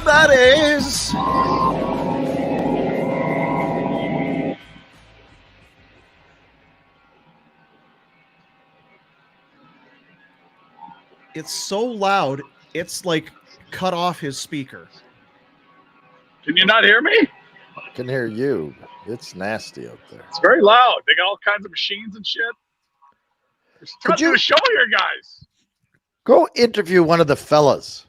That is. It's so loud, it's like cut off his speaker. Can you not hear me? I can hear you. It's nasty out there. It's very loud. They got all kinds of machines and shit. Just trying to do a show here, guys. Go interview one of the fellas.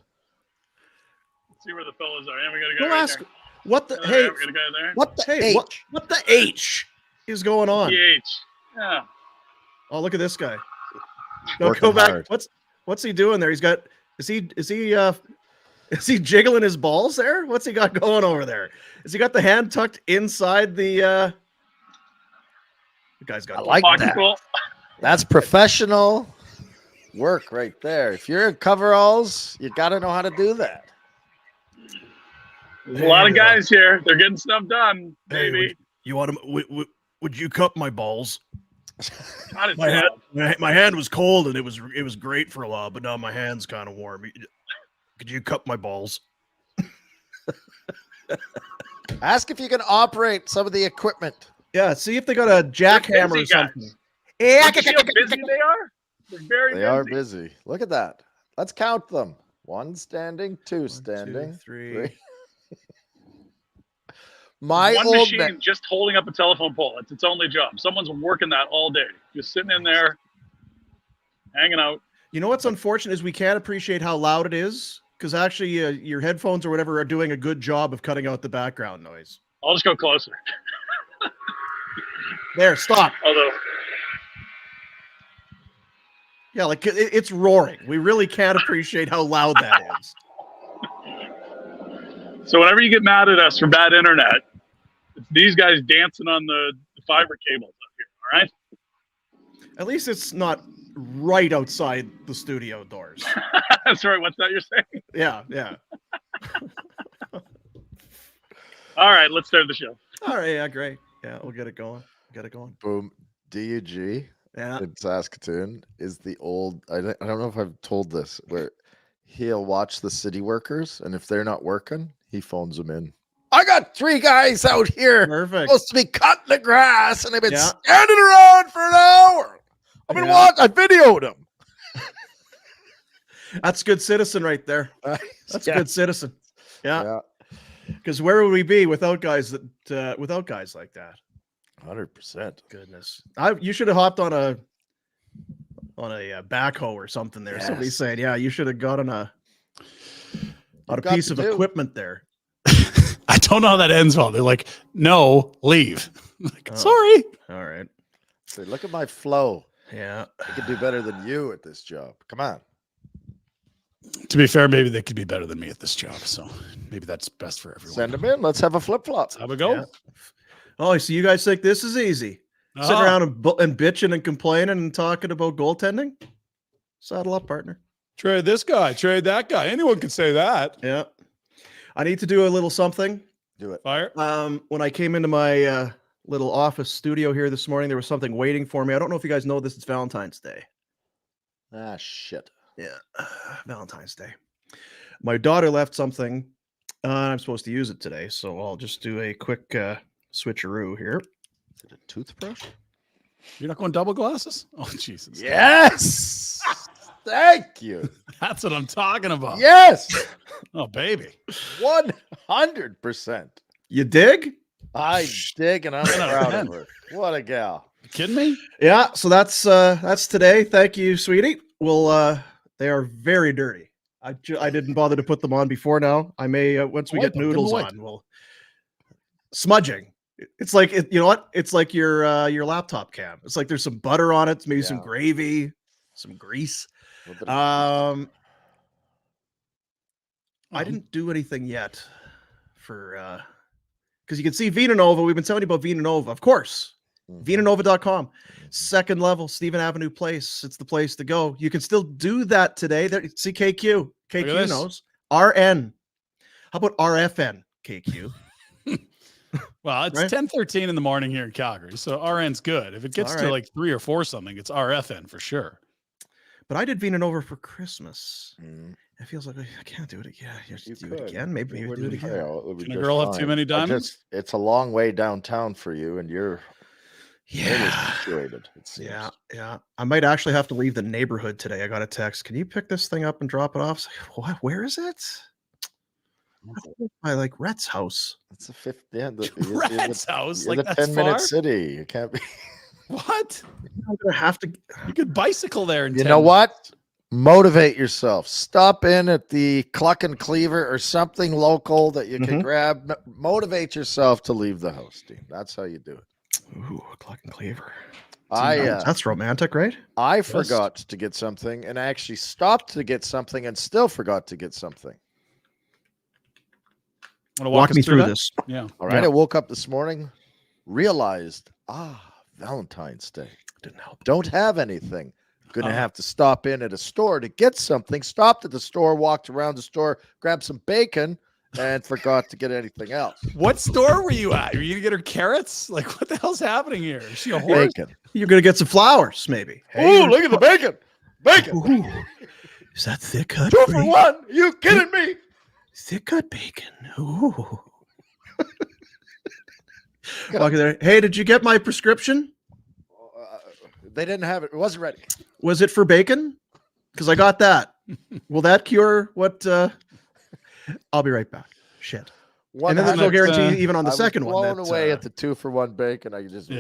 Let's see where the fellas are. Yeah, we got a guy right there. What the We got a guy there. What the H? What the H is going on? The H. Yeah. Oh, look at this guy. No, go back. Hard. What's he doing there? He's got is he jiggling his balls there? What's he got going over there? Has he got the hand tucked inside the guy's got I like that. Cool. That's professional work right there. If you're in coveralls, you got to know how to do that. There's a lot of guys here. They're getting stuff done, baby. Hey, you want to? Would you cup my balls? My hand was cold and it was great for a while, but now my hand's kind of warm. Could you cup my balls? Ask if you can operate some of the equipment. Yeah, see if they got a jackhammer or something. Yeah, see how busy they are? They're very busy. They are busy. Look at that. Let's count them. 1 standing, 2 standing, 2, 3. One machine just holding up a telephone pole. It's its only job. Someone's working that all day. Just sitting in there, hanging out. You know what's unfortunate is we can't appreciate how loud it is because actually your headphones or whatever are doing a good job of cutting out the background noise. I'll just go closer. There, stop. Although, yeah, like it's roaring. We really can't appreciate how loud that is. So whenever you get mad at us for bad internet, it's these guys dancing on the fiber cables up here, all right? At least it's not right outside the studio doors. Sorry, what's that you're saying? Yeah. All right, let's start the show. All right, yeah, great. Yeah, we'll get it going. Boom. DUG in Saskatoon is the old, I don't know if I've told this, where he'll watch the city workers, and if they're not working, he phones them in. I got 3 guys out here supposed to be cutting the grass, and they've been standing around for an hour. I've been watching. I videoed them. That's good citizen right there. That's a good citizen. Yeah. Because where would we be without guys like that? 100%. Goodness, you should have hopped on a backhoe or something there. Yes. Somebody's saying, yeah, you should have gotten a piece of equipment there. I don't know how that ends well. They're like, no, leave. Like, sorry. All right. Say, look at my flow. Yeah. I could do better than you at this job. Come on. To be fair, maybe they could be better than me at this job. So maybe that's best for everyone. Send them in. Let's have a flip-flop. How we go? Yeah. Oh, so you guys think this is easy? Sitting around and bitching and complaining and talking about goaltending? Saddle up, partner. Trade this guy, trade that guy. Anyone can say that. Yeah. I need to do a little something. Do it. Fire. When I came into my little office studio here this morning, there was something waiting for me. I don't know if you guys know this. It's Valentine's Day. Ah, shit. Yeah. Valentine's Day. My daughter left something. I'm supposed to use it today, so I'll just do a quick switcheroo here. Is it a toothbrush? You're not going double glasses? Oh, Jesus. Yes. Thank you. That's what I'm talking about. Yes. Oh, baby. 100%. You dig? I dig, and I'm proud of her. What a gal. You kidding me? Yeah, so that's today. Thank you, sweetie. Well, they are very dirty. I didn't bother to put them on before now. I may once we get Noodles on. Well, smudging. It's like you know what? It's like your laptop cam. It's like there's some butter on it, maybe some gravy, some grease. I didn't do anything yet for because you can see Vina Nova. We've been telling you about Vina Nova, of course. VinaNova.com. Second level, Stephen Avenue Place. It's the place to go. You can still do that today. There, see KQ. KQ knows. RN. How about RFN? KQ. Well, it's 10:13 in the morning here in Calgary, so RN's good. If it gets to like 3 or 4 something, it's RFN for sure. But I did Vina Nova for Christmas, It feels like I can't do it again. You do could. it again. Maybe It do it again. Can a girl have too many diamonds? It's a long way downtown for you, and you're fairly Yeah. situated. It seems. Yeah. I might actually have to leave the neighborhood today. I got a text. Can you pick this thing up and drop it off? It's like, what? Where is it? I like Rhett's house. It's a fifth. Yeah, Rhett's house. Like the that's 10-minute city. You can't be. What? I'm gonna have to. You could bicycle there. You know what? Motivate yourself. Stop in at the Cluck and Cleaver or something local that you can grab. Motivate yourself to leave the house, Dean. That's how you do it. Ooh, Cluck and Cleaver. That's romantic, right? I forgot to get something and I actually stopped to get something and still forgot to get something. Walk me through this. Yeah. All right. I woke up this morning, realized, Valentine's Day. Didn't help. Don't have anything. Gonna have to stop in at a store to get something. Stopped at the store, walked around the store, grabbed some bacon, and forgot to get anything else. What store were you at? Were you gonna get her carrots? Like, what the hell's happening here? Is she a horse? Bacon. You're gonna get some flowers, maybe. Hey, look at the bacon. Bacon. Ooh. Is that thick cut? 2 for 1. Are you kidding me? Thick cut bacon. Ooh. Walking there. Hey, did you get my prescription? They didn't have it. It wasn't ready. Was it for bacon? Because I got that. Will that cure what? I'll be right back. Shit. And then there's no guarantee even on the second one. Blown away at the 2 for 1 bacon. I just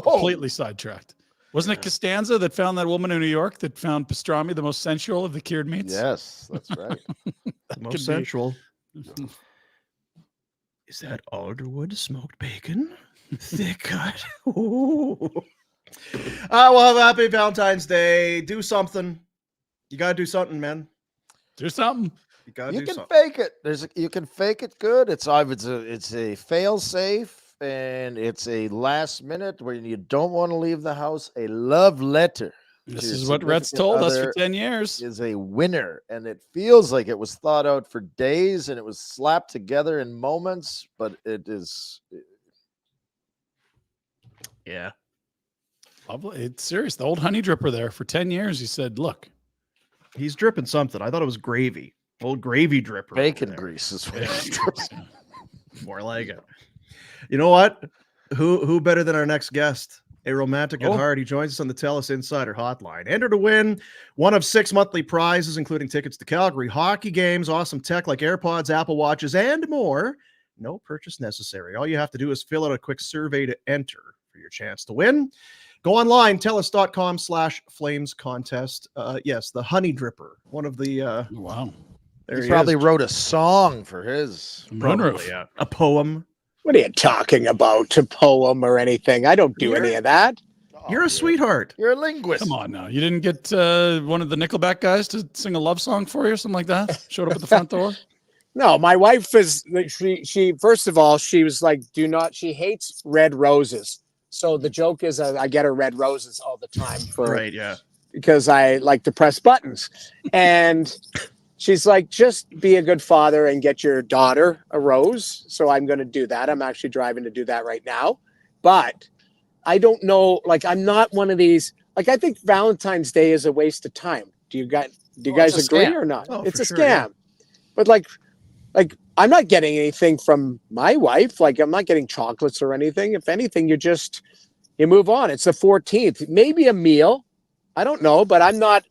completely sidetracked. Wasn't it Costanza that found that woman in New York that found pastrami the most sensual of the cured meats? Yes, that's right. The most sensual. Is that Alderwood smoked bacon? Thick cut. Ooh. Well, happy Valentine's Day. Do something. You gotta do something, man. Do something. You gotta you do can something. fake it. You can fake it good. It's a fail safe and it's a last minute where you don't want to leave the house. A love letter. This is what Rhett's told us for 10 years. Is a winner, and it feels like it was thought out for days and it was slapped together in moments, but it is. Yeah. Lovely. It's serious. The old honey dripper there for 10 years. He said, look. He's dripping something. I thought it was gravy. Old gravy dripper. Bacon grease is what it's dripping. More like it. You know what? Who better than our next guest? A romantic at heart. He joins us on the TELUS Insider Hotline. Enter to win one of 6 monthly prizes, including tickets to Calgary hockey games, awesome tech like AirPods, Apple Watches, and more. No purchase necessary. All you have to do is fill out a quick survey to enter for your chance to win. Go online, TELUS.com/Flames contest. Yes, the honey dripper. One of the wow. He probably wrote a song for his moonroof. Yeah. A poem. What are you talking about? A poem or anything? I don't do any of that. You're a sweetheart. You're a linguist. Come on now. You didn't get one of the Nickelback guys to sing a love song for you or something like that? Showed up at the front door? No, my wife is, she first of all, she was like, she hates red roses. So the joke is I get her red roses all the time because I like to press buttons. And she's like, just be a good father and get your daughter a rose. So I'm going to do that. I'm actually driving to do that right now. But I don't know, like, I'm not one of these, like, I think Valentine's Day is a waste of time. Do you guys agree or not? Oh, it's a sure, scam. yeah. But like I'm not getting anything from my wife. Like, I'm not getting chocolates or anything. If anything, you move on. It's the 14th, maybe a meal. I don't know, but I'm not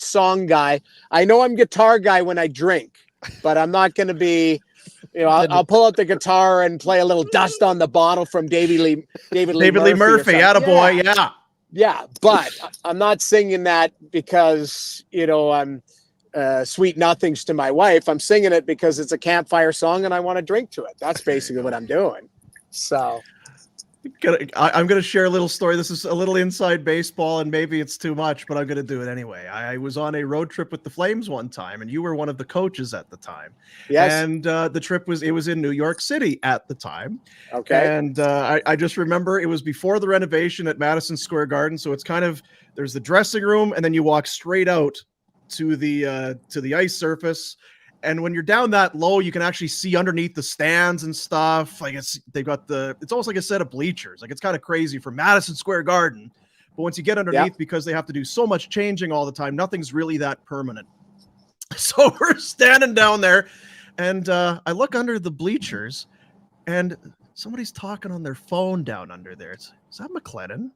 song guy. I know I'm guitar guy when I drink, but I'm not going to be, I'll pull out the guitar and play a little Dust on the Bottle from David Lee Murphy. Attaboy, yeah. Yeah, but I'm not singing that because, I'm sweet nothings to my wife. I'm singing it because it's a campfire song and I want to drink to it. That's basically what I'm doing. So I'm going to share a little story. This is a little inside baseball and maybe it's too much, but I'm going to do it anyway. I was on a road trip with the Flames one time and you were one of the coaches at the time. Yes. And the trip was in New York City at the time. Okay. And I just remember it was before the renovation at Madison Square Garden. So it's kind of, there's the dressing room and then you walk straight out to the ice surface. And when you're down that low, you can actually see underneath the stands and stuff. Like it's almost like a set of bleachers. Like it's kind of crazy for Madison Square Garden. But once you get underneath, because they have to do so much changing all the time, nothing's really that permanent. So we're standing down there, and I look under the bleachers, and somebody's talking on their phone down under there. Is that McLennan?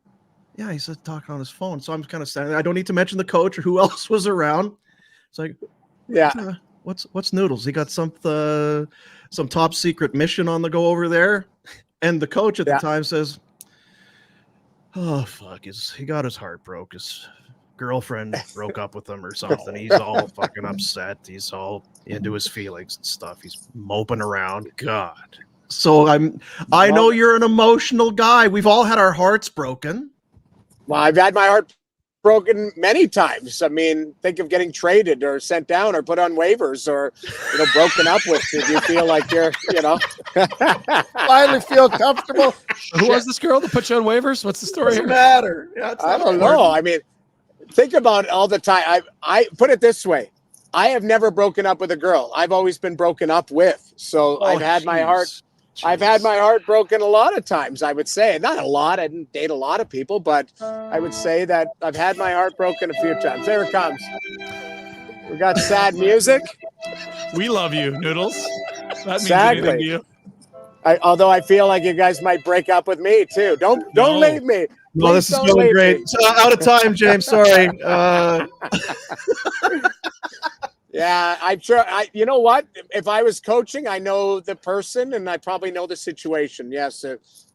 Yeah, he's talking on his phone. So I'm kind of standing there. I don't need to mention the coach or who else was around. It's like, yeah. What's Noodles? He got some top secret mission on the go over there. And the coach at the time says, oh, fuck, he got his heart broke. His girlfriend broke up with him or something. He's all fucking upset. He's all into his feelings and stuff. He's moping around. God. So I know you're an emotional guy. We've all had our hearts broken. Well, I've had my heart broken many times. I mean, think of getting traded or sent down or put on waivers or, broken up with. If you feel like you're, finally feel comfortable. Who was this girl that put you on waivers? What's the story? Doesn't matter. Yeah, I don't know. I mean, think about it all the time. I put it this way. I have never broken up with a girl. I've always been broken up with. So I've had my heart. I've had my heart broken a lot of times, I would say. Not a lot. I didn't date a lot of people, but I would say that I've had my heart broken a few times. There it comes. We got sad music. We love you, Noodles. That means Exactly. anything to you. Although I feel like you guys might break up with me, too. Don't leave me. No, this is going great. Out of time, James. Sorry. Yeah, I'm sure. You know what? If I was coaching, I know the person and I probably know the situation. Yes,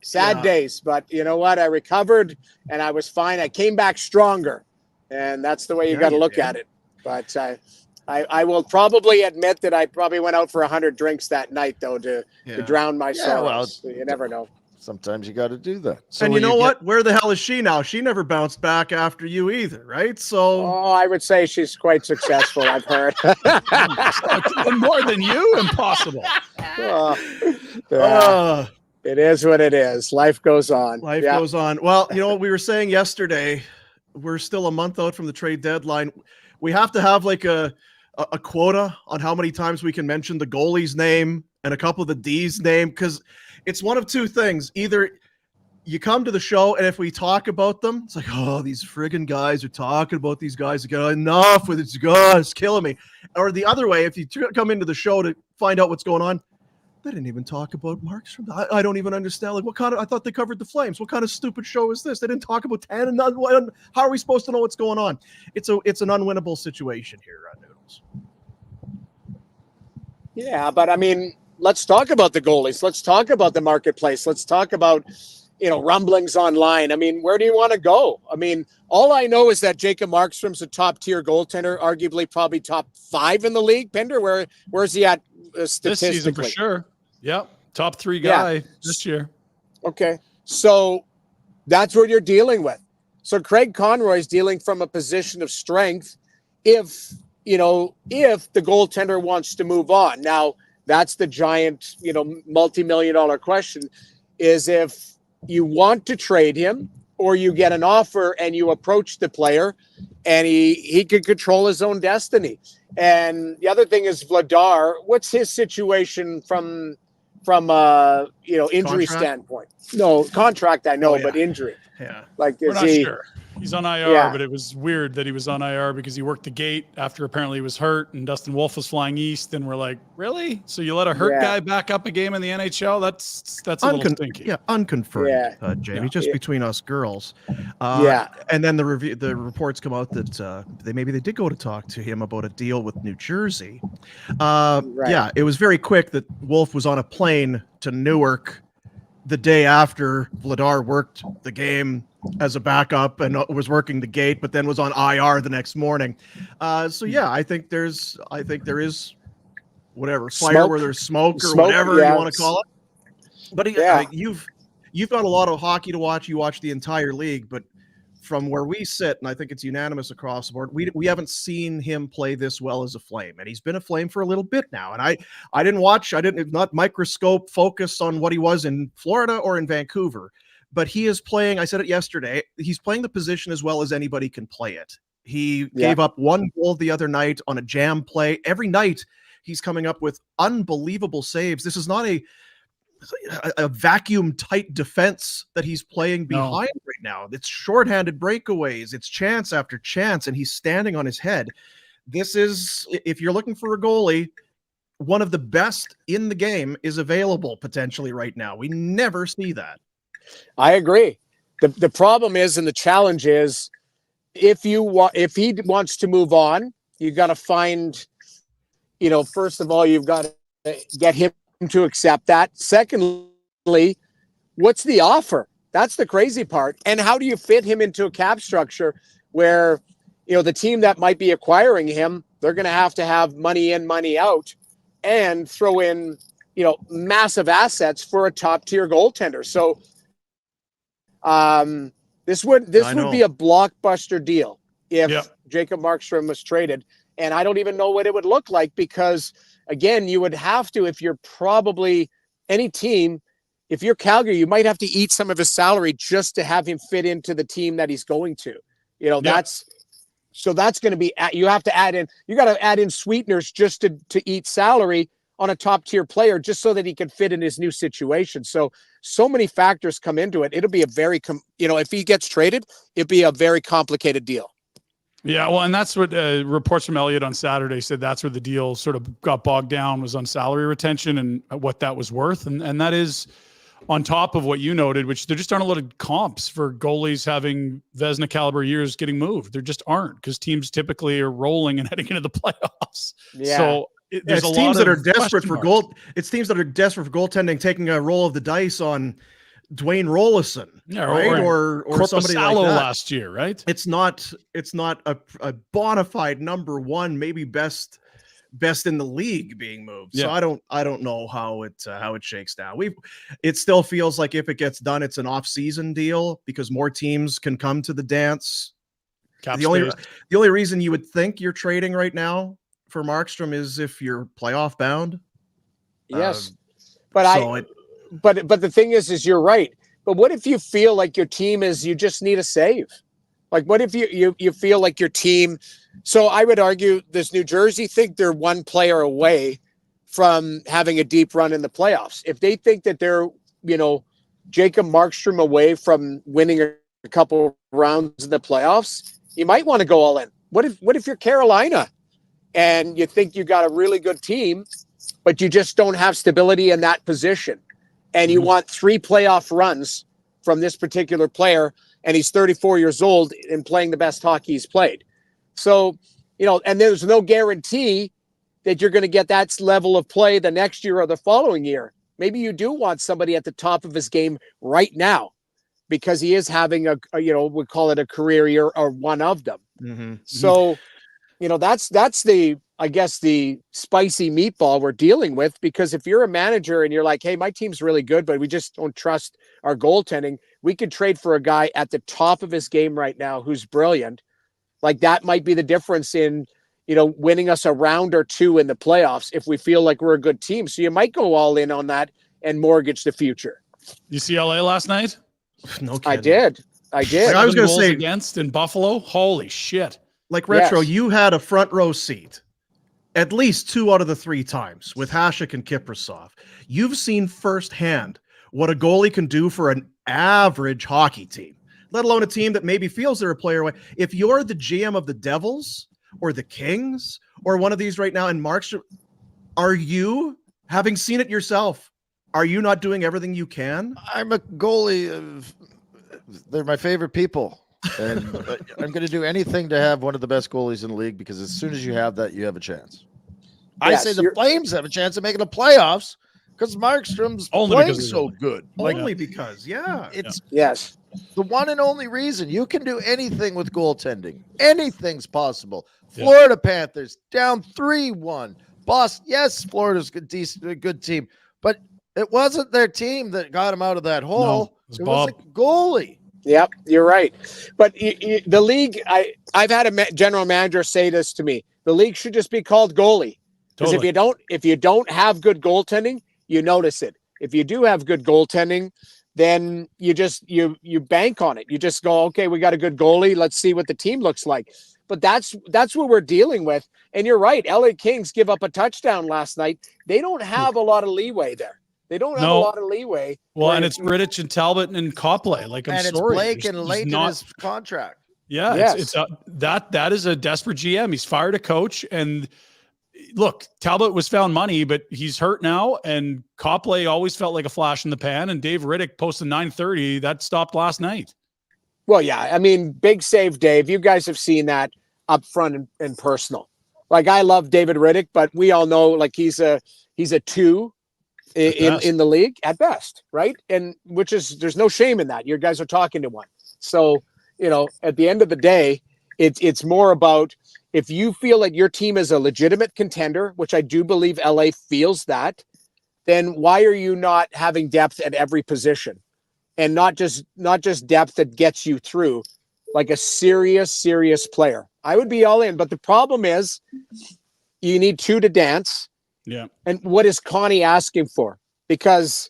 sad days, but you know what? I recovered and I was fine. I came back stronger, and that's the way you got to look at it. But I will probably admit that I probably went out for 100 drinks that night, though, to drown my sorrows. Well, so you never know. Sometimes you got to do that. So and you know what? Where the hell is she now? She never bounced back after you either, right? So I would say she's quite successful, I've heard. More than you? Impossible. It is what it is. Life goes on. Life goes on. Well, you know what we were saying yesterday, we're still a month out from the trade deadline. We have to have like a quota on how many times we can mention the goalie's name and a couple of the D's name, because it's one of two things. Either you come to the show, and if we talk about them, it's like, oh, these friggin' guys are talking about these guys again. Enough with it. God, it's killing me. Or the other way, if you come into the show to find out what's going on, they didn't even talk about Markstrom. I don't even understand. Like, I thought they covered the Flames. What kind of stupid show is this? They didn't talk about 10 and none. How are we supposed to know what's going on? It's an unwinnable situation here, Noodles. Yeah, but I mean, let's talk about the goalies. Let's talk about the marketplace. Let's talk about, rumblings online. I mean, where do you want to go? I mean, all I know is that Jacob Markstrom's a top-tier goaltender, arguably probably top 5 in the league. Pinder, where's he at statistically? This season for sure. Yep, top 3 guy this year. Okay, so that's what you're dealing with. So Craig Conroy's dealing from a position of strength if the goaltender wants to move on. Now, that's the giant, multi-million-dollar question, is if you want to trade him or you get an offer and you approach the player and he can control his own destiny. And the other thing is Vladar, what's his situation from injury standpoint? No, contract I know, but injury. Yeah. Like, we're not sure. He's on IR, but it was weird that he was on IR because he worked the gate after apparently he was hurt and Dustin Wolf was flying east. And we're like, really? So you let a hurt guy back up a game in the NHL? That's a little stinky. Yeah, unconfirmed, Jamie, just between us girls. And then the reports come out that they did go to talk to him about a deal with New Jersey. Yeah, it was very quick that Wolf was on a plane to Newark the day after Vladar worked the game as a backup and was working the gate, but then was on IR the next morning. I think there is whatever fire where there's smoke or whatever you want to call it. But you've got a lot of hockey to watch. You watch the entire league, but from where we sit, and I think it's unanimous across the board, we haven't seen him play this well as a Flame, and he's been a Flame for a little bit now. And I didn't not microscope focus on what he was in Florida or in Vancouver, but he is playing. I said it yesterday. He's playing the position as well as anybody can play it. He gave up 1 goal the other night on a jam play. Every night he's coming up with unbelievable saves. This is not a vacuum tight defense that he's playing behind right now. It's shorthanded breakaways. It's chance after chance, and he's standing on his head. This is, if you're looking for a goalie, one of the best in the game is available potentially right now. We never see that. I agree. The problem is, and the challenge is, if he wants to move on, you got to find, first of all, you've got to get him to accept that. Secondly, what's the offer? That's the crazy part. And how do you fit him into a cap structure where, the team that might be acquiring him, they're going to have money in, money out, and throw in, massive assets for a top tier goaltender. So this would be a blockbuster deal if Jacob Markstrom was traded. And I don't even know what it would look like, because again, you would have to, if you're probably any team, if you're Calgary, you might have to eat some of his salary just to have him fit into the team that he's going to. That's going to be, you got to add in sweeteners just to eat salary on a top tier player, just so that he can fit in his new situation. So many factors come into it. It'll be a very, if he gets traded, it'd be a very complicated deal. Yeah, well, and that's what reports from Elliott on Saturday said. That's where the deal sort of got bogged down, was on salary retention and what that was worth. And that is on top of what you noted, which there just aren't a lot of comps for goalies having Vezina caliber years getting moved. There just aren't, because teams typically are rolling and heading into the playoffs. Yeah. So there's it's teams that are desperate for goal. It's teams that are desperate for goaltending, taking a roll of the dice on Dwayne Rollison, right? Or somebody like that last year, right? It's not a bona fide number one, maybe best in the league being moved. So I don't know how it shakes down. It still feels like if it gets done, it's an off-season deal, because more teams can come to the dance. The only reason you would think you're trading right now for Markstrom is if you're playoff bound. Yes, but the thing is you're right. But what if you feel like your team you just need a save? Like, what if you feel like your team? So I would argue this New Jersey think they're one player away from having a deep run in the playoffs. If they think that they're, Jacob Markstrom away from winning a couple rounds in the playoffs, you might want to go all in. What if you're Carolina and you think you got a really good team, but you just don't have stability in that position, and you want 3 playoff runs from this particular player, and he's 34 years old and playing the best hockey he's played? So, and there's no guarantee that you're going to get that level of play the next year or the following year. Maybe you do want somebody at the top of his game right now, because he is having we call it a career year, or one of them. Mm-hmm. So, that's the, I guess, the spicy meatball we're dealing with, because if you're a manager and you're like, hey, my team's really good, but we just don't trust our goaltending, we could trade for a guy at the top of his game right now who's brilliant. Like, that might be the difference in, winning us a round or two in the playoffs if we feel like we're a good team. So you might go all in on that and mortgage the future. You see LA last night? No kidding. I did. Like, I was going to say, against in Buffalo. Holy shit. Like, Retro, you had a front row seat at least 2 out of the 3 times with Hasek and Kiprasov. You've seen firsthand what a goalie can do for an average hockey team, let alone a team that maybe feels they're a player away. If you're the GM of the Devils or the Kings or one of these right now, and Markstrom, are you, having seen it yourself, are you not doing everything you can? I'm a goalie. They're my favorite people. And I'm going to do anything to have one of the best goalies in the league, because as soon as you have that, you have a chance. I say the Flames have a chance of making the playoffs because Markstrom's playing so good. Only because, it's yes, the one and only reason. You can do anything with goaltending. Anything's possible. Florida Panthers down 3-1. Boston, yes, Florida's a good team, but it wasn't their team that got them out of that hole. It was a goalie. Yep, you're right. But the league, I've had a general manager say this to me. The league should just be called goalie. Because if you don't have good goaltending, you notice it. If you do have good goaltending, then you just you bank on it. You just go, okay, we got a good goalie. Let's see what the team looks like. But that's what we're dealing with. And you're right. LA Kings give up a touchdown last night. They don't have a lot of leeway there. They don't have a lot of leeway. Well, and it's Rittich and Talbot and Copley. Like, I'm sorry. It's Blake and late in his contract. Yeah, yes. That is a desperate GM. He's fired a coach, and look, Talbot was found money, but he's hurt now. And Copley always felt like a flash in the pan. And Dave Riddick posted 9:30. That stopped last night. Well, yeah. I mean, big save, Dave. You guys have seen that up front and personal. Like, I love David Riddick, but we all know like he's a 2 in the league at best, right? And which is, there's no shame in that. You guys are talking to one. So, at the end of the day, it's more about, if you feel like your team is a legitimate contender, which I do believe LA feels that, then why are you not having depth at every position? And not just depth that gets you through, like a serious player. I would be all in, but the problem is you need 2 to dance. Yeah. And what is Connie asking for? Because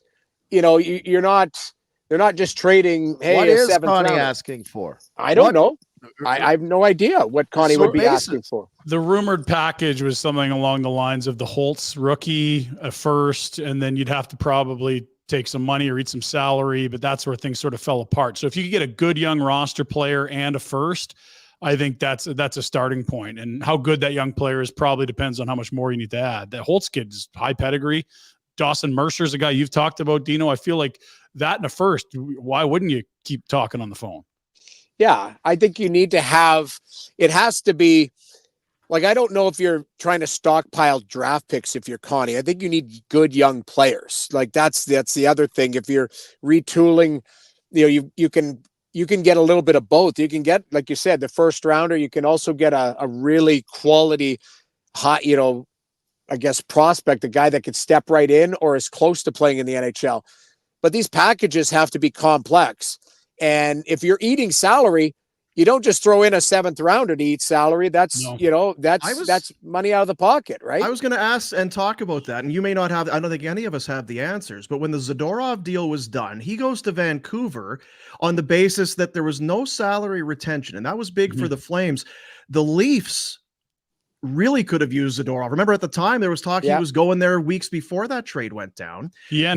they're not just trading. Hey, what a is 7th Connie rounder. asking for? I don't know. I have no idea what Connie would be asking for. The rumored package was something along the lines of the Holtz rookie, a first, and then you'd have to probably take some money or eat some salary, but that's where things sort of fell apart. So if you could get a good young roster player and a first, I think that's a starting point. And how good that young player is probably depends on how much more you need to add. That Holtz kid is high pedigree. Dawson Mercer's a guy you've talked about, Dino. I feel like that in a first, why wouldn't you keep talking on the phone? Yeah, I think you need to have, it has to be, like, I don't know if you're trying to stockpile draft picks if you're Connie. I think you need good young players. Like, that's the other thing. If you're retooling, you can get a little bit of both. You can get, like you said, the first rounder. You can also get a really quality, hot, I guess, prospect, a guy that could step right in or is close to playing in the NHL. But these packages have to be complex. And if you're eating salary, you don't just throw in a 7th rounder to eat salary. That's, that's money out of the pocket, right? I was going to ask and talk about that. And you may not have, I don't think any of us have the answers, but when the Zadorov deal was done, he goes to Vancouver on the basis that there was no salary retention. And that was big for the Flames. The Leafs really could have used Zadorov. Remember at the time there was talk he was going there weeks before that trade went down. Yeah.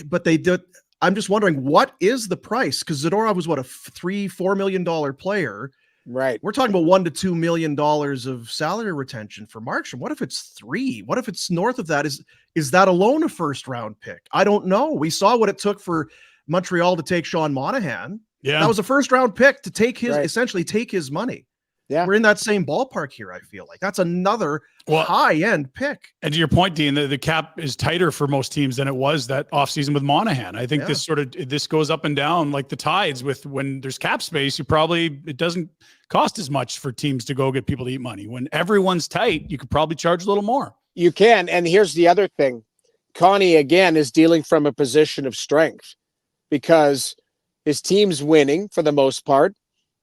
But they did. I'm just wondering, what is the price? Because Zadorov was what, a $3-4 million player, right? We're talking about $1 to $2 million of salary retention for Markstrom. What if it's 3? What if it's north of that? Is that alone a first round pick? I don't know. We saw what it took for Montreal to take Sean Monahan. Yeah, that was a first round pick to take his essentially take his money. Yeah, we're in that same ballpark here. I feel like that's another high-end pick. And to your point, Dean, the cap is tighter for most teams than it was that offseason with Monahan. I think this goes up and down like the tides. With when there's cap space, it doesn't cost as much for teams to go get people to eat money. When everyone's tight, you could probably charge a little more. You can. And here's the other thing. Connie, again, is dealing from a position of strength because his team's winning for the most part.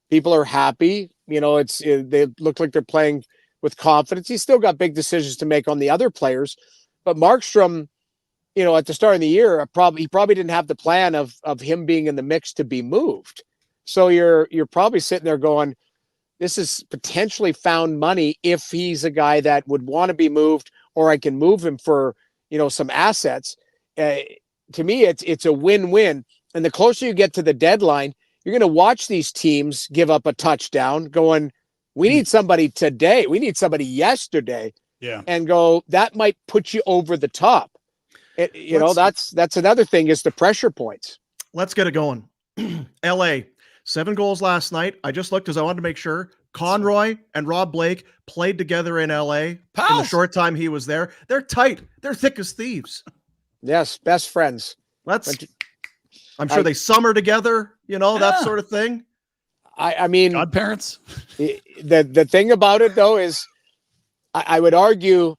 People are happy. They look like they're playing with confidence. He's still got big decisions to make on the other players, but Markstrom, at the start of the year, he probably didn't have the plan of him being in the mix to be moved. So you're probably sitting there going, this is potentially found money if he's a guy that would want to be moved, or I can move him for, some assets. To me, it's a win-win. And the closer you get to the deadline, you're going to watch these teams give up a touchdown going, we need somebody today. We need somebody yesterday. Yeah. And go, that might put you over the top. That's another thing is the pressure points. Let's get it going. LA, 7 goals last night. I just looked because I wanted to make sure Conroy and Rob Blake played together in LA in the short time he was there. They're tight. They're thick as thieves. Yes. Best friends. I'm sure they summer together, that sort of thing. I mean, godparents. The thing about it though is, I would argue,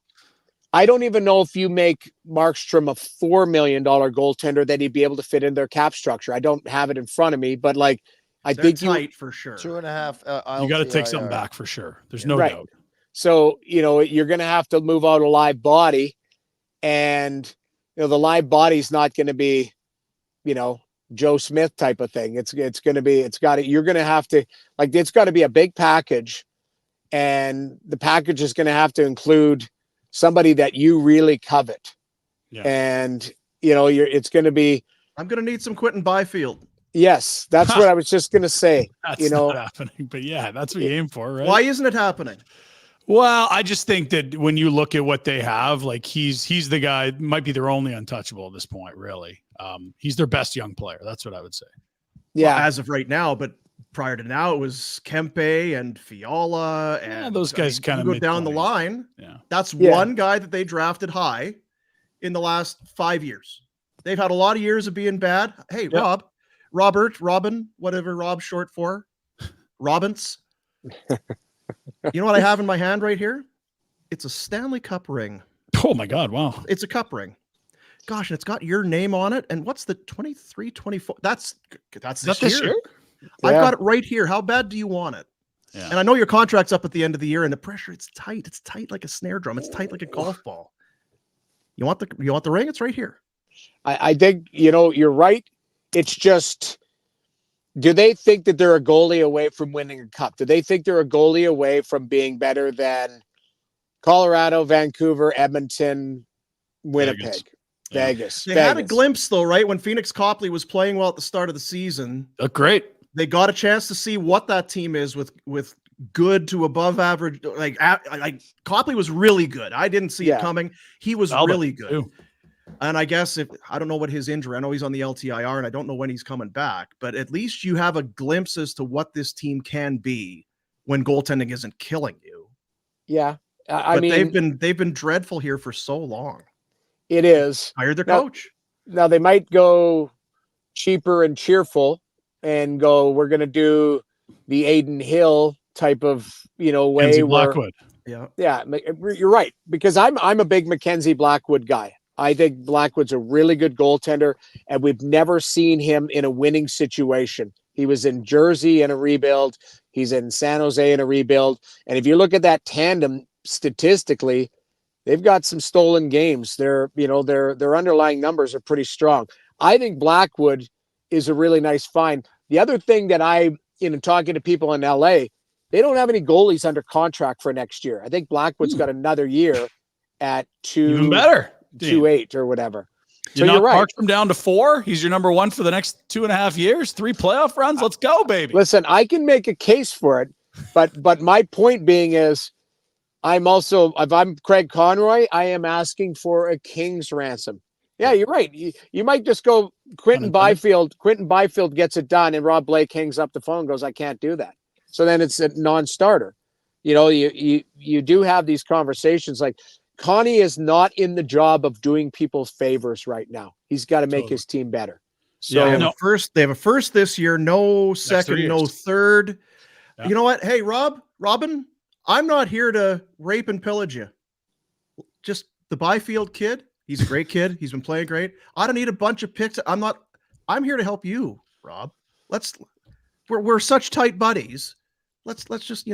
I don't even know if you make Markstrom a $4 million goaltender that he'd be able to fit in their cap structure. I don't have it in front of me, but I think tight for sure. 2.5. You got to take something back for sure. There's no doubt. So you're going to have to move out a live body, and the live body's not going to be, Joe Smith type of thing. It's going to be, you're going to have to, it's got to be a big package, and the package is going to have to include somebody that you really covet. Yeah. And, it's going to be, I'm going to need some Quentin Byfield. Yes, that's what I was just going to say. That's not happening, but yeah, that's what you aim for, right? Why isn't it happening? Well, I just think that when you look at what they have, like he's the guy, might be their only untouchable at this point, really. He's their best young player. That's what I would say. Yeah, well, as of right now, but prior to now, it was Kempe and Fiala, and those guys kind of go down the line. Yeah, that's one guy that they drafted high in the last 5 years. They've had a lot of years of being bad. Hey, Robin, whatever Rob's short for, Robbins. You know what I have in my hand right here? It's a Stanley Cup ring. Oh my God! Wow, it's a cup ring. Gosh, and it's got your name on it. And what's the 23, 24? That's this year. I've got it right here. How bad do you want it? Yeah. And I know your contract's up at the end of the year, and the pressure, it's tight. It's tight like a snare drum. It's tight like a golf ball. You want the ring? It's right here. I think, you're right. It's just, do they think that they're a goalie away from winning a cup? Do they think they're a goalie away from being better than Colorado, Vancouver, Edmonton, Winnipeg, Vegas? They had a glimpse, though, right? When Phoenix Copley was playing well at the start of the season. Great. They got a chance to see what that team is with good to above average. Like Copley was really good. I didn't see it coming. He was really good. Too. And I guess I don't know what his injury, I know he's on the LTIR and I don't know when he's coming back, but at least you have a glimpse as to what this team can be when goaltending isn't killing you. Yeah. I mean, they've been dreadful here for so long. It is. Hired their coach. Now they might go cheaper and cheerful and go, we're going to do the Aiden Hill type of, way. Mackenzie Blackwood. Yeah, you're right. Because I'm a big Mackenzie Blackwood guy. I think Blackwood's a really good goaltender, and we've never seen him in a winning situation. He was in Jersey in a rebuild. He's in San Jose in a rebuild. And if you look at that tandem statistically, they've got some stolen games. Their underlying numbers are pretty strong. I think Blackwood is a really nice find. The other thing that talking to people in LA, they don't have any goalies under contract for next year. I think Blackwood's got another year at even better. 2.8 or whatever. So you're right. Markstrom down to 4. He's your number 1 for the next 2.5 years. 3 playoff runs. Let's go, baby. Listen, I can make a case for it, but my point being is, if I'm Craig Conroy, I am asking for a king's ransom. Yeah, you're right. You might just go Quentin Byfield. Quentin Byfield gets it done, and Rob Blake hangs up the phone and goes, I can't do that. So then it's a non-starter. You do have these conversations like, Connie is not in the job of doing people favors right now. He's got to make his team better. So they have a first this year, no second, no third. Yeah. You know what? Hey, Robin, I'm not here to rape and pillage you. Just the Byfield kid. He's a great kid. He's been playing great. I don't need a bunch of picks. I'm here to help you, Rob. We're such tight buddies. Let's just,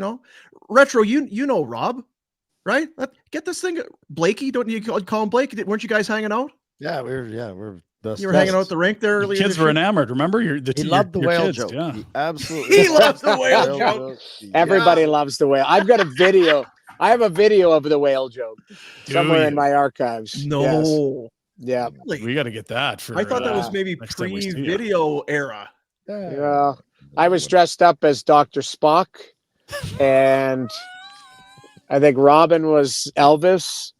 Retro, you know Rob. Right? Get this thing, Blakey. Don't you call him Blakey? Weren't you guys hanging out? Yeah, we're best. You were hanging out at the rink there earlier. The kids were enamored. Remember, he loved the whale joke. Yeah, he absolutely. He loves the whale joke. Everybody loves the whale. I've got a video. I have a video of the whale joke somewhere in my archives. No. Yes. Yeah. We got to get that. I thought that was maybe pre-video era. Yeah. I was dressed up as Dr. Spock, and I think Robin was Elvis.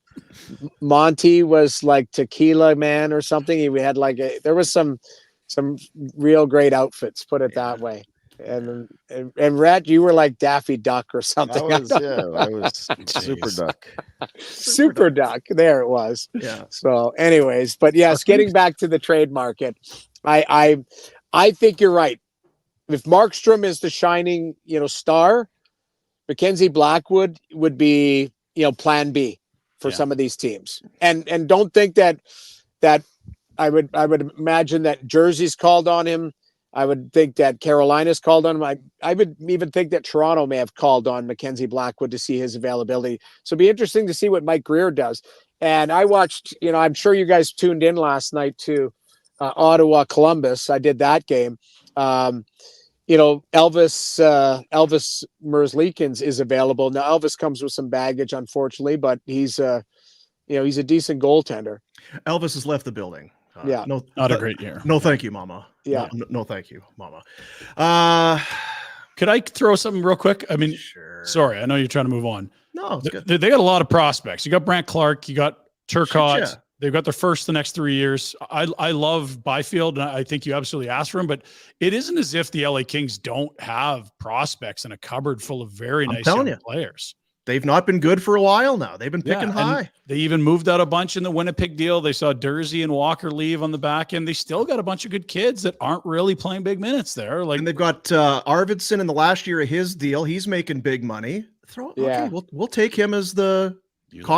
Monty was like Tequila Man or something. We had there was some real great outfits, put it that way. And Rhett, you were like Daffy Duck or something. I was Super Duck. Super Duck. There it was. Yeah. So anyways, but yes, getting back to the trade market, I think you're right. If Markstrom is the shining, star, Mackenzie Blackwood would be, plan B for some of these teams. And don't think that I would imagine that Jersey's called on him. I would think that Carolina's called on him. I would even think that Toronto may have called on Mackenzie Blackwood to see his availability. So it'd be interesting to see what Mike Greer does. And I watched, I'm sure you guys tuned in last night to Ottawa Columbus. I did that game. Elvis Merzlikins is available. Now Elvis comes with some baggage, unfortunately, but he's a decent goaltender. Elvis has left the building. No, not a great year. No, thank you, Mama. Yeah. No, thank you, Mama. Could I throw something real quick? I mean, sure. Sorry, I know you're trying to move on. No, it's good. They got a lot of prospects. You got Brant Clark, you got Turcotte. Yeah. They've got their first the next 3 years. I love Byfield, and I think you absolutely asked for him, but it isn't as if the LA Kings don't have prospects in a cupboard full of very nice young players. They've not been good for a while now. They've been picking high. They even moved out a bunch in the Winnipeg deal. They saw Dursey and Walker leave on the back end. They still got a bunch of good kids that aren't really playing big minutes there. And they've got Arvidsson in the last year of his deal. He's making big money. Okay, we'll take him as the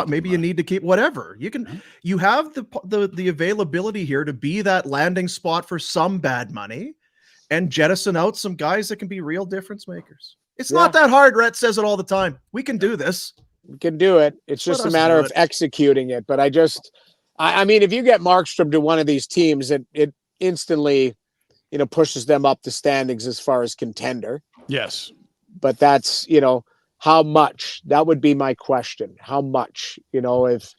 maybe you need to keep whatever. You have the availability here to be that landing spot for some bad money and jettison out some guys that can be real difference makers. It's not that hard. Rhett says it all the time. We can do this. We can do it. It's just a matter of executing it. But I mean, if you get Markstrom to one of these teams, it instantly, pushes them up the standings as far as contender. Yes. But that's, how much? That would be my question. How much? If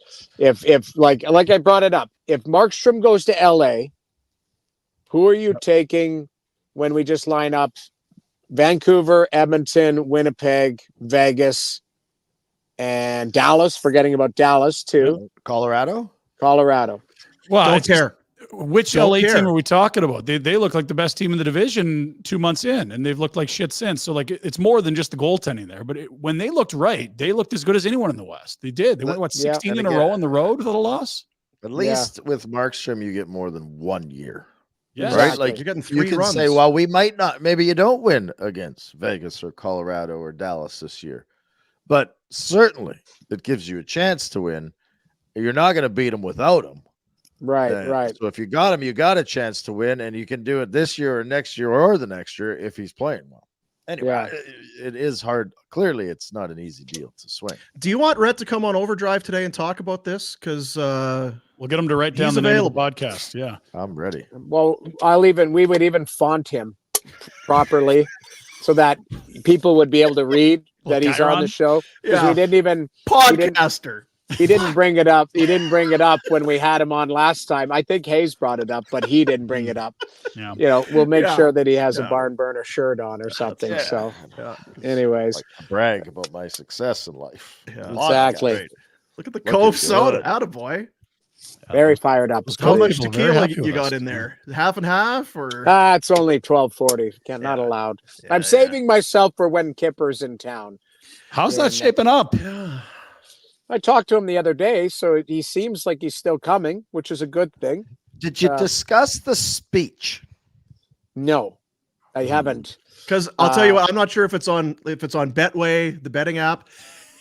like I brought it up, if Markstrom goes to LA, who are you taking when we just line up Vancouver, Edmonton, Winnipeg, Vegas, and Dallas, forgetting about Dallas too. Colorado. Well, don't care. Which LA team are we talking about? They look like the best team in the division 2 months in, and they've looked like shit since. So it's more than just the goaltending there. But when they looked right, they looked as good as anyone in the West. They did. They went 16 in a row on the road without a loss. At least with Markstrom, you get more than 1 year. Yeah, right. Like you're getting 3 you can runs. say, well, we might not. Maybe you don't win against Vegas or Colorado or Dallas this year, but certainly it gives you a chance to win. You're not going to beat them without them. Right. So if you got him, you got a chance to win, and you can do it this year or next year or the next year if he's playing well. Anyway, it is hard. Clearly, it's not an easy deal to swing. Do you want Rhett to come on Overdrive today and talk about this? Because we'll get him to write down the name of the podcast. Yeah, I'm ready. Well, we would even font him properly so that people would be able to read that he's on the show. Because we didn't even podcaster. He didn't bring it up. He didn't bring it up when we had him on last time. I think Hayes brought it up, but he didn't bring it up. Yeah. We'll make sure that he has a barn burner shirt on or something. So, anyways, like to brag about my success in life. Yeah. Exactly. Look at the Cove soda. Attaboy. Very fired up. How much tequila you got in there? Half and half, or it's only 12.40. Not allowed. I'm saving myself for when Kipper's in town. How's that shaping up? I talked to him the other day, so he seems like he's still coming, which is a good thing. Did you discuss the speech? No, I haven't. Because I'll tell you what, I'm not sure if it's on Betway, the betting app.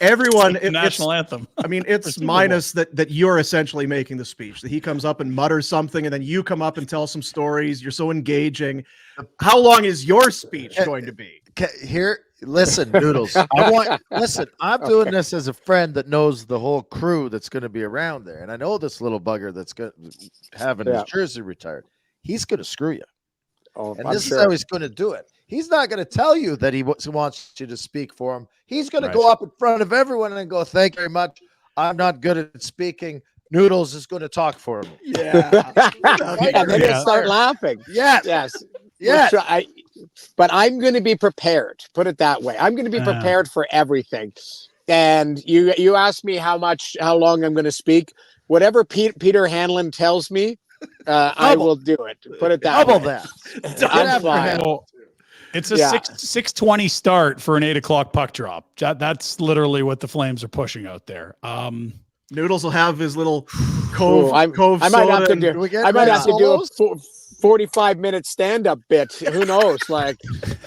Everyone, national anthem. I mean, it's minus that you're essentially making the speech. That he comes up and mutters something, and then you come up and tell some stories. You're so engaging. How long is your speech going to be? Here, listen, Noodles. I'm doing this as a friend that knows the whole crew that's going to be around there, and I know this little bugger that's going to having his jersey retired. He's going to screw you. Is how he's going to do it. He's not going to tell you that he wants you to speak for him. He's going to go up in front of everyone and go, "Thank you very much. I'm not good at speaking. Noodles is going to talk for him." Yeah. And then they start laughing. Yes. But I'm going to be prepared. Put it that way. I'm going to be prepared for everything. And you asked me how long I'm going to speak. Whatever Peter Hanlon tells me, I will do it. Put it that way. I'm fine. Well, it's a 6:20 start for an 8 o'clock puck drop. That's literally what the Flames are pushing out there. Noodles will have his little Cove. I might have to do a 45-minute stand-up bit. Who knows? Like,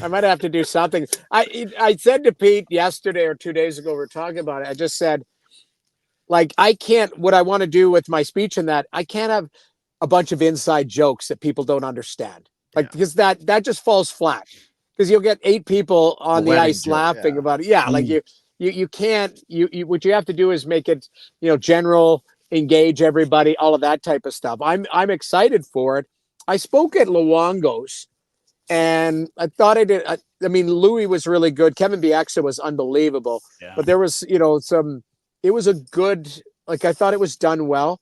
I might have to do something. I said to Pete yesterday or 2 days ago, we were talking about it. I just said, like, I can't. What I want to do with my speech and that, I can't have a bunch of inside jokes that people don't understand. Like, because that just falls flat. Because you'll get 8 people on the ice laughing about it. Yeah, like you can't. You what you have to do is make it, general, engage everybody, all of that type of stuff. I'm excited for it. I spoke at Luongo's, and I thought I did. I mean, Louis was really good. Kevin Bieksa was unbelievable. Yeah. But there was, it was a good. Like, I thought it was done well,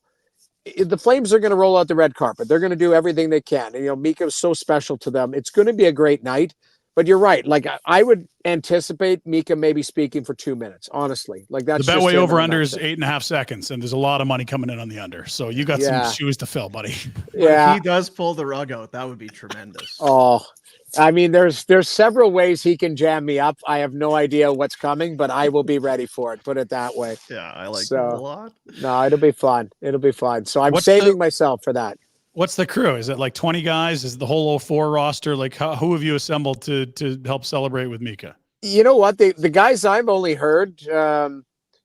the Flames are going to roll out the red carpet. They're going to do everything they can. And, Mika is so special to them. It's going to be a great night. But you're right. Like, I would anticipate Mika maybe speaking for 2 minutes, honestly. Like, that's the Betway over-under is 8.5 seconds, and there's a lot of money coming in on the under. So you got some shoes to fill, buddy. Yeah. If he does pull the rug out, that would be tremendous. Oh, I mean, there's several ways he can jam me up. I have no idea what's coming, but I will be ready for it. Put it that way. Yeah, I like that a lot. No, it'll be fun. It'll be fun. So I'm saving myself for that. What's the crew? Is it like 20 guys? Is it the whole 04 roster? Like, who have you assembled to help celebrate with Mika? You know what? The guys I've only heard,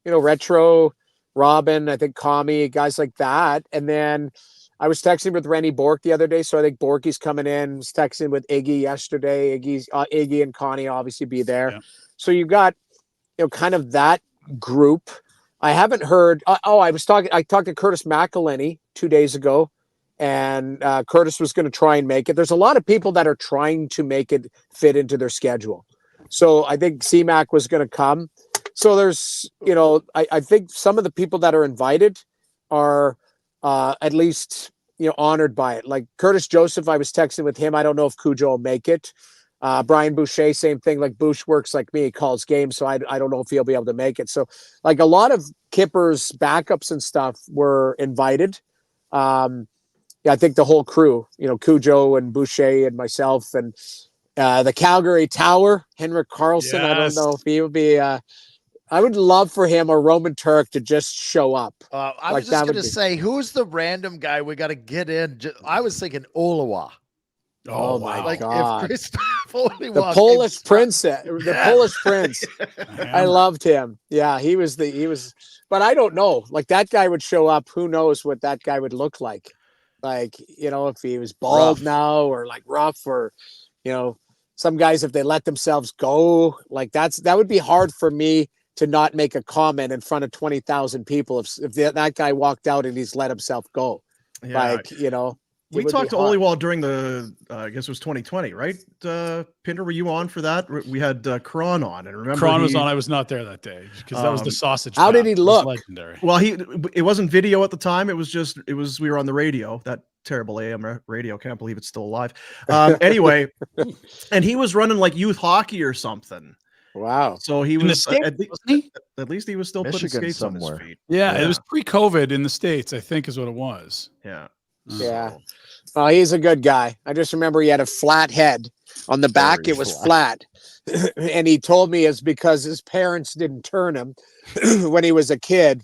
Retro, Robin, I think Kami, guys like that. And then I was texting with Rennie Bork the other day, so I think Borky's coming in. I was texting with Iggy yesterday. Iggy and Connie obviously be there. Yeah. So you got, kind of that group. I haven't heard. I talked to Curtis McElhenney 2 days ago, and Curtis was going to try and make it. There's a lot of people that are trying to make it fit into their schedule. So I think CMAC was going to come. So there's, I think some of the people that are invited are at least, honored by it. Like Curtis Joseph, I was texting with him. I don't know if Cujo will make it. Brian Boucher, same thing. Like Bouch works like me, he calls games. So I don't know if he'll be able to make it. So like a lot of Kipper's backups and stuff were invited. I think the whole crew, Cujo and Boucher and myself and the Calgary Tower, Henrik Karlsson. Yes. I don't know if he would be. I would love for him or Roman Turk to just show up. I was just going to say, who's the random guy we got to get in? I was thinking Olawa. Oh my God! If Christoph only the Polish prince, the Polish prince. I loved him. Yeah, he was. But I don't know. Like that guy would show up. Who knows what that guy would look like? Like if he was bald now or like rough or, some guys if they let themselves go like that would be hard for me to not make a comment in front of 20,000 people if that guy walked out and he's let himself go. Yeah. Like, we talked to Oliwal during the, I guess it was 2020, right? Pinder, were you on for that? We had Kron on, and remember Kron was on. I was not there that day because that was the sausage. How did he look? Legendary. Well, it wasn't video at the time. It was we were on the radio, that terrible AM radio. Can't believe it's still alive. Anyway, and he was running like youth hockey or something. Wow. So he was, at least he was still Michigan putting skates somewhere. on his feet. Yeah, it was pre-COVID in the States, I think is what it was. Yeah. Yeah. Well, he's a good guy. I just remember he had a flat head on the back. It was flat. And he told me it's because his parents didn't turn him when he was a kid.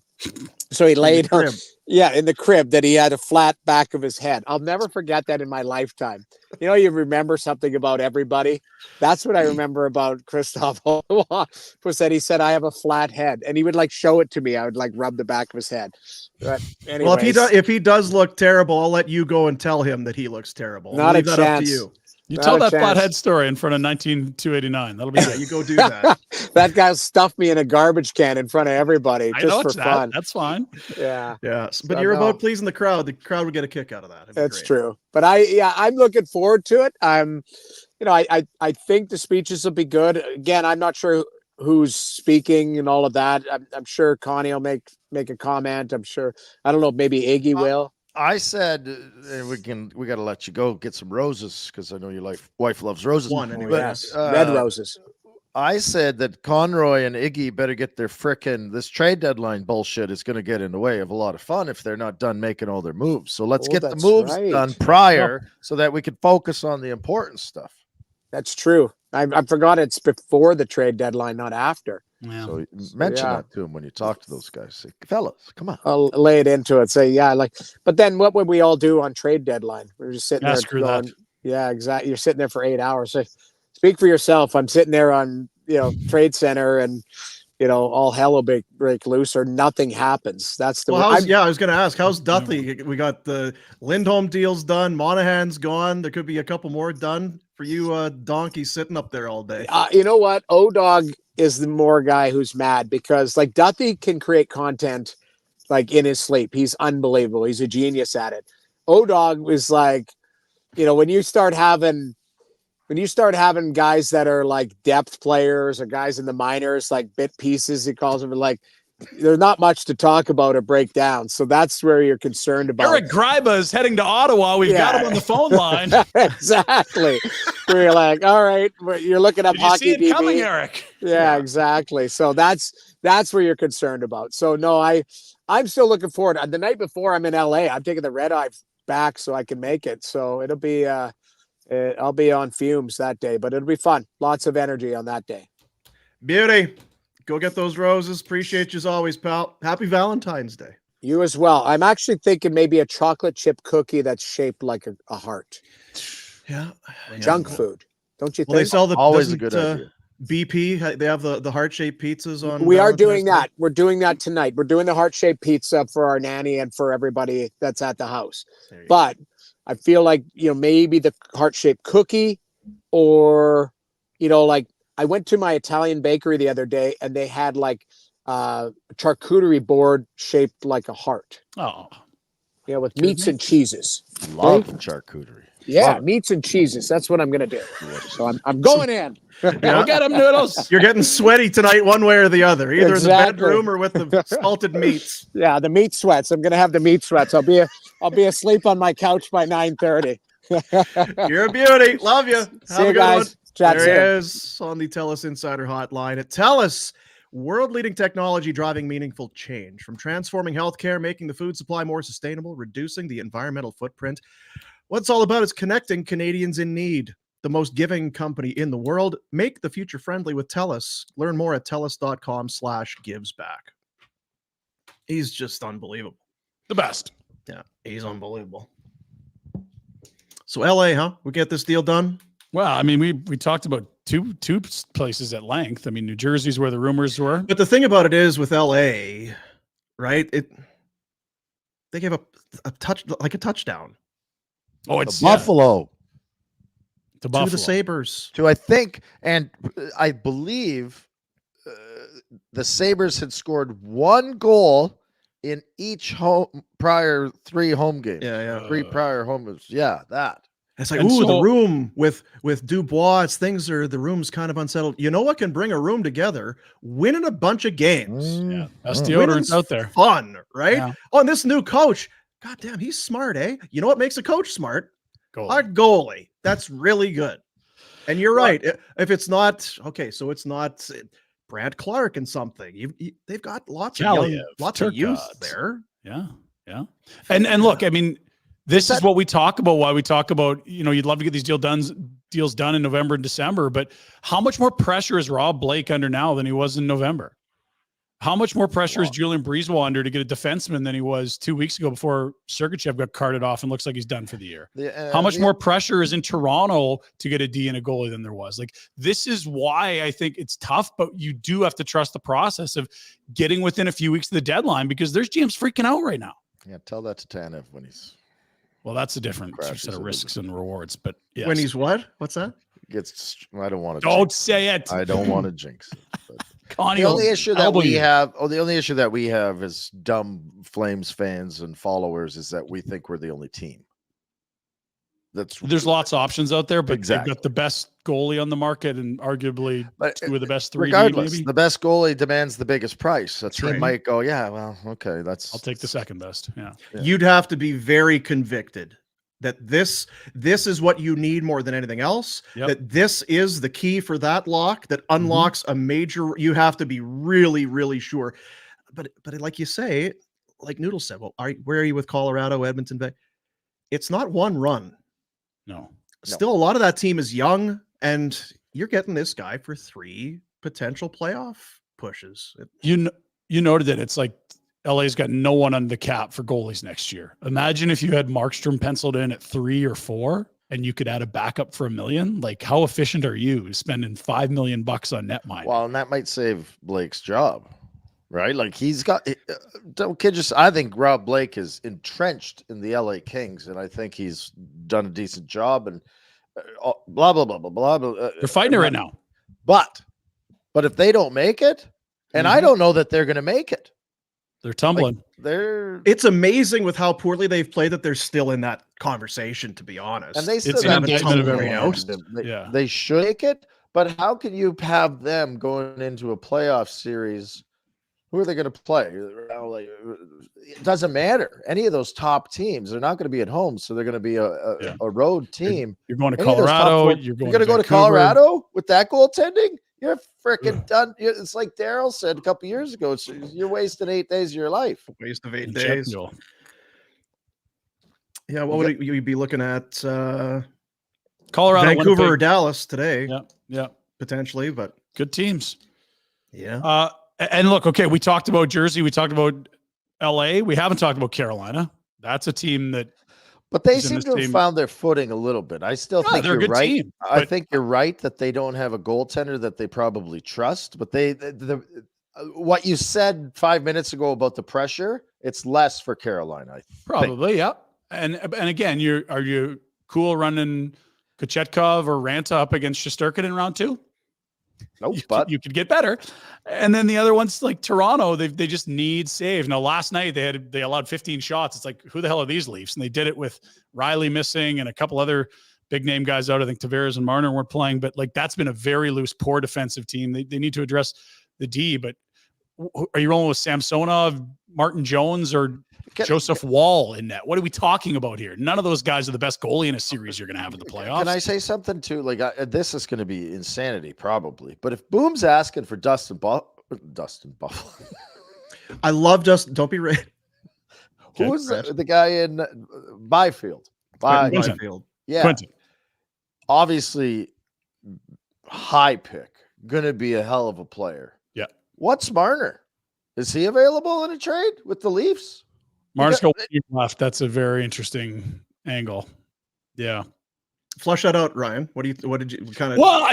So he laid in the crib that he had a flat back of his head. I'll never forget that in my lifetime. You remember something about everybody. That's what I remember about Christoph was that he said, I have a flat head. And he would like show it to me. I would like rub the back of his head. But anyways, well, if he does look terrible, I'll let you go and tell him that he looks terrible. Not a chance. Up to you. You tell that flathead story in front of 19289. That'll be good. You go do that. That guy stuffed me in a garbage can in front of everybody just for fun. That's fine. Yeah. Yeah. But you're about pleasing the crowd. The crowd would get a kick out of that. That's true. But I'm looking forward to it. I think the speeches will be good. Again, I'm not sure who's speaking and all of that. I'm sure Connie will make a comment. I'm sure. I don't know. Maybe Iggy will. I said we got to let you go get some roses because I know your wife loves roses. Yes. Red roses. I said that Conroy and Iggy better get their this trade deadline bullshit is going to get in the way of a lot of fun if they're not done making all their moves. So let's get the moves done prior so that we can focus on the important stuff. That's true. I forgot it's before the trade deadline, not after. Yeah. So mention that to him when you talk to those guys. Say, fellas, come on. I'll lay it into it. Say, but then what would we all do on trade deadline? We're just sitting there going, yeah, exactly. You're sitting there for 8 hours. So speak for yourself. I'm sitting there on, Trade Center and, all hell will break loose or nothing happens. That's the I was going to ask, how's Dudley? We got the Lindholm deals done. Monahan's gone. There could be a couple more done for you, donkey sitting up there all day. You know what? O-Dog is the more guy who's mad because like Duthie can create content like in his sleep. He's unbelievable. He's a genius at it. O-Dog was like, when you start having guys that are like depth players or guys in the minors, like bit pieces, he calls them like there's not much to talk about or break down. So that's where you're concerned about. Eric Greiba is heading to Ottawa. We've got him on the phone line. Exactly. Where you're like, all right, you're looking up Did you hockey see it DB. coming, Eric? Yeah, exactly. So that's where you're concerned about. So no, I'm still looking forward. The night before I'm in LA, I'm taking the red eye back so I can make it. So it'll be I'll be on fumes that day, but it'll be fun. Lots of energy on that day. Beauty. Go get those roses. Appreciate you as always, pal. Happy Valentine's Day. You as well. I'm actually thinking maybe a chocolate chip cookie that's shaped like a heart. Yeah. Junk food. Don't you think? Well, they sell always a good idea. BP, they have the heart-shaped pizzas on. We are doing that. We're doing that tonight. We're doing the heart-shaped pizza for our nanny and for everybody that's at the house. But I feel like, maybe the heart-shaped cookie, or, like I went to my Italian bakery the other day and they had like a charcuterie board shaped like a heart. Oh, yeah, with meats and cheeses. Love charcuterie. Yeah, meats and cheeses. That's what I'm gonna do. So I'm going in. Go get them, Noodles. You're getting sweaty tonight, one way or the other, either in the bedroom or with the salted meats. Yeah, the meat sweats. I'm gonna have the meat sweats. I'll be asleep on my couch by 9:30. You're a beauty. Love you. See you guys. There he is on the TELUS Insider Hotline. At TELUS, world-leading technology driving meaningful change. From transforming healthcare, making the food supply more sustainable, reducing the environmental footprint. What it's all about is connecting Canadians in need. The most giving company in the world. Make the future friendly with TELUS. Learn more at TELUS.com/givesback. He's just unbelievable. The best. Yeah, he's unbelievable. So LA, huh? We get this deal done? Well, I mean, we talked about two places at length. I mean, New Jersey's where the rumors were. But the thing about it is with LA, right? They gave up a touchdown. Oh, it's Buffalo. To the Sabres. I think, and I believe the Sabres had scored one goal in each prior 3 home games. Yeah. 3 prior home games. Yeah, that. It's like, the room with Dubois, the room's kind of unsettled. You know what can bring a room together? Winning a bunch of games. Yeah, best deodorants out there. Fun, right? Yeah. Oh, and this new coach, goddamn, he's smart, eh? You know what makes a coach smart? A goalie. That's really good. And you're right. If it's not so it's not Brad Clark and something. They've got lots of youth there. Yeah. And look, I mean, this is what we talk about. Why we talk about, you'd love to get these deals done in November and December, but how much more pressure is Rob Blake under now than he was in November? How much more pressure is Julian Breezewell under to get a defenseman than he was 2 weeks ago before Sergachev got carted off and looks like he's done for the year? How much more pressure is in Toronto to get a D and a goalie than there was? Like, this is why I think it's tough, but you do have to trust the process of getting within a few weeks of the deadline, because there's GMs freaking out right now. Yeah, tell that to Tanev when he's... Well, that's a different set of risks and rewards, but yes. When he's what? What's that? I don't want to. Don't say it. I don't want to jinx it. But Connie, the only issue that we have as dumb Flames fans and followers is that we think we're the only team. There's lots of options out there, but they've got the best goalie on the market and arguably 2 of the best 3. Regardless, maybe. The best goalie demands the biggest price. That's right. They might go, yeah, well, okay, I'll take the second best. Yeah. You'd have to be very convicted that this is what you need more than anything else. Yep. That this is the key for that lock that unlocks a major. You have to be really, really sure. But like you say, like Noodles said, well, where are you with Colorado, Edmonton Bay? It's not one run. No. Still, a lot of that team is young, and you're getting this guy for 3 potential playoff pushes. You noted that it's like LA's got no one on the cap for goalies next year. Imagine if you had Markstrom penciled in at 3 or 4, and you could add a backup for $1 million. Like, how efficient are you spending $5 million on netmining? Well, and that might save Blake's job. Right? Like, he's got, don't kid yourself. I think Rob Blake is entrenched in the LA Kings, and I think he's done a decent job, and blah, blah, blah, blah, blah, blah. They're fighting it right now. But if they don't make it, and I don't know that they're going to make it. They're tumbling. It's amazing with how poorly they've played that they're still in that conversation, to be honest. And they still it's an indictment of everyone else. They should make it, but how can you have them going into a playoff series Who are they going to play? It doesn't matter. Any of those top teams, they're not going to be at home, so they're going to be a road team. You're going to Colorado. You're going to go to Colorado with that goaltending? You're freaking done. It's like Daryl said a couple years ago. You're wasting 8 days of your life. Waste of 8 days. Yeah, what would you be looking at? Colorado, Vancouver, Winnipeg, or Dallas today? Yeah, potentially, but good teams. Yeah. And look, okay, we talked about Jersey, we talked about LA, we haven't talked about Carolina. That's a team that, but they seem to have found their footing a little bit. I still think they're a good right. Team, I think you're right that they don't have a goaltender that they probably trust. But what you said 5 minutes ago about the pressure, it's less for Carolina. I probably, yeah. And again, are you cool running Kochetkov or Ranta up against Shesterkin in round 2? Nope, you could get better. And then the other ones like Toronto, they just need saves. Now last night they allowed 15 shots. It's like, who the hell are these Leafs? And they did it with Riley missing and a couple other big name guys out. I think Tavares and Marner weren't playing, but like that's been a very loose, poor defensive team. They need to address the D. But are you rolling with Samsonov, Martin Jones, or Joseph Wall in net? What are we talking about here? None of those guys are the best goalie in a series you're going to have in the playoffs. Can I say something too? Like this is going to be insanity probably, but if Boom's asking for Dustin Buffalo, I love Dustin. Don't be ready. Who's the guy in Byfield? Byfield. Yeah. Quentin. Obviously, high pick. Going to be a hell of a player. Yeah. What's Marner? Is he available in a trade with the Leafs? Marner's got 1 year left. That's a very interesting angle. Yeah. Flush that out, Ryan. What did you kind of? Well,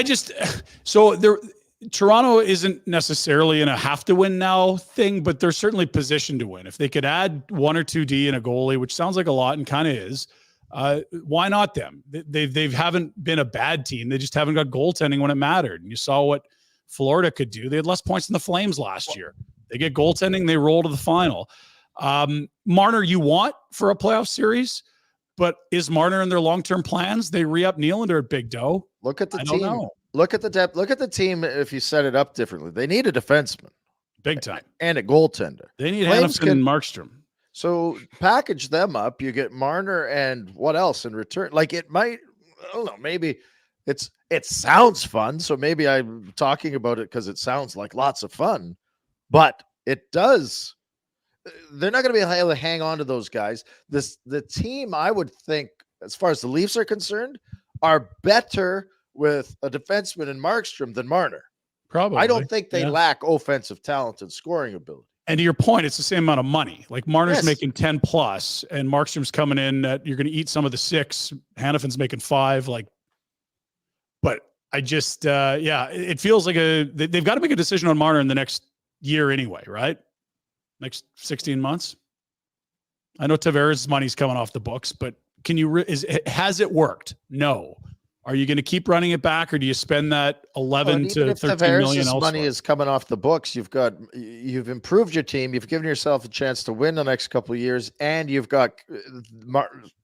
Toronto isn't necessarily in a have to win now thing, but they're certainly positioned to win. If they could add 1 or 2 D and a goalie, which sounds like a lot and kind of is, why not them? They haven't been a bad team. They just haven't got goaltending when it mattered. And you saw what Florida could do. They had less points than the Flames last year. They get goaltending, they roll to the final. Marner you want for a playoff series, but is Marner in their long-term plans? They re-up Nylander at big dough. Look at the team. Look at the depth. Look at the team if you set it up differently. They need a defenseman. Big time. And a goaltender. They need Hanifin and Markstrom. So package them up. You get Marner and what else in return? Like it might, I don't know, maybe it sounds fun. So maybe I'm talking about it because it sounds like lots of fun, but it does. They're not going to be able to hang on to those guys. The team, I would think, as far as the Leafs are concerned, are better with a defenseman in Markstrom than Marner. Probably. I don't think they lack offensive talent and scoring ability. And to your point, it's the same amount of money. Like Marner's making 10 plus, and Markstrom's coming in at you're going to eat some of the 6. Hanifin's making 5. But I just it feels like they've got to make a decision on Marner in the next year anyway, right? Next 16 months. I know Tavares' money's coming off the books, but has it worked? No. Are you going to keep running it back, or do you spend that 11 to 13 million elsewhere? Money is coming off the books. You've improved your team. You've given yourself a chance to win the next couple of years, and you've got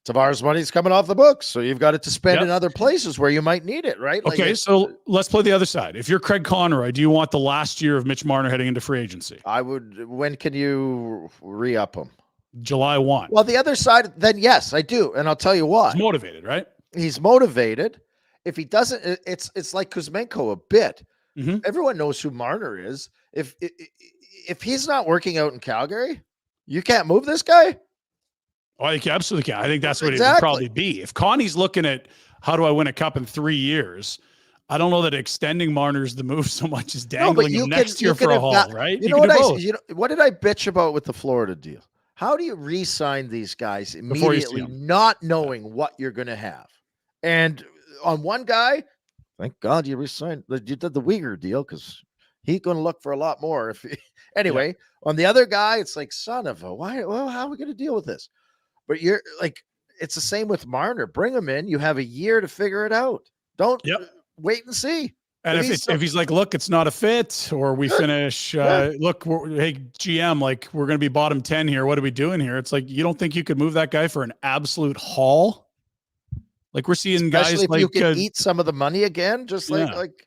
Tavares' money is coming off the books, so you've got it to spend in other places where you might need it, right? Okay, so let's play the other side. If you're Craig Conroy, do you want the last year of Mitch Marner heading into free agency? I would. When can you re-up him? July 1. Well, the other side, then yes, I do, and I'll tell you why. He's motivated, right? He's motivated. If he doesn't, it's like Kuzmenko a bit. Mm-hmm. Everyone knows who Marner is. If he's not working out in Calgary, you can't move this guy. Oh, you absolutely can. I think that's what it would probably be. If Connie's looking at how do I win a cup in 3 years, I don't know that extending Marner's the move so much as dangling him next year for a haul, right? You know what I bitch about with the Florida deal? How do you re-sign these guys immediately, not knowing what you're going to have? And on one guy, thank God you re-signed. You did the Uyghur deal because he's going to look for a lot more. Anyway, on the other guy, it's like, son of a why? Well, how are we going to deal with this? But you're like, it's the same with Marner. Bring him in. You have a year to figure it out. Don't wait and see. And if he's like, look, it's not a fit, or we finish, look, hey, GM, like we're going to be bottom 10 here. What are we doing here? It's like, you don't think you could move that guy for an absolute haul? Like we're seeing guys if like you can eat some of the money again, just like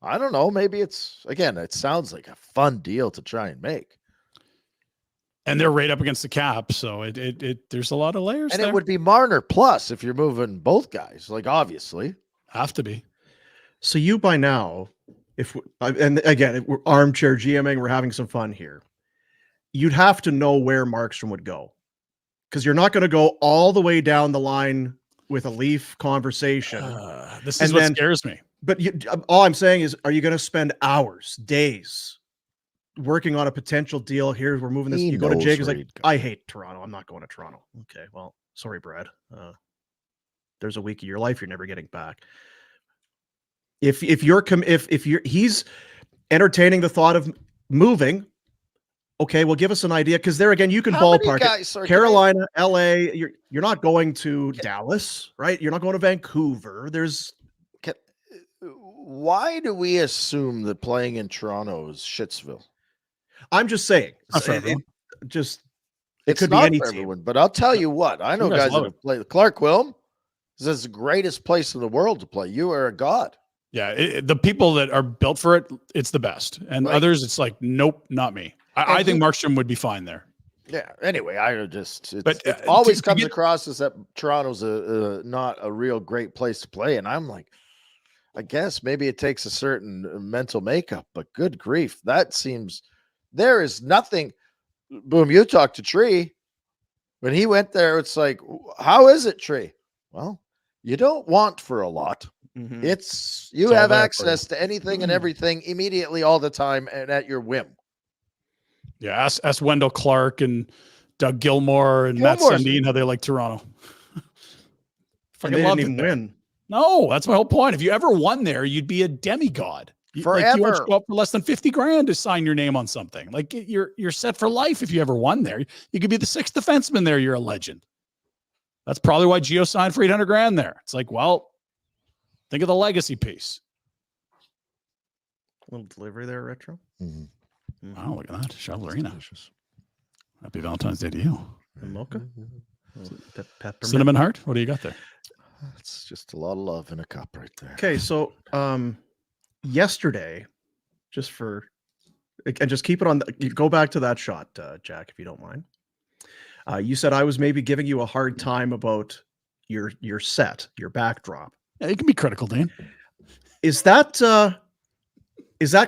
I don't know, maybe it sounds like a fun deal to try and make. And they're right up against the cap, so there's a lot of layers. And there. It would be Marner plus if you're moving both guys. Like obviously, have to be. So you by now, and again, we're armchair GMing, we're having some fun here. You'd have to know where Markstrom would go, because you're not going to go all the way down the line with a Leaf conversation. This is what scares me. But all I'm saying is, are you going to spend hours, days working on a potential deal? Here, we're moving this. You go to Jake. Is like, I hate Toronto. I'm not going to Toronto. Okay, well, sorry, Brad. There's a week of your life you're never getting back. If he's entertaining the thought of moving, okay, well, give us an idea, because there again, you can ballpark it. Carolina, LA. You're not going to Dallas, right? You're not going to Vancouver. Why do we assume that playing in Toronto is Shitsville? I'm just saying. It could be any team. Everyone, but I'll tell you what. I know guys that have played. Clark Wilm says it's the greatest place in the world to play. You are a god. Yeah, the people that are built for it, it's the best. And others, it's like, nope, not me. I think Markstrom would be fine there. Yeah. Anyway, it always comes across as that Toronto's not a real great place to play. And I'm like, I guess maybe it takes a certain mental makeup, but good grief. There is nothing. Boom, you talked to Tree. When he went there, it's like, how is it, Tree? Well, you don't want for a lot. Mm-hmm. You have access to anything and everything immediately all the time and at your whim. Yeah, ask Wendell Clark and Doug Gilmour and Matt Sundin how they like Toronto. And they didn't even win. No, that's my whole point. If you ever won there, you'd be a demigod. Forever. You would go up for less than $50,000 to sign your name on something. Like you're set for life if you ever won there. You could be the sixth defenseman there. You're a legend. That's probably why Gio signed for $800,000 there. It's like, well, think of the legacy piece. A little delivery there, Retro. Mm-hmm. Wow, look at that. Chavallerina. Happy Valentine's Day to you. And mocha? Cinnamon heart? What do you got there? It's just a lot of love in a cup right there. Okay, so yesterday, just keep it on. Go back to that shot, Jack, if you don't mind. You said I was maybe giving you a hard time about your set, your backdrop. Yeah, you can be critical, Dan. Is that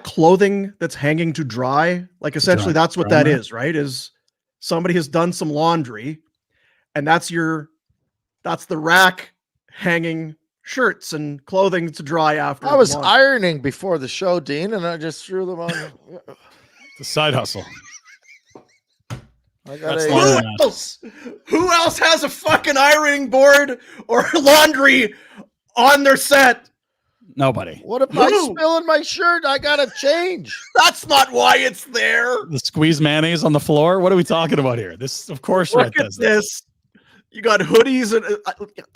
clothing that's hanging to dry? Like essentially, that's what that is, right? Is somebody has done some laundry, and that's the rack hanging shirts and clothing to dry after. I was ironing before the show, Dean, and I just threw them on. The side hustle. Who else has a fucking ironing board or laundry on their set? Nobody. What if I spill in my shirt? I gotta change. That's not why it's there. The squeeze mayonnaise on the floor. What are we talking about here? This, of course, Look at this. You got hoodies, and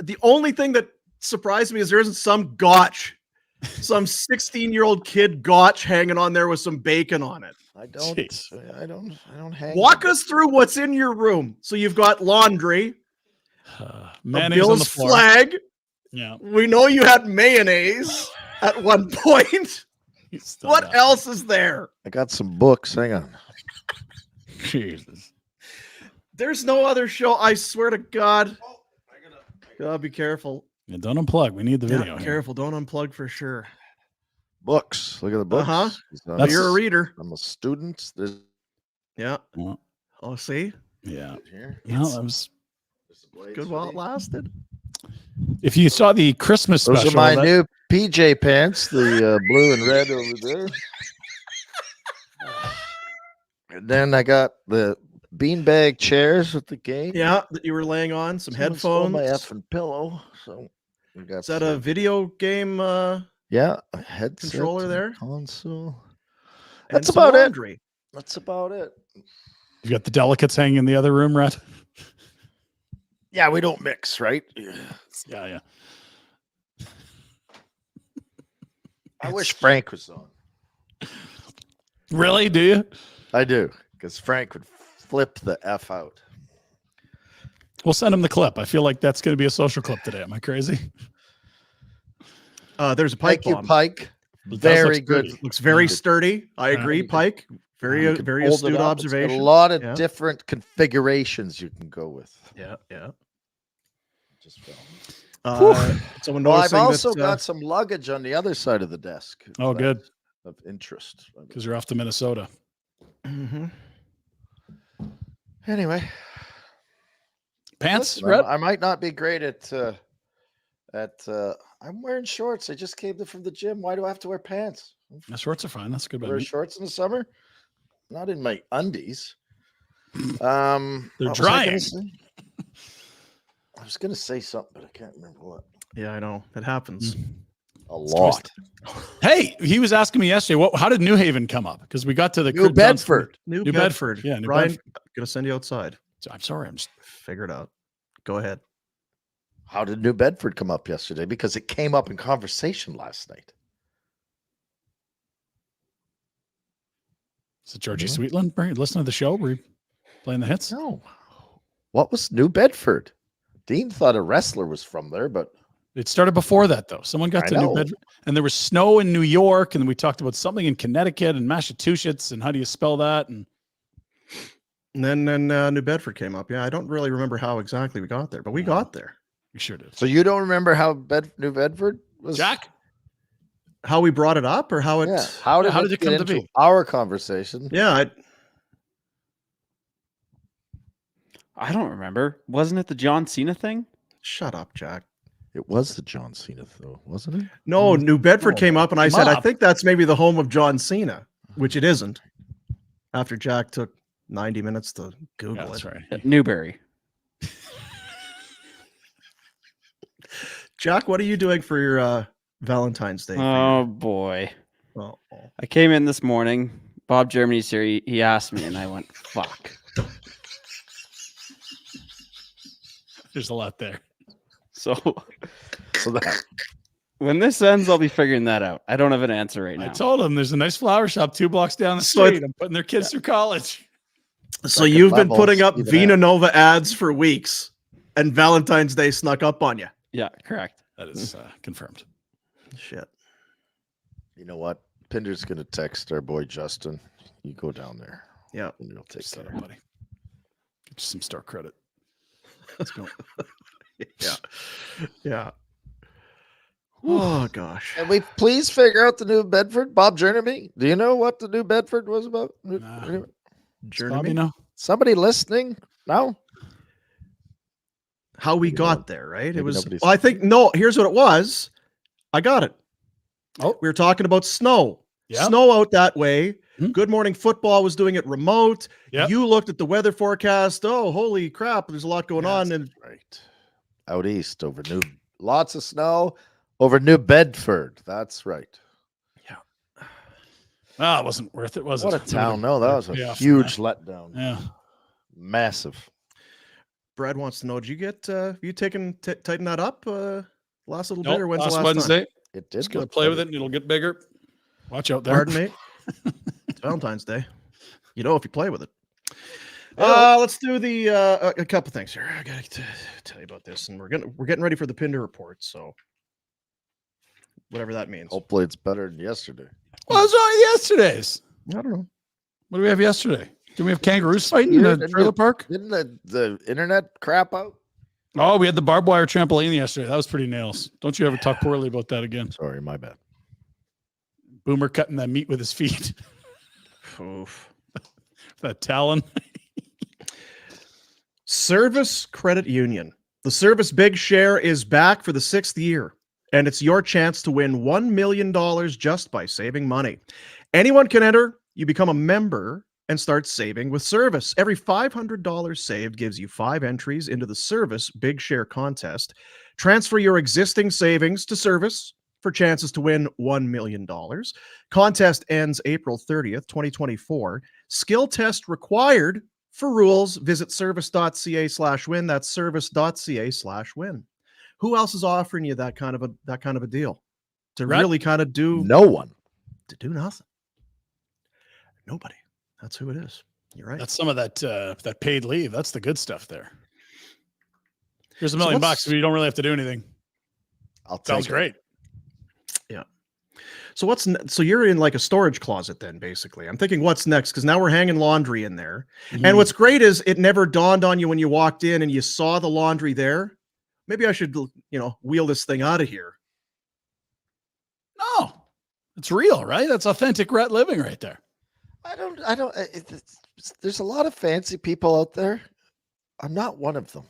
the only thing that surprised me is there isn't some 16-year-old kid gotch hanging on there with some bacon on it. I don't hang. Walk us through what's in your room. So you've got laundry, mayonnaise on the floor. Flag. Yeah, we know you had mayonnaise at one point. What else is there? I got some books. Hang on. Jesus. There's no other show. I swear to God. Gotta be careful. Yeah, don't unplug. We need the video. Careful. Don't unplug for sure. Books. Look at the books. You're a reader. I'm a student. Yeah. Oh, see? Yeah. No, that was good while it lasted. If you saw the Christmas special. Those are my new PJ pants, the blue and red over there. And then I got the beanbag chairs with the game. Yeah, that you were laying on. Some headphones. My effing pillow. So is that a video game? Yeah, a headset controller there. Console. That's about it. That's about it. You got the delicates hanging in the other room, Rhett? Yeah, we don't mix, right? Yeah. I wish Frank was on. Really? Do you? I do, because Frank would flip the F out. We'll send him the clip. I feel like that's going to be a social clip today. Am I crazy? There's a Pike bomb. Thank you, Pike. Very good. Looks very sturdy. I agree, Pike. Very Hold astute it up. observation. It's got a lot of different configurations you can go with. Yeah. Just fell. Someone Well, I've noticing also that, got some luggage on the other side of the desk. Oh, good. Of interest. Because you're off to Minnesota. Mm-hmm. Anyway. Pants, listen, Red? I might not be great at I'm wearing shorts. I just came from the gym. Why do I have to wear pants? The shorts are fine. That's good. Wear shorts in the summer? Not in my undies. They're drying. I was gonna say something, but I can't remember what. Yeah, I know. It happens. A lot. Hey, he was asking me yesterday, how did New Haven come up? Because we got to the New Bedford. New Bedford. Yeah, New Brian, Bedford. I'm gonna send you outside. I'm sorry. I'm just figure it out. Go ahead. How did New Bedford come up yesterday? Because it came up in conversation last night. Is it Georgie Sweetland? Listen to the show. Were you playing the hits? No. What was New Bedford? Dean thought a wrestler was from there, but it started before that, though. Someone got to New Bedford, and there was snow in New York, and we talked about something in Connecticut and Massachusetts, and how do you spell that? And then New Bedford came up. Yeah, I don't really remember how exactly we got there, but we got there. We sure did. So you don't remember how New Bedford was? Jack? How we brought it up, or how it? Yeah. How did it come to be? Our conversation. Yeah. I don't remember. Wasn't it the John Cena thing? Shut up, Jack. It was the John Cena, though, wasn't it? No, New Bedford came up, and I said, I think that's maybe the home of John Cena, which it isn't. After Jack took 90 minutes to Google that's it. Right. Newbury. Jack, what are you doing for your Valentine's Day? Oh, boy. Oh. I came in this morning. Bob Germany's here. He asked me, and I went, fuck. There's a lot there. So that when this ends, I'll be figuring that out. I don't have an answer right now. I told him there's a nice flower shop 2 blocks down the street. I'm putting their kids through college. So you've been putting up Vina Nova ads for weeks, and Valentine's Day snuck up on you. Yeah, correct. That is confirmed. Shit. You know what? Pinder's going to text our boy Justin. You go down there. Yeah. And you'll take care, buddy. Get you some star credit. Let's go. Yeah. Oh, gosh. Can we please figure out the New Bedford? Bob Jeremy? Do you know what the New Bedford was about? Jeremy? No. Somebody listening? No? How we got there, right? It was, I think, no, here's what it was. I got it. Oh, we were talking about snow. Yep. Snow out that way. Good Morning Football was doing it remote. Yep. You looked at the weather forecast. Oh, holy crap. There's a lot going on. And right. Out east over lots of snow over New Bedford. That's right. Yeah. Well, it wasn't worth it, was it? What a town. No, that was a huge letdown. Yeah. Massive. Brad wants to know, did you get, you tighten that up last little bit, or when's last the last Wednesday. time? It did. Just gonna play with it and it'll get bigger. Watch out there. Pardon me. It's Valentine's Day. You know, if you play with it. Let's do the a couple things here. I got to tell you about this, and we're getting ready for the Pinder Report. So, whatever that means. Hopefully, it's better than yesterday. What was wrong with yesterday's? I don't know. What do we have yesterday? Did we have kangaroos fighting in the trailer park? Didn't the internet crap out? Oh, we had the barbed wire trampoline yesterday. That was pretty nails. Don't you ever talk poorly about that again. Sorry, my bad. Boomer cutting that meat with his feet. Oof. That talon. Service Credit Union. The Service Big Share is back for the 6th year, and it's your chance to win $1 million just by saving money. Anyone can enter. You become a member and start saving with Service. Every $500 saved gives you 5 entries into the Service Big Share contest. Transfer your existing savings to Service for chances to win $1 million. Contest ends April 30th, 2024. Skill test required. For rules, visit service.ca/win. That's service.ca/win. Who else is offering you that kind of a deal? To really kind of do no one. To do nothing. Nobody. That's who it is. You're right. That's some of that paid leave. That's the good stuff there. Here's $1 million bucks, so you don't really have to do anything. I'll take Sounds it. great. Yeah. So so you're in like a storage closet then, basically. I'm thinking what's next, because now we're hanging laundry in there. And what's great is it never dawned on you when you walked in and you saw the laundry there. Maybe I should, wheel this thing out of here. No, it's real, right? That's authentic Rhett living right there. There's a lot of fancy people out there. I'm not one of them.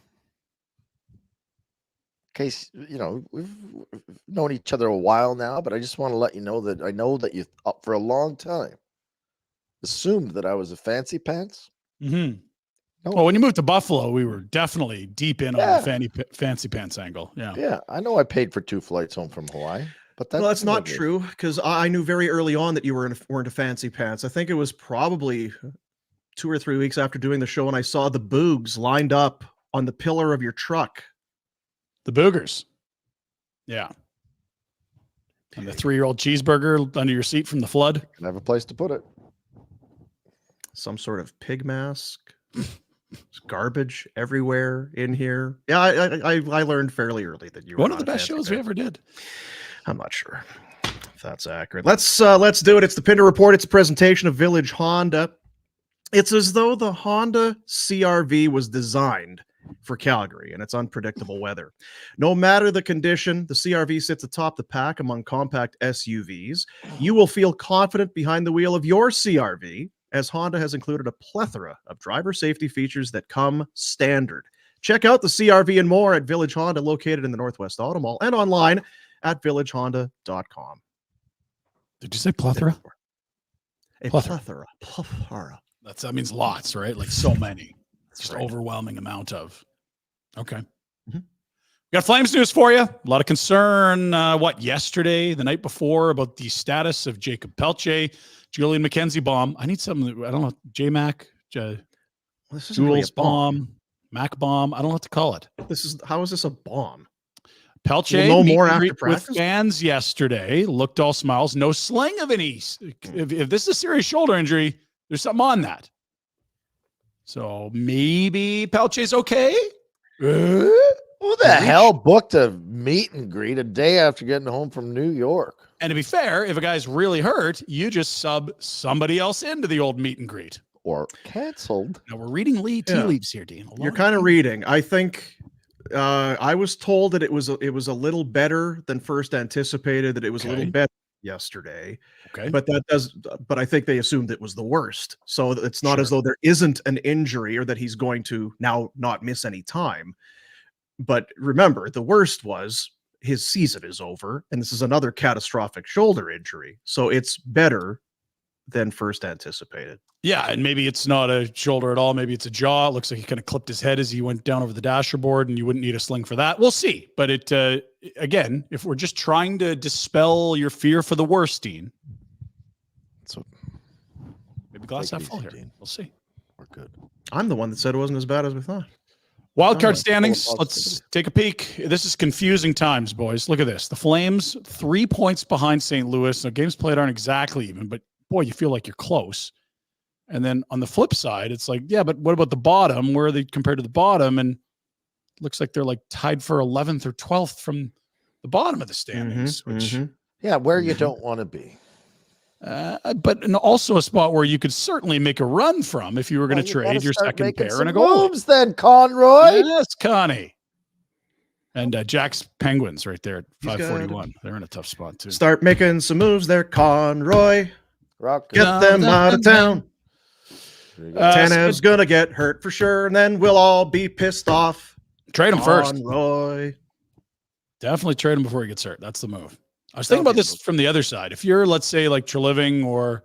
In case, we've known each other a while now, but I just want to let you know that I know that you, for a long time, assumed that I was a fancy pants. Mm-hmm. No. Well, when you moved to Buffalo, we were definitely deep in on the fancy pants angle. Yeah. Yeah. I know I paid for 2 flights home from Hawaii, but that's not true, because I knew very early on that you weren't a fancy pants. I think it was probably 2 or 3 weeks after doing the show, and I saw the boogs lined up on the pillar of your truck. The boogers. Yeah. And the 3-year-old cheeseburger under your seat from the flood. I have a place to put it. Some sort of pig mask. Garbage everywhere in here. Yeah, I learned fairly early that you were one of the best shows we ever did. I'm not sure if that's accurate. Let's do it. It's the Pinder Report. It's a presentation of Village Honda. It's as though the Honda CR-V was designed for Calgary and its unpredictable weather. No matter the condition, the CR-V sits atop the pack among compact SUVs. You will feel confident behind the wheel of your CR-V, as Honda has included a plethora of driver safety features that come standard. Check out the CR-V and more at Village Honda, located in the Northwest Auto Mall, and online at villagehonda.com. Did you say plethora? Plethora. That means lots, right? Like so many. Just overwhelming amount of. Okay. Mm-hmm. We got Flames news for you. A lot of concern, yesterday, the night before, about the status of Jacob Pelche, Julian McKenzie bomb. I need something, I don't know, J-Mac, Jules bomb, Mac bomb. I don't know what to call it. How is this a bomb? Pelche, no more after practice with fans yesterday, looked all smiles, no sling of any. If this is a serious shoulder injury, there's something on that. So maybe Pelche's okay. Who the hell booked a meet and greet a day after getting home from New York? And to be fair, if a guy's really hurt, you just sub somebody else into the old meet and greet. Or canceled. Now we're reading tea leaves here, Dean. You're kind of reading. I think I was told that it was a little better than first anticipated, that it was a little better yesterday. Okay. But I think they assumed it was the worst. So it's not as though there isn't an injury or that he's going to now not miss any time. But remember, the worst was his season is over, and this is another catastrophic shoulder injury. So it's better than first anticipated. Yeah, and maybe it's not a shoulder at all. Maybe it's a jaw. It looks like he kind of clipped his head as he went down over the dashboard, and you wouldn't need a sling for that. We'll see. But again, if we're just trying to dispel your fear for the worst, Dean, maybe glass half full here. Dean. We'll see. We're good. I'm the one that said it wasn't as bad as we thought. Wildcard standings. Let's take a peek. This is confusing times, boys. Look at this. The Flames 3 points behind St. Louis. Now, games played aren't exactly even, but boy, you feel like you're close. And then on the flip side, it's like, yeah, but what about the bottom? Where are they compared to the bottom? And it looks like they're like tied for 11th or 12th from the bottom of the standings, where you don't want to be. But also a spot where you could certainly make a run from if you were going to trade your second pair and a goal. Moves then, Conroy. Yes, Connie. And Jack's Penguins right there at 541. They're in a tough spot too. Start making some moves there, Conroy. Get them out of town. Tanev's gonna get hurt for sure, and then we'll all be pissed off. Trade him first. Conroy. Definitely trade him before he gets hurt. That's the move. I was thinking about this from the other side. If you're, let's say, like Treliving or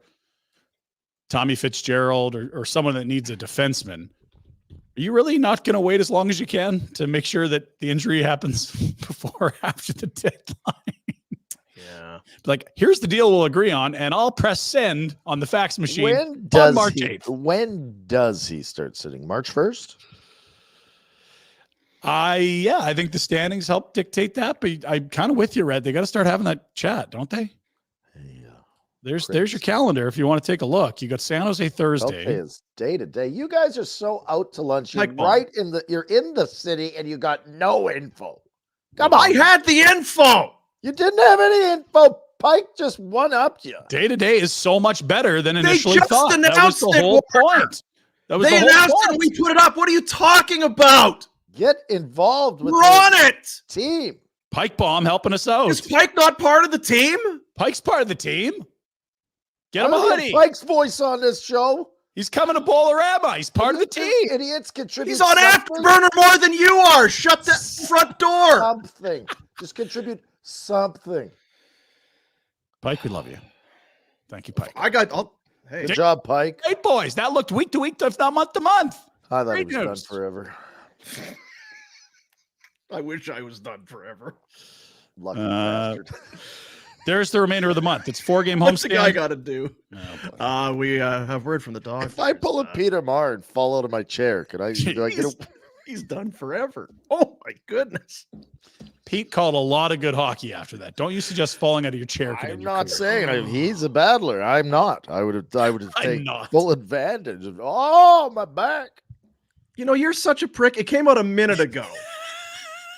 Tommy Fitzgerald or someone that needs a defenseman, are you really not going to wait as long as you can to make sure that the injury happens before or after the deadline? Yeah. Like, here's the deal we'll agree on, and I'll press send on the fax machine on March 8th. When does he start sitting? March 1st? I think the standings help dictate that, but I'm kind of with you, Red. They got to start having that chat, don't they? Yeah. There's your calendar if you want to take a look. You got San Jose Thursday. Okay, it's day to day. You guys are so out to lunch. You're you're in the city and you got no info. Come on. I had the info. You didn't have any info, Pike just one-upped you. Day to day is so much better than initially just thought. That was announced the it, whole Walker. point. That was They the whole announced it point. and we put it up. What are you talking about? Get involved with We're on it. team. Pike Bomb helping us out. Is Pike not part of the team? Pike's part of the team. Get him I a don't hoodie. get Pike's voice on this show. He's coming to Bolorama. He's part of the team. Idiots contribute. He's on something. Afterburner more than you are. Shut the front door. Something. Just contribute something. Pike, we love you. Thank you, Pike. Good job, Pike. Great boys. That looked week to week, if not month to month. I thought Great it was news. done forever. I wish I was done forever. Lucky bastard. There's the remainder of the month. It's 4-game What's the homestand. guy got to do? Oh, We have word from the dog. If I pull a Peter Marr and fall out of my chair, do I get a He's done forever. Oh my goodness. Pete called a lot of good hockey after that. Don't you suggest falling out of your chair? I'm not saying he's a battler. I'm not. I would have taken full advantage of my back. You know, you're such a prick. It came out a minute ago.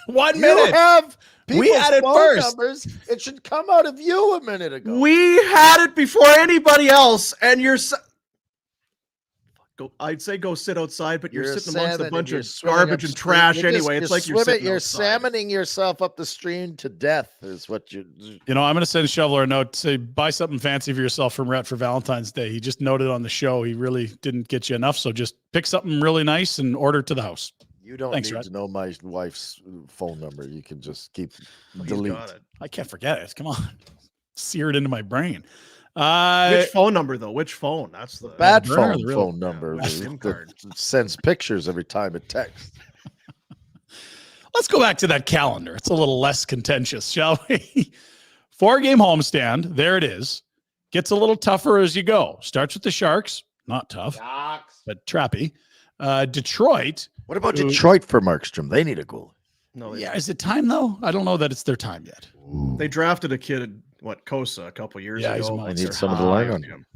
1 minute. You have We had it phone first. numbers. It should come out of you a minute ago. We had it before anybody else, and I'd say go sit outside, but you're sitting amongst a bunch of garbage and trash anyway. It's like you're sitting outside. salmoning yourself up the stream to death is what you. You know, I'm going to send Shoveler a note. Say, buy something fancy for yourself from Rhett for Valentine's Day. He just noted on the show he really didn't get you enough, so just pick something really nice and order it to the house. You don't need to know my wife's phone number. You can just keep delete. I can't forget it. Come on. Seared into my brain. Which phone number, though? Which phone? That's the bad Burner, phone number that sends pictures every time it texts. Let's go back to that calendar. It's a little less contentious, shall we? 4-game homestand. There it is. Gets a little tougher as you go. Starts with the Sharks. Not tough, but trappy. Detroit. What about Detroit for Markstrom? They need a goal. No, Yeah, is it time though? I don't know that it's their time yet. They drafted a kid, Kosa, a couple years ago. I need some of the line on him.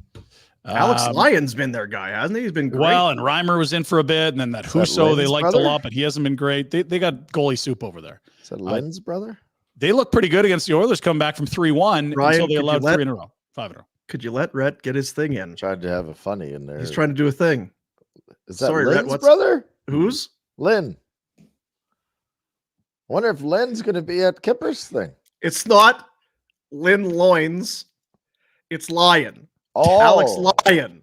Alex Lyon's been their guy, hasn't he? He's been great. Well, and Reimer was in for a bit, and then that Husso they liked a lot, but he hasn't been great. They got goalie soup over there. Is that Lynn's brother? They look pretty good against the Oilers, come back from 3-1 until they allowed 3 in a row, 5 in a row. Could you let Rhett get his thing in? Tried to have a funny in there. He's trying to do a thing. Is that Sorry, Lynn's Rhett, brother? Who's? Lynn. Wonder if Lynn's going to be at Kipper's thing. It's not Lynn Loins. It's Lyon. Oh, Alex Lyon.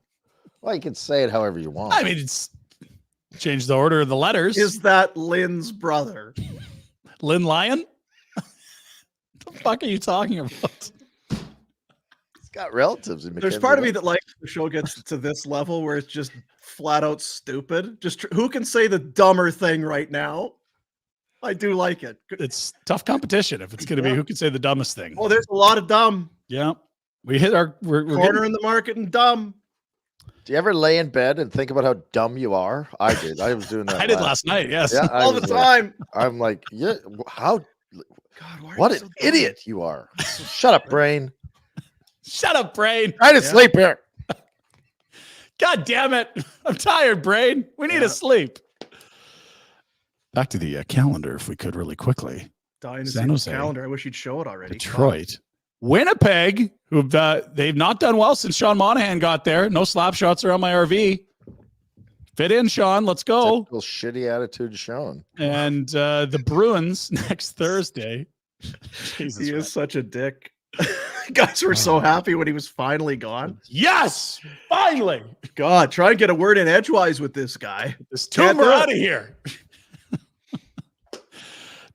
Well, you can say it however you want. I mean, it's changed the order of the letters. Is that Lynn's brother? Lynn Lyon? What the fuck are you talking about? He's got relatives in There's part of me that likes the show gets to this level where it's just flat out stupid. Just who can say the dumber thing right now? I do like it. It's tough competition if it's going to be who can say the dumbest thing. Oh, there's a lot of dumb. Yeah. We hit our we're corner in the market and dumb. Do you ever lay in bed and think about how dumb you are? I did. I was doing that. I did last night. Yes. Yeah, all the time. I'm like, yeah, how? God, what an idiot you are. Shut up, brain. Shut up, brain. Try to sleep here. God damn it. I'm tired, brain. We need to sleep. Back to the calendar, if we could, really quickly. Dynasty calendar. I wish you'd show it already. Detroit. Winnipeg, who've they've not done well since Sean Monahan got there. No slap shots around my RV. Fit in, Sean. Let's go. Typical shitty attitude, Sean. And the Bruins next Thursday. Jesus, he is such a dick. Guys were so happy when he was finally gone. Yes, finally. God, try and get a word in edgewise with this guy. This tumor out of here.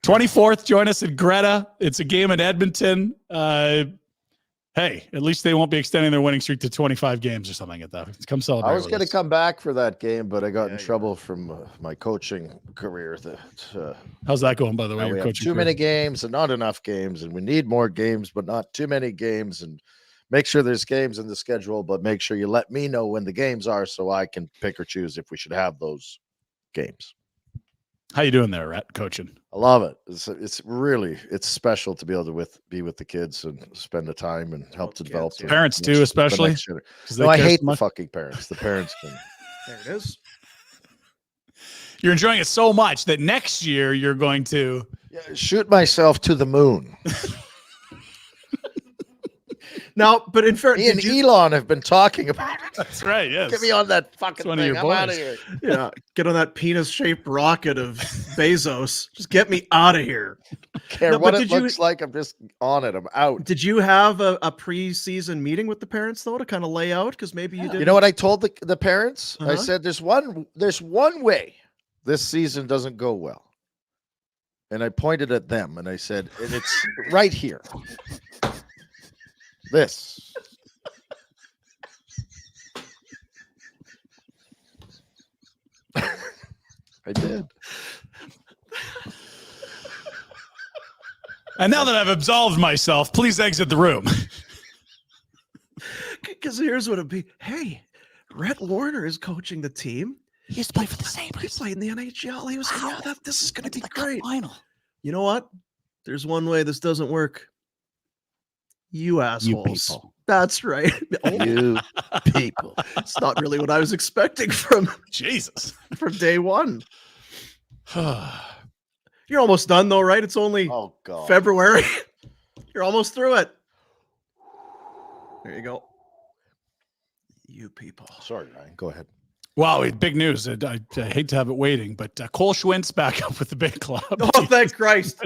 24th, join us at Greta. It's a game in Edmonton. Hey, at least they won't be extending their winning streak to 25 games or something at that. Come celebrate. I was going to come back for that game, but I got in trouble from my coaching career. How's that going, by the way? We have too many games and not enough games, and we need more games, but not too many games. And make sure there's games in the schedule, but make sure you let me know when the games are so I can pick or choose if we should have those games. How you doing there, Rat, coaching? I love it. It's really special to be able to be with the kids and spend the time and help to develop the parents too, especially. No, I hate the fucking parents. The parents can. There it is. You're enjoying it so much that next year you're going to shoot myself to the moon. Now, but in fairness, me and Elon have been talking about it. That's right. Yes. Get me on that fucking one thing. of your I'm out of boys. here. Yeah, get on that penis-shaped rocket of Bezos. Just get me out of here. Care No, what but it looks like. I'm just on it. I'm out. Did you have a pre-season meeting with the parents though to kind of lay out? Because maybe you did. You know what I told the parents? I Uh-huh. said there's one way this season doesn't go well. And I pointed at them and I said, and it's right here. This. I did. And now that I've absolved myself, please exit the room. Because here's what it'd be. Hey, Rhett Warner is coaching the team. He used to play for the Sabres. He played in the NHL. He was like, yeah, this is going to be great. Final. You know what? There's one way this doesn't work. You assholes. people. That's right. You people. It's not really what I was expecting from Jesus. from day one. You're almost done though, right? It's only God. February. You're almost through it. There you go. You people. Sorry, Ryan. Go ahead. Wow, big news. I hate to have it waiting, but Cole Schwint's back up with the big club. Oh, thank Christ.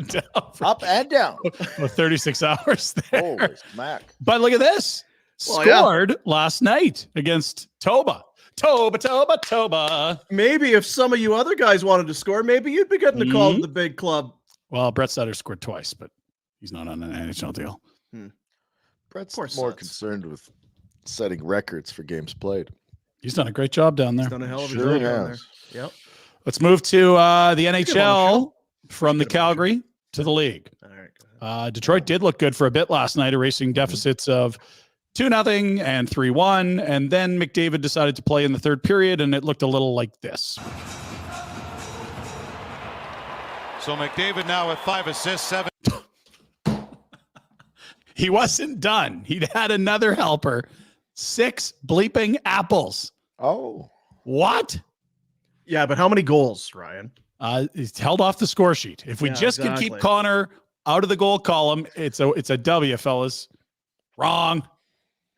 Up and down. For 36 hours there. Holy smack. But look at this. Well, yeah. Scored last night against Toba. Toba. Maybe if some of you other guys wanted to score, maybe you'd be getting a call to the big club. Well, Brett Sutter scored twice, but he's not on an NHL deal. Brett's course more not. concerned with setting records for games played. He's done a great job down there. He's done a hell of a Sure job down there. has. Yep. Let's move to the Good on the NHL from the Good on the Calgary to the league. All right. Go ahead. Detroit did look good for a bit last night, erasing deficits of 2-0 and 3-1. And then McDavid decided to play in the third period, and it looked a little like this. So McDavid now with 5 assists, 7. He wasn't done. He'd had another helper. 6 bleeping apples. Oh. What? Yeah, but how many goals, Ryan? He's held off the score sheet. If we Yeah, just can exactly. keep Connor out of the goal column, it's a W, fellas. Wrong.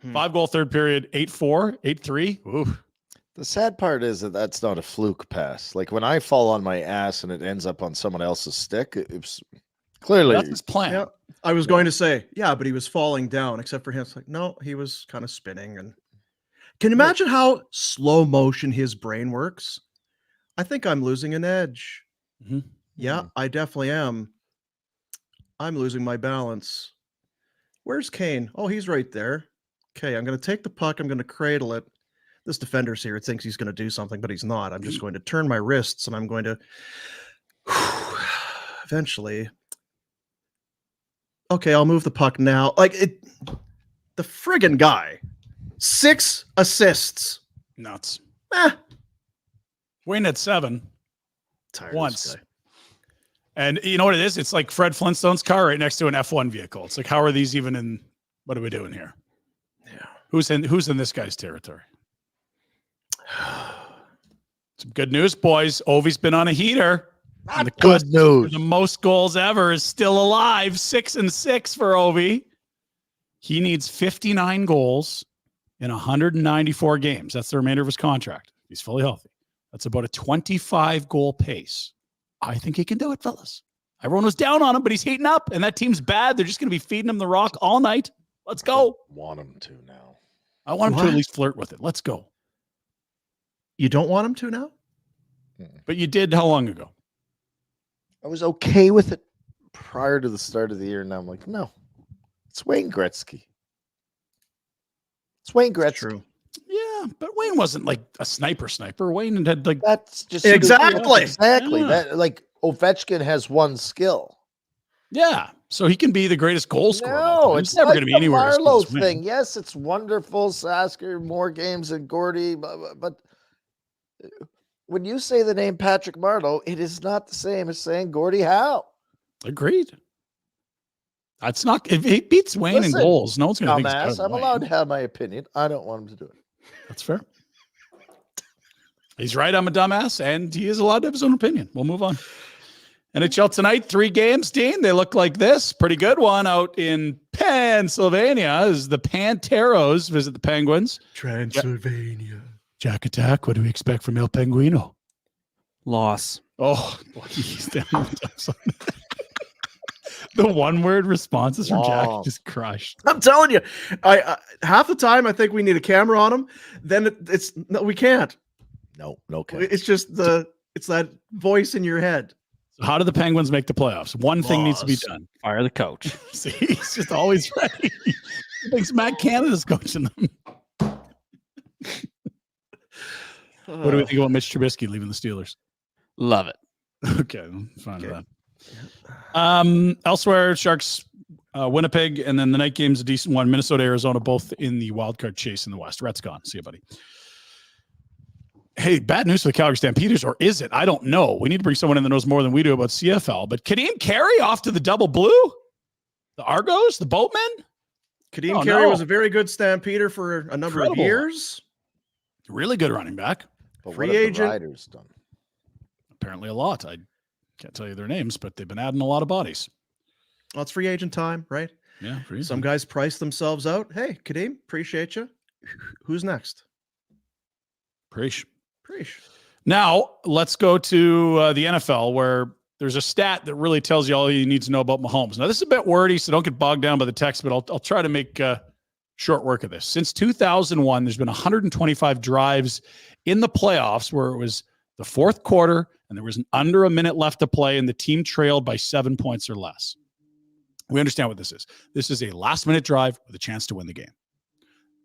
5-goal third period, 8-4, 8-3. Ooh. The sad part is that that's not a fluke pass. Like when I fall on my ass and it ends up on someone else's stick, it's clearly That's his plan. Yeah. I was going to say, yeah, but he was falling down, except for him. It's like, no, he was kind of spinning. And can you imagine how slow motion his brain works? I think I'm losing an edge. Mhm. Yeah, I definitely am. I'm losing my balance. Where's Kane? Oh, he's right there. Okay, I'm going to take the puck. I'm going to cradle it. This defender's here. It thinks he's going to do something, but he's not. I'm just going to turn my wrists and I'm going to eventually. Okay, I'll move the puck now. Like it, the friggin' guy. 6 assists. Nuts. Eh, Wayne had 7 tired of once. this guy. And you know what it is? It's like Fred Flintstone's car right next to an F1 vehicle. It's like, how are these even in? What are we doing here? Yeah. Who's in this guy's territory? Some good news, boys. Ovi's been on a heater. And the good quest news. for the most goals ever is still alive. 6-6 for Ovi. He needs 59 goals in 194 games. That's the remainder of his contract. He's fully healthy. That's about a 25 goal pace. I think he can do it, fellas. Everyone was down on him, but he's heating up, and that team's bad. They're just going to be feeding him the rock all night. Let's go. Want him to now. I want him to What? at least flirt with it. Let's go. You don't want him to now? But you did how long ago? I was okay with it prior to the start of the year. Now I'm like, no, it's Wayne Gretzky. It's Wayne Gretzky. True. Yeah, but Wayne wasn't like a sniper. Wayne had like That's just Exactly. exactly Yeah. that. Like Ovechkin has one skill. so he can be the greatest goal scorer. of all No, time. it's never like going to be the anywhere. as good Marlowe as Wayne. thing. Yes, it's wonderful. Sasker, more games than Gordy, but when you say the name Patrick Marlowe, it is not the same as saying Gordie Howe. Agreed. That's not if he beats Wayne in Listen, goals. No one's going to think he's better Dumbass, than I'm Wayne. allowed to have my opinion. I don't want him to do it. That's fair. He's right. I'm a dumbass, and he is allowed to have his own opinion. We'll move on. NHL tonight, 3 games, Dean. They look like this. Pretty good one out in Pennsylvania as the Panteros visit the Penguins. Transylvania. Jack Attack, what do we expect from El Penguino? Loss. Oh, the one-word responses from Jack just crushed. I'm telling you, I half the time I think we need a camera on him. Then we can't. No. It's just it's that voice in your head. So how do the Penguins make the playoffs? One thing needs to be done. Fire the coach. See, he's just always ready. He thinks Matt Canada's coaching them. What do we think about Mitch Trubisky leaving the Steelers? Love it. Okay, I'm fine with that. Elsewhere, Sharks, Winnipeg, and then the night game's a decent one. Minnesota, Arizona, both in the wild card chase in the West. Rhett's gone. See you, buddy. Hey, bad news for the Calgary Stampeders, or is it? I don't know. We need to bring someone in that knows more than we do about CFL. But Kadeem Carey off to the double blue? The Argos? The Boatmen? Kadeem Carey was a very good Stampeder for a number of years. Really good running back. But free what have agent. the Riders done? Apparently a lot. I can't tell you their names, but they've been adding a lot of bodies. Well, it's free agent time, right? Yeah. Some guys price themselves out. Hey, Kadeem, appreciate you. Who's next? Preach. Now, let's go to the NFL, where there's a stat that really tells you all you need to know about Mahomes. Now, this is a bit wordy, so don't get bogged down by the text, but I'll try to make short work of this. Since 2001, there's been 125 drives in the playoffs where it was the fourth quarter and there was under a minute left to play and the team trailed by 7 points or less. We understand what this is. This is a last-minute drive with a chance to win the game.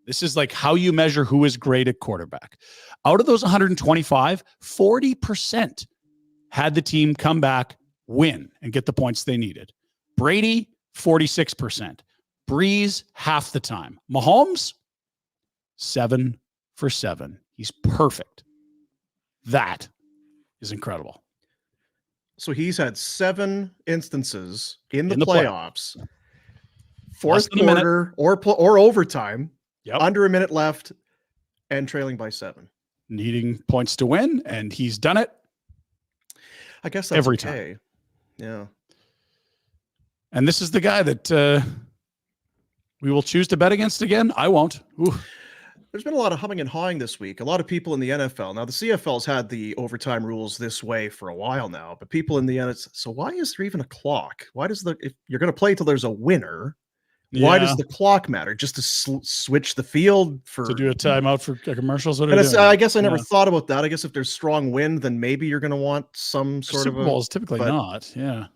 This is like how you measure who is great at quarterback. Out of those 125, 40% had the team come back, win, and get the points they needed. Brady, 46%. Breeze, half the time. Mahomes, 7 for 7. He's perfect. That is incredible. So he's had 7 instances in the playoffs, fourth quarter or overtime, under a minute left, and trailing by 7. Needing points to win, and he's done it. I guess that's every okay. time. Yeah. And this is the guy that we will choose to bet against again. I won't. Ooh. There's been a lot of humming and hawing this week. A lot of people in the NFL. Now, the CFL's had the overtime rules this way for a while now, but people in the NFL, so why is there even a clock? Why does if you're going to play till there's a winner, why does the clock matter? Just to switch the field to do a timeout for commercials? I guess I never thought about that. I guess if there's strong wind, then maybe you're going to want some sort Super of Bowls typically not. Yeah.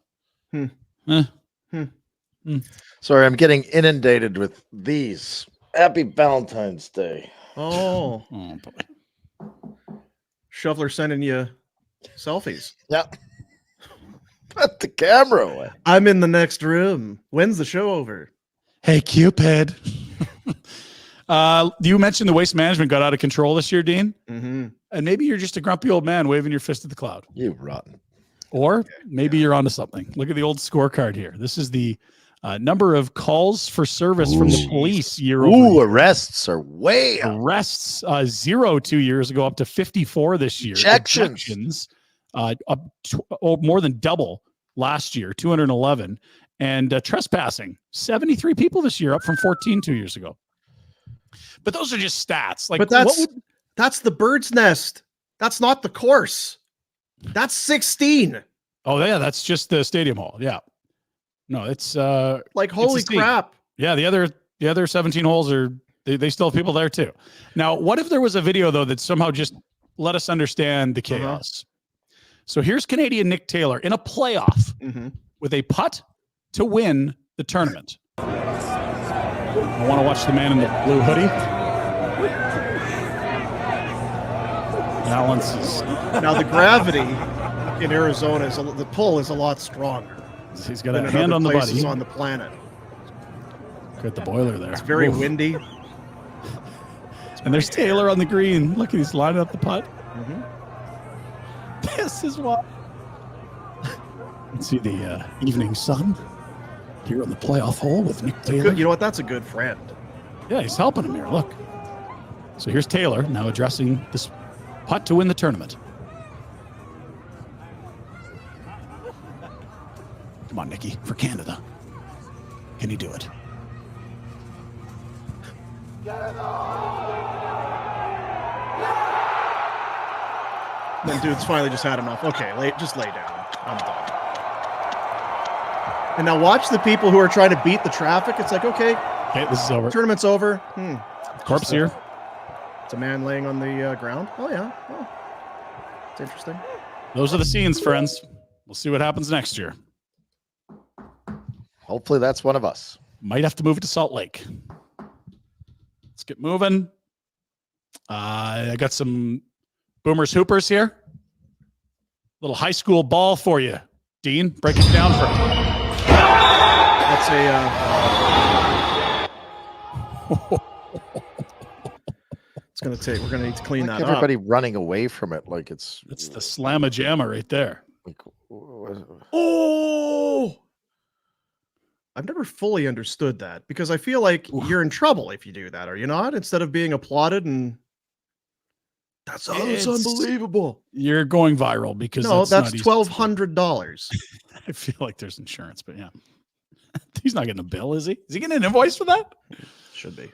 Sorry, I'm getting inundated with these. Happy Valentine's Day. Oh boy. Shoveler sending you selfies. Yep. Put the camera away. I'm in the next room. When's the show over? Hey, Cupid. You mentioned the waste management got out of control this year, Dean. Mm-hmm. And maybe you're just a grumpy old man waving your fist at the cloud. You rotten. Or maybe you're onto something. Look at the old scorecard here. This is the number of calls for service from the police year over year. Arrests are way up. Arrests 0 2 years ago, up to 54 this year. Ejections more than double last year, 211. And trespassing, 73 people this year, up from 14 2 years ago. But those are just stats. But that's the bird's nest. That's not the course. That's 16. Oh yeah, that's just the stadium hall. Yeah. No, it's like holy crap. Yeah, the other 17 holes are they still have people there too. Now, what if there was a video though that somehow just let us understand the chaos? So here's Canadian Nick Taylor in a playoff with a putt to win the tournament. I want to watch the man in the blue hoodie. Balances. Now the gravity in Arizona the pull is a lot stronger. He's got a hand on the buddy on the planet. Got the boiler there. It's very windy. And there's Taylor on the green. Look, he's lining up the putt. This is what. Let's see the evening sun here on the playoff hole with Nick Taylor. You know what? That's a good friend. Yeah, he's helping him here. Look. So here's Taylor now addressing this putt to win the tournament. Come on, Nikki, for Canada. Can you do it? Then dude's finally just had enough. Okay, just lay down. I'm done. And now watch the people who are trying to beat the traffic. It's like, okay, this is over. Tournament's over. Corpse here. It's a man laying on the ground. Oh, yeah. Oh, it's interesting. Those are the scenes, friends. We'll see what happens next year. Hopefully that's one of us. Might have to move it to Salt Lake. Let's get moving. I got some Boomers Hoopers here. Little high school ball for you, Dean. Break it down for me. That's it's gonna take. We're gonna need to clean that everybody up. running away from it like it's the slamma-jamma right there. Oh, I've never fully understood that because I feel like you're in trouble if you do that, are you not? Instead of being applauded and that's unbelievable. You're going viral because that's $1,200. I feel like there's insurance, but yeah. He's not getting a bill, is he? Is he getting an invoice for that? Should be.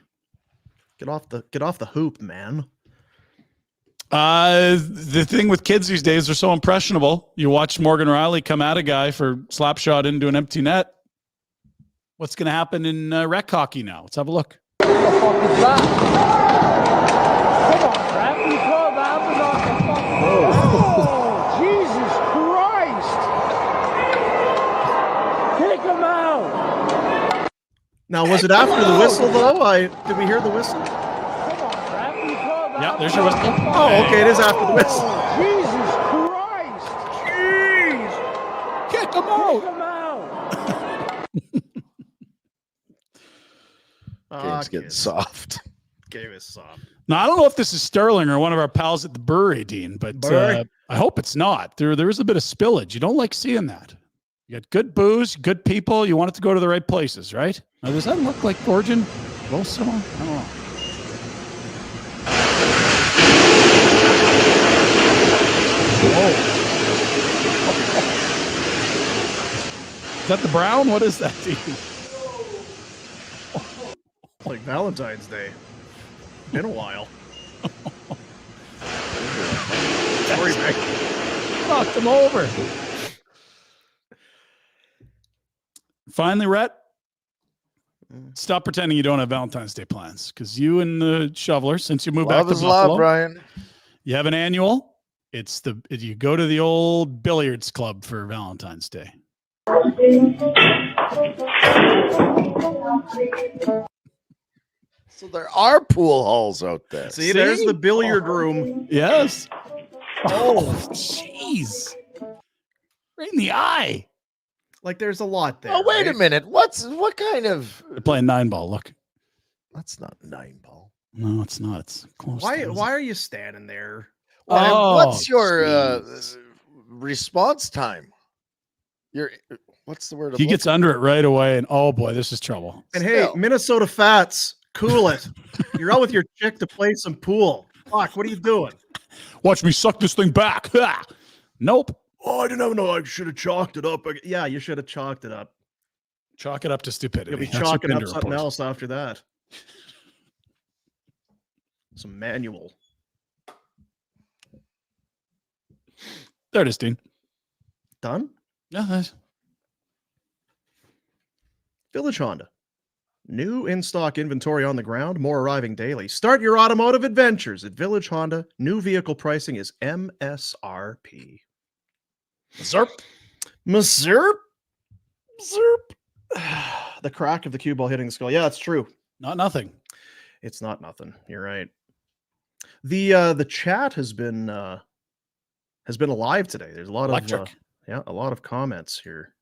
Get off the hoop, man. The thing with kids these days, they're so impressionable. You watch Morgan Riley come at a guy for slap shot into an empty net. What's going to happen in rec hockey now? Let's have a look. What the fuck is that? Come on, ref. You throw that one off the fucking. Oh, Jesus Christ! Take him out. Now, was it after the whistle though? Did we hear the whistle? Come on, ref. You throw that. Yeah, there's your whistle. Oh, okay. It is after the whistle. Jesus Christ! Jeez! Kick him out. Take him out. Game's getting soft. Game is soft. Now, I don't know if this is Sterling or one of our pals at the brewery, Dean, but I hope it's not. There is a bit of spillage. You don't like seeing that. You got good booze, good people. You want it to go to the right places, right? Now, does that look like Origin? Well, someone? I don't know. Whoa. Is that the brown? What is that, Dean? Like Valentine's Day. Been a while. Sorry, Mike. Knocked him over. Finally, Rhett, stop pretending you don't have Valentine's Day plans, because you and the shoveler, since you moved back to Buffalo, love, Brian. You have an annual. You go to the old billiards club for Valentine's Day. So there are pool halls out there. See, there's the billiard room. Yes. Oh, jeez. Right in the eye. Like there's a lot there. Oh, wait a minute. What kind of? They're playing 9-ball. Look. That's not 9-ball. No, it's not. It's close. Why are you standing there? What's your response time? What's the word? He gets under it right away, and oh boy, this is trouble. And hey, Minnesota Fats, cool it. You're out with your chick to play some pool. Fuck, what are you doing? Watch me suck this thing back. Nope. Oh, I didn't have no. I should have chalked it up. Yeah, you should have chalked it up. Chalk it up to stupidity. You'll be chalking up something else after that. Some manual. There it is, Dean. Done? Yeah. Nice. Village Honda. New in-stock inventory on the ground, more arriving daily. Start your automotive adventures at Village Honda. New vehicle pricing is MSRP. Zerp. Zerp. The crack of the cue ball hitting the skull. Yeah, that's true. Not nothing. It's not nothing. You're right. The chat has been alive today. There's a lot of a lot of comments here.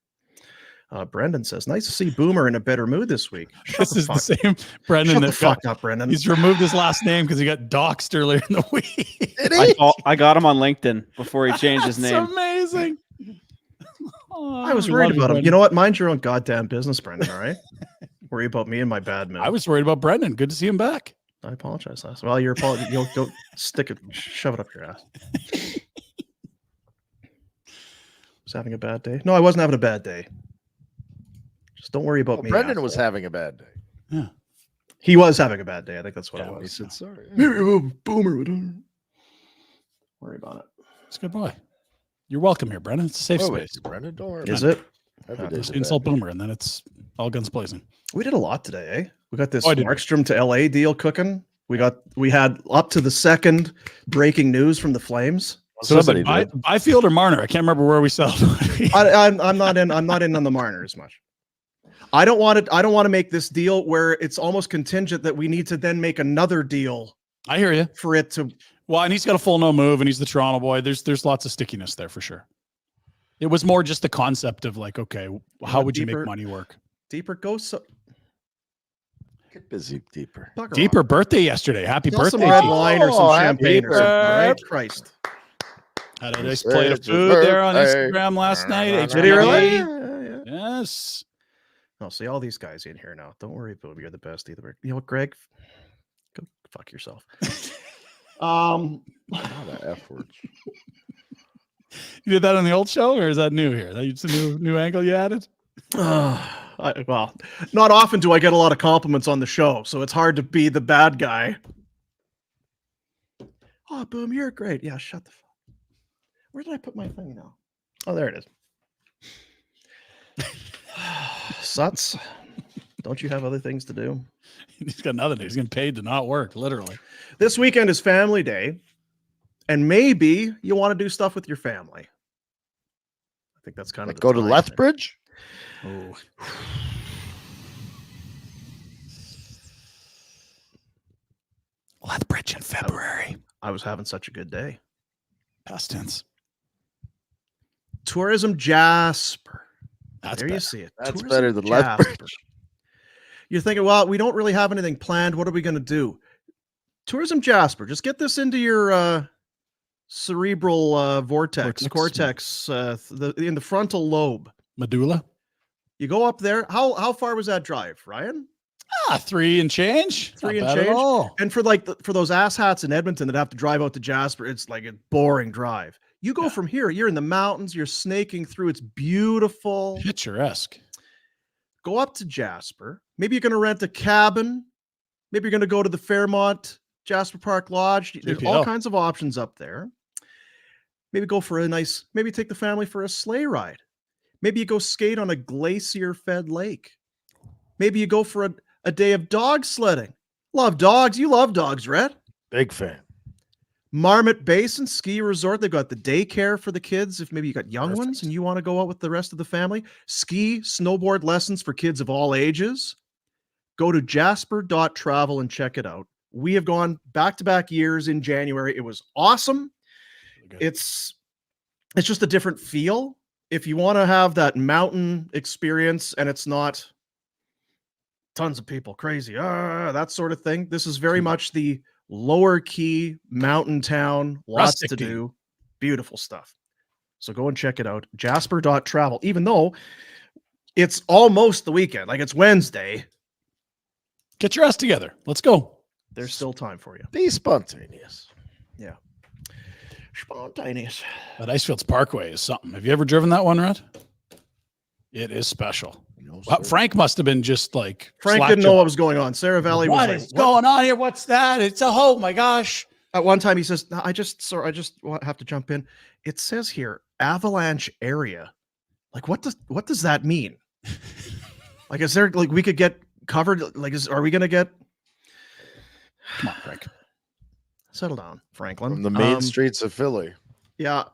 Brendan says, "Nice to see Boomer in a better mood this week." This is the same Brendan. Shut the fuck up, Brendan. He's removed his last name because he got doxxed earlier in the week. I got him on LinkedIn before he changed his name. That's amazing. I was worried about him. You know what? Mind your own goddamn business, Brendan. All right. Worry about me and my bad mood. I was worried about Brendan. Good to see him back. I apologize, Les. Well, your apology. You'll go stick it, shove it up your ass. Was having a bad day? No, I wasn't having a bad day. Just don't worry about me. Brendan was having a bad day. Yeah. He was having a bad day. I think that's what it was. He said sorry. Maybe I'm a boomer. Don't worry about it. It's a good boy. You're welcome here, Brendan. It's a safe space. Brendan, don't worry. Is it? Every day's a bad Insult day. boomer, and then it's all guns blazing. We did a lot today, eh? We got this Oh, I did. Markstrom to LA deal cooking. We had up to the second breaking news from the Flames. So is Somebody it did. Byfield or Marner? I can't remember where we settled. I'm not in on the Marner as much. I don't want to make this deal where it's almost contingent that we need to then make another deal. I hear you. For it to Well, and he's got a full no move, and he's the Toronto boy. There's lots of stickiness there for sure. It was more just the concept of like, okay, how would you make money work? Deeper go so Get busy deeper. Deeper birthday yesterday. Happy Tell birthday. some red Deep. wine or some champagne or something, right? Deeper. Christ. Had a nice plate of food there on Instagram last night. Did he really? HPV. Yes. Oh, see all these guys in here now. Don't worry about you're the best either. You know what, Greg? Go fuck yourself. Not an F word. You did that on the old show, or is that new here? That's a new angle you added? Well, not often do I get a lot of compliments on the show, so it's hard to be the bad guy. Oh, Boom, you're great. Yeah, shut the fuck. Where did I put my thing now? Oh, there it is. Suts, don't you have other things to do? He's got nothing. He's getting paid to not work, literally. This weekend is family day, and maybe you want to do stuff with your family. I think that's kind of Go to Lethbridge? Oh. Lethbridge in February. I was having such a good day. Past tense. Tourism Jasper. That's there better. you see it. That's Tourism better than Jasper. Lethbridge. You're thinking, well, we don't really have anything planned. What are we going to do? Tourism Jasper. Just get this into your cerebral cortex, in the frontal lobe. Medulla. You go up there. How far was that drive, Ryan? 3 and change. Three Not and bad at change. all. And for for those asshats in Edmonton that have to drive out to Jasper, it's like a boring drive. You go from here, you're in the mountains, you're snaking through. It's beautiful. Picturesque. Go up to Jasper. Maybe you're going to rent a cabin. Maybe you're going to go to the Fairmont Jasper Park Lodge. There's all kinds of options up there. Maybe go for maybe take the family for a sleigh ride. Maybe you go skate on a glacier-fed lake. Maybe you go for a day of dog sledding. Love dogs. You love dogs, Rhett. Big fan. Marmot Basin Ski Resort. They've got the daycare for the kids. If maybe you got young ones and you want to go out with the rest of the family. Ski, snowboard lessons for kids of all ages. Go to jasper.travel and check it out. We have gone back-to-back years in January. It was awesome. It's just a different feel. If you want to have that mountain experience and it's not tons of people crazy, that sort of thing. This is very much the lower key mountain town, lots to do, beautiful stuff. So go and check it out. Jasper.travel, even though it's almost the weekend, like it's Wednesday. Get your ass together. Let's go. There's still time for you. Be spontaneous. Yeah. Spontaneous. But Icefields Parkway is something. Have you ever driven that one, Rhett? It is special. No, Well, Frank must have been just like Frank didn't know what was going on. Seravalli was What like, is going on here? What's that? It's oh my gosh. At one time he says, no, I just have to jump in. It says here, avalanche area. Like, what does that mean? Like, is there, like, we could get covered? Like, are we going to get? Come on, Frank. Settle down, Franklin. From the main streets of Philly. Yeah.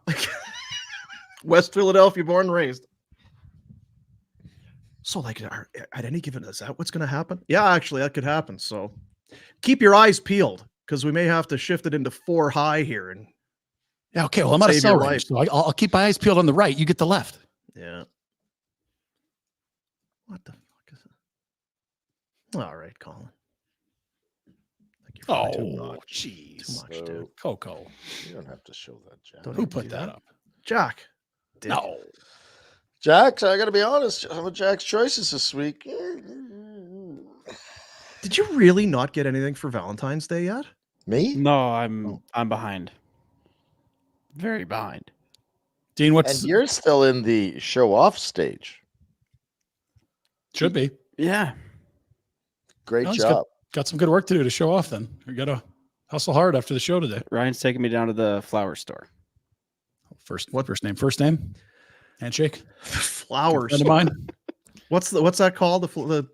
West Philadelphia, born and raised. So, like, at any given, is that what's going to happen? Yeah, actually, that could happen. So keep your eyes peeled, because we may have to shift it into 4 high here. And yeah, okay. Well, I'm out of cell range, so I'll keep my eyes peeled on the right. You get the left. Yeah. What the fuck is it? All right, Colin. Thank you for too much. Jeez. Too much, dude. Coco. You don't have to show that, Jack. Don't Who even put do that up? Jack. No. Jack, I got to be honest. Some of Jack's choices this week. Did you really not get anything for Valentine's Day yet? Me? No, I'm behind. Very behind. Dean, what's And you're still in the show off stage. Should be. Yeah. Great job. Got some good work to do to show off then. We got to hustle hard after the show today. Ryan's taking me down to the flower store. First name? Handshake? Flower Friend of store. mine. What's that called? The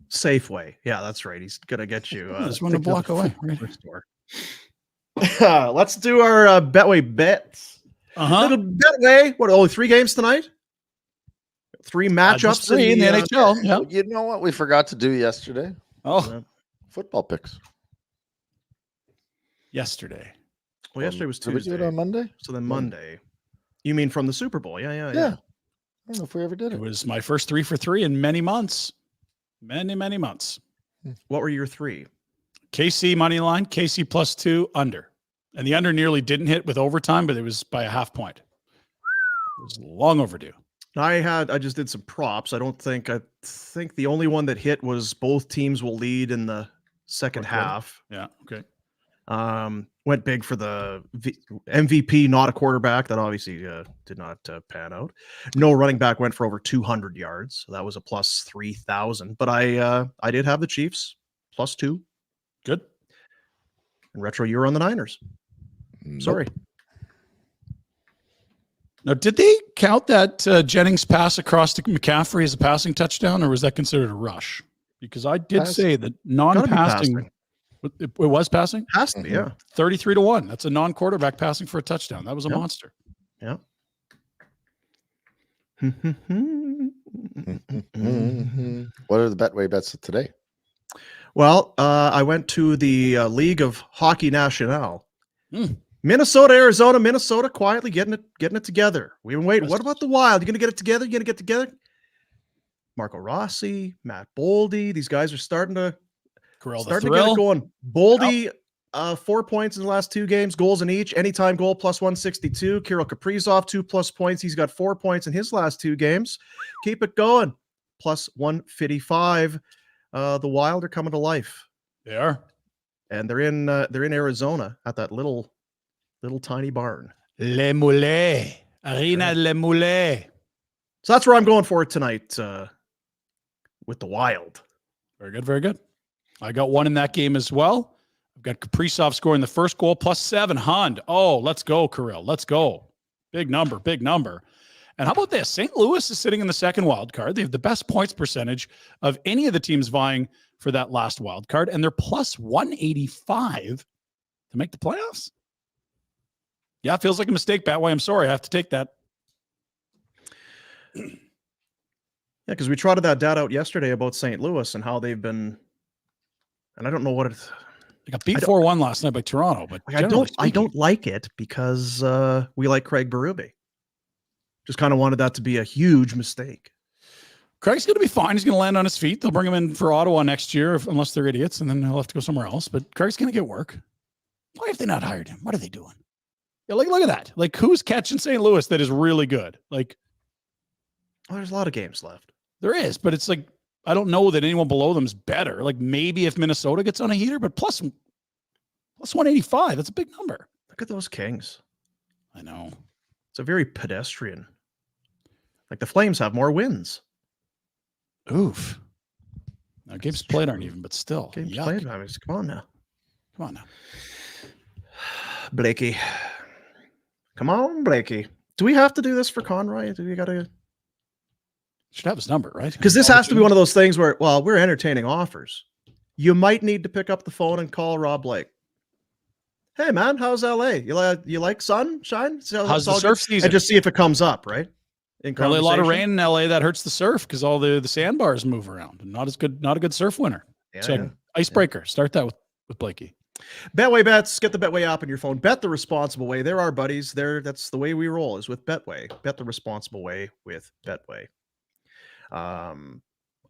Safeway. Yeah, that's right. He's gonna get you. Just one block away. Right. Store. Let's do our Betway bets. Little Betway. What? Only 3 games tonight. 3 matchups in the NHL. Yeah. You know what we forgot to do yesterday? Oh, football picks. Yesterday. Well, yesterday was Tuesday. Did we do it on Monday? So then Monday. You mean from the Super Bowl? Yeah. I don't know if we ever did it. It was my first 3 for 3 in many months. Many months. What were your 3? KC money line, KC +2 under. And the under nearly didn't hit with overtime, but it was by a half point. It was long overdue. I just did some props. I think the only one that hit was both teams will lead in the second half. Yeah. Okay. Went big for the MVP, not a quarterback. That obviously did not pan out. No running back went for over 200 yards. So that was a plus 3,000. But I did have the Chiefs +2. Good. And Retro, you were on the Niners. Nope. Sorry. Now, did they count that Jennings pass across to McCaffrey as a passing touchdown, or was that considered a rush? Because I did say that non-passing. It was passing? Has to be, yeah. 33-1. That's a non-quarterback passing for a touchdown. That was a monster. Yeah. What are the Betway bets today? Well, I went to the League of Hockey Nationale. Minnesota, Arizona, Minnesota quietly getting it together. We've been waiting. What about the Wild? You going to get it together? You going to get together? Marco Rossi, Matt Boldy. These guys are starting to get it going. Boldy, 4 points in the last 2 games, goals in each. Anytime goal +162. Kirill Kaprizov, 2+ points. He's got 4 points in his last 2 games. Keep it going. +155. The Wild are coming to life. They are, and they're in Arizona at that little tiny barn. Les Moulins, Arena Les Moulins. So that's where I'm going for tonight with the Wild. Very good, very good. I got one in that game as well. I've got Kaprizov scoring the first goal, +7. Hund. Oh, let's go, Kirill. Let's go. Big number. And how about this? St. Louis is sitting in the second wild card. They have the best points percentage of any of the teams vying for that last wild card, and they're +185 to make the playoffs. Yeah, it feels like a mistake, Betway. I'm sorry. I have to take that. Yeah, because we trotted that data out yesterday about St. Louis and how they've been, and I don't know what it's. They got beat 4-1 last night by Toronto, but I don't like it because we like Craig Berube. Just kind of wanted that to be a huge mistake. Craig's going to be fine. He's going to land on his feet. They'll bring him in for Ottawa next year, unless they're idiots, and then he'll have to go somewhere else. But Craig's going to get work. Why have they not hired him? What are they doing? Yeah, look at that. Like, who's catching St. Louis that is really good? Like, there's a lot of games left. There is, but it's like, I don't know that anyone below them is better. Like, maybe if Minnesota gets on a heater, but plus 185, that's a big number. Look at those Kings. I know. It's a very pedestrian. Like, the Flames have more wins. Oof. Now, games played aren't even, but still. Games played. I mean, come on now. Blakey. Come on, Blakey. Do we have to do this for Conroy? Do we got to? Should have his number, right? Because this has to be one of those things where, well, we're entertaining offers. You might need to pick up the phone and call Rob Blake. Hey, man, how's LA? You like sunshine? How's the surf season? And just see if it comes up, right? Probably a lot of rain in LA that hurts the surf because all the sandbars move around. Not a good surf winter. Yeah, so icebreaker. Start that with Blakey. Betway bets. Get the Betway app on your phone. Bet the responsible way. They're our buddies. That's the way we roll, is with Betway. Bet the responsible way with Betway. I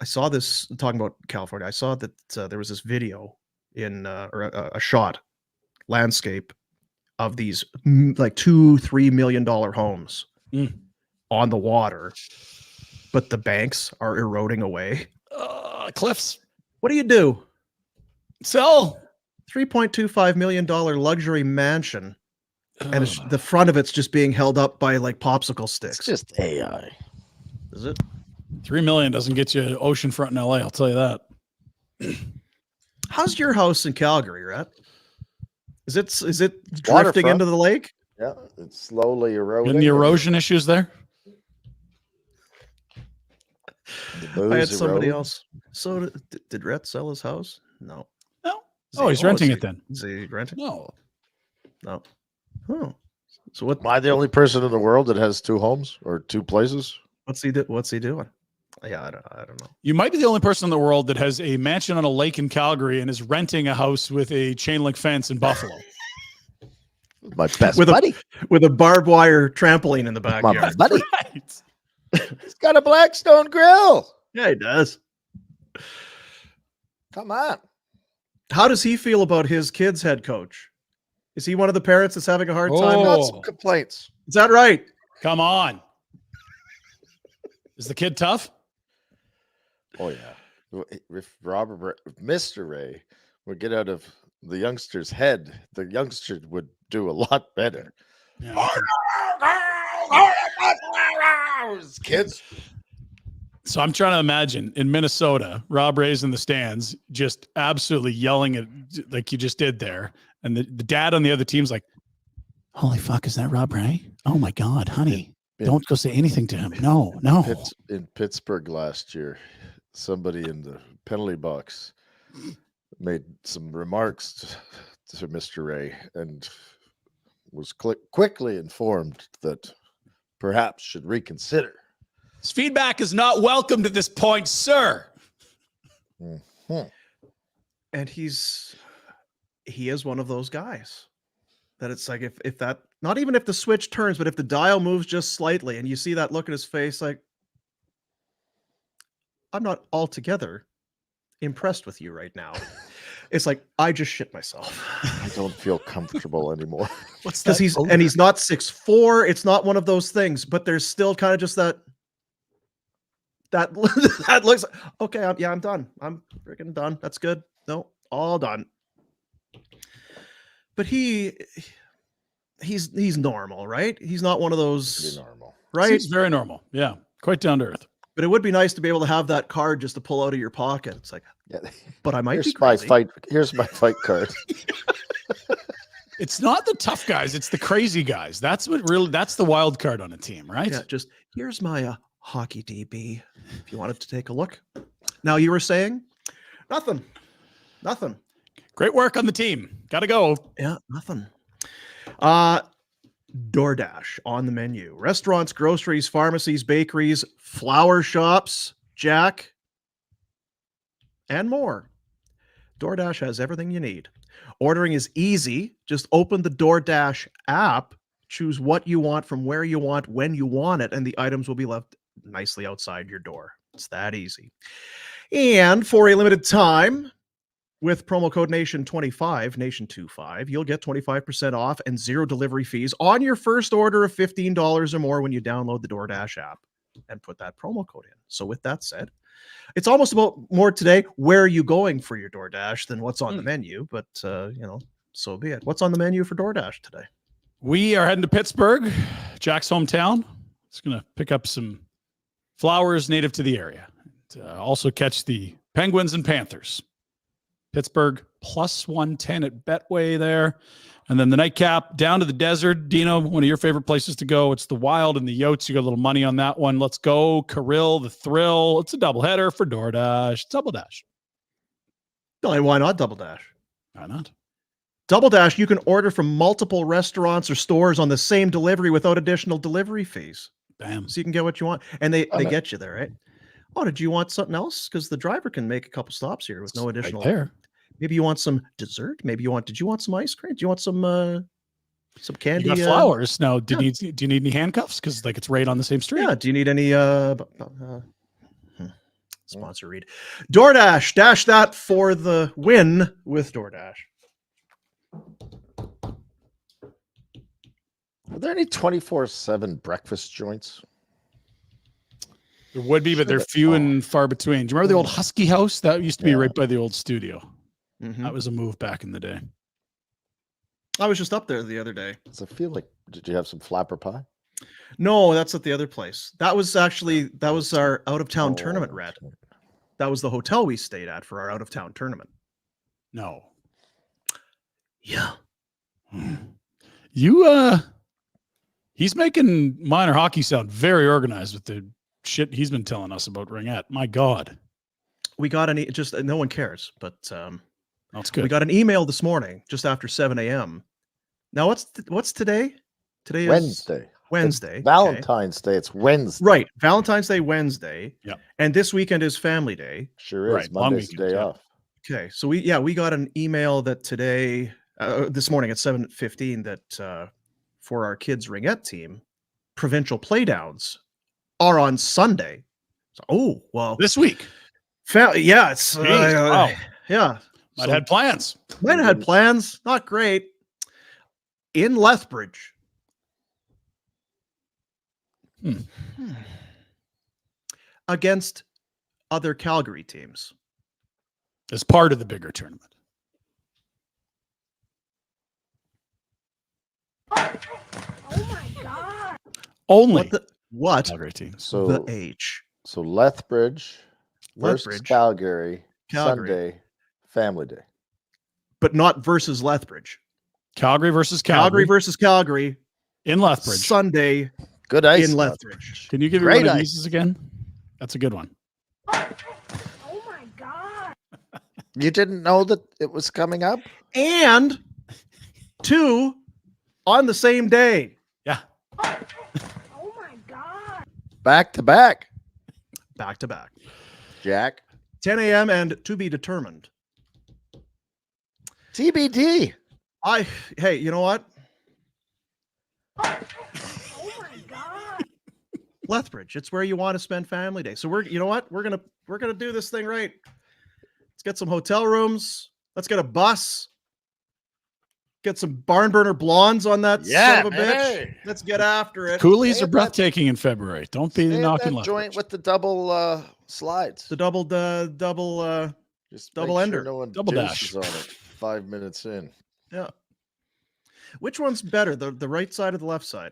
saw this talking about California. I saw that there was this video in or a shot landscape of these like $2-3 million homes on the water, but the banks are eroding away. Cliffs. What do? Sell. $3.25 million luxury mansion, and the front of it's just being held up by like popsicle sticks. It's just AI. Is it? $3 million doesn't get you oceanfront in LA. I'll tell you that. How's your house in Calgary, Rat? Is it drifting into the lake? Yeah, it's slowly eroding. Any erosion issues there? I had somebody else. So did Rhett sell his house? No. Oh, he's renting it then. Is he renting? No. Oh. So what? Am I the only person in the world that has 2 homes or 2 places? What's he doing? Yeah, I don't know. You might be the only person in the world that has a mansion on a lake in Calgary and is renting a house with a chain link fence in Buffalo. My best buddy. With a barbed wire trampoline in the backyard. My best buddy. Right. He's got a Blackstone grill. Yeah, he does. Come on. How does he feel about his kid's head coach? Is he one of the parents that's having a hard time? Got some complaints. Is that right? Come on. Is the kid tough? Oh yeah. If Mr. Ray would get out of the youngster's head, the youngster would do a lot better. Yeah. Kids. So I'm trying to imagine in Minnesota, Rob Ray's in the stands, just absolutely yelling at like you just did there. And the dad on the other team's like, holy fuck, is that Rob Ray? Oh my God, honey. Don't go say anything to him. No. In Pittsburgh last year, somebody in the penalty box made some remarks to Mr. Ray and was quickly informed that perhaps should reconsider. His feedback is not welcomed at this point, sir. Mm-hmm. And he is one of those guys that it's like if that, not even if the switch turns, but if the dial moves just slightly and you see that look in his face, like, I'm not altogether impressed with you right now. It's like, I just shit myself. I don't feel comfortable anymore. Because he's not 6'4". It's not one of those things, but there's still kind of just that looks okay. I'm done. I'm freaking done. That's good. No, all done. But he's normal, right? He's not one of those. Pretty normal, right? He's very normal. Yeah, quite down to earth. But it would be nice to be able to have that card just to pull out of your pocket. It's like, yeah. But I might Here's be crazy. Here's my fight card. It's not the tough guys; it's the crazy guys. That's the wild card on a team, right? Yeah, just here's my hockey DB. If you wanted to take a look. Now you were saying nothing. Great work on the team. Got to go. Yeah, nothing. DoorDash on the menu. Restaurants, groceries, pharmacies, bakeries, flower shops, Jack, and more. DoorDash has everything you need. Ordering is easy. Just open the DoorDash app, choose what you want from where you want, when you want it, and the items will be left nicely outside your door. It's that easy. And for a limited time, with promo code NATION25, NATION25, you'll get 25% off and 0 delivery fees on your first order of $15 or more when you download the DoorDash app and put that promo code in. So with that said, it's almost about more today, where are you going for your DoorDash than what's on the menu, but so be it. What's on the menu for DoorDash today? We are heading to Pittsburgh, Jack's hometown. It's going to pick up some flowers native to the area. Also catch the Penguins and Panthers. Pittsburgh plus 110 at Betway there. And then the nightcap down to the desert. Dino, one of your favorite places to go. It's the Wild and the Yotes. You got a little money on that one. Let's go. Kirill, the Thrill. It's a doubleheader for DoorDash. Double Dash. Why not Double Dash? Why not? Double Dash, you can order from multiple restaurants or stores on the same delivery without additional delivery fees. Bam. So you can get what you want. And they get you there, right? Oh, did you want something else? Because the driver can make a couple stops here with no additional. Right there. Maybe you want some dessert. Maybe did you want some ice cream? Do you want some candy? You got flowers. Now, do you need any handcuffs? Because like it's right on the same street. Yeah. Do you need any sponsor read? DoorDash. Dash that for the win with DoorDash. Are there any 24/7 breakfast joints? There would be, but they're few and far between. Do you remember the old Husky House? That used to be right by the old studio. Mm-hmm. That was a move back in the day. I was just up there the other day. Does it feel like, did you have some flapper pie? No, that's at the other place. That was our out of town tournament, Red. That was the hotel we stayed at for our out of town tournament. No. Yeah. He's making minor hockey sound very organized with the shit he's been telling us about Ringette. My God. We got no one cares, but that's good. We got an email this morning just after 7 a.m. Now what's today? Today is Wednesday. Valentine's Day. It's Wednesday. Right. Valentine's Day, Wednesday. Yeah. And this weekend is Family Day. Sure is. Right. Monday's the day off. Okay. So we got an email that today, this morning at 7:15 that for our kids' Ringette team, provincial playdowns are on Sunday. So, this week. It's wow. Yeah. Might have had plans. Might have had plans. Not great. In Lethbridge. Against other Calgary teams. As part of the bigger tournament. Oh my God. Only what? Calgary team. So the H. So Lethbridge versus Calgary. Sunday, Family Day. But not versus Lethbridge. Calgary versus Calgary. versus Calgary. In Lethbridge. Sunday. Good ice. In Lethbridge. Can you give me one of these again? That's a good one. Oh my God. You didn't know that it was coming up? And 2 on the same day. Yeah. Oh my God. Back to back. Back to back. Jack. 10 a.m. and to be determined. TBD. Hey, you know what? Oh my God. Lethbridge. It's where you want to spend Family Day. So you know what? We're gonna do this thing right. Let's get some hotel rooms. Let's get a bus. Get some barn burner blondes on that son of a bitch. Hey. Let's get after it. Coolies are breathtaking in February. Don't be knocking that joint with the double slides. The double Just double make ender. Sure no one double dash on it 5 minutes in. Yeah. Which one's better? The right side or the left side?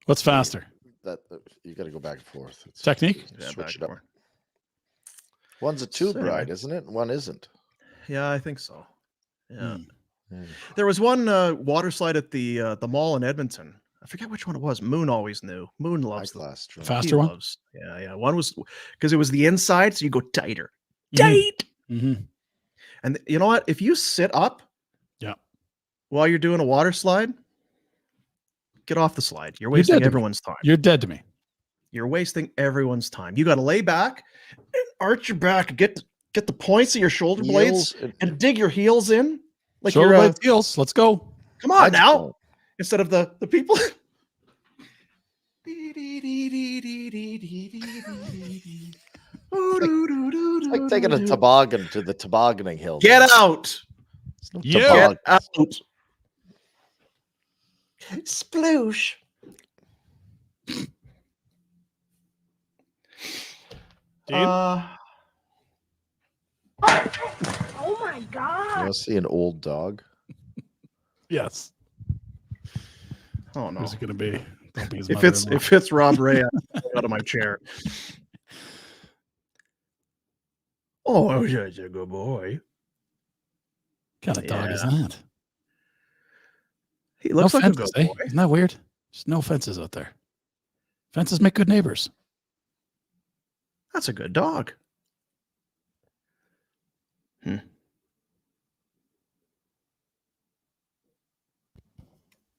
What's faster? That you got to go back and forth. Technique? Switch it up. One's a tube ride, isn't it? One isn't. Yeah, I think so. Yeah. There was one water slide at the mall in Edmonton. I forget which one it was. Moon always knew. Moon loves the faster one. Yeah. One was because it was the inside, so you go tighter. Tight. Mm-hmm. And you know what? If you sit up, while you're doing a water slide, get off the slide. You're wasting everyone's time. You're dead to me. You're wasting everyone's time. You got to lay back, and arch your back, get the points of your shoulder blades, and dig your heels in. Like shoulder blades, heels. Let's go. Come on now. Instead of the people. It's like taking a toboggan to the tobogganing hill. Get out. Yeah. Get out. Sploosh. Oh my God. You want to see an old dog? Yes. Oh no. Who's it going to be? Don't be his if it's Rob Ray, I'm out of my chair. Oh, he's a good boy. What kind of dog is that? He looks like fences, a good boy. Isn't that weird? There's no fences out there. Fences make good neighbors. That's a good dog.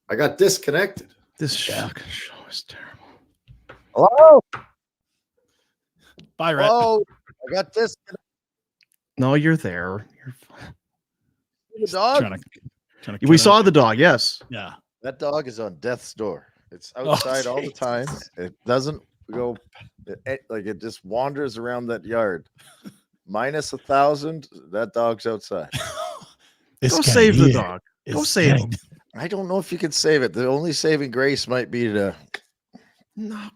I got disconnected. This show is terrible. Hello? Bye, Red. Oh, I got disconnected. No, you're there. You're fine. The dog? We saw the dog, yes. Yeah. That dog is on death's door. It's outside all the time. It doesn't go it just wanders around that yard. Minus 1,000, that dog's outside. Go save the dog. Go save him. I don't know if you can save it. The only saving grace might be to No,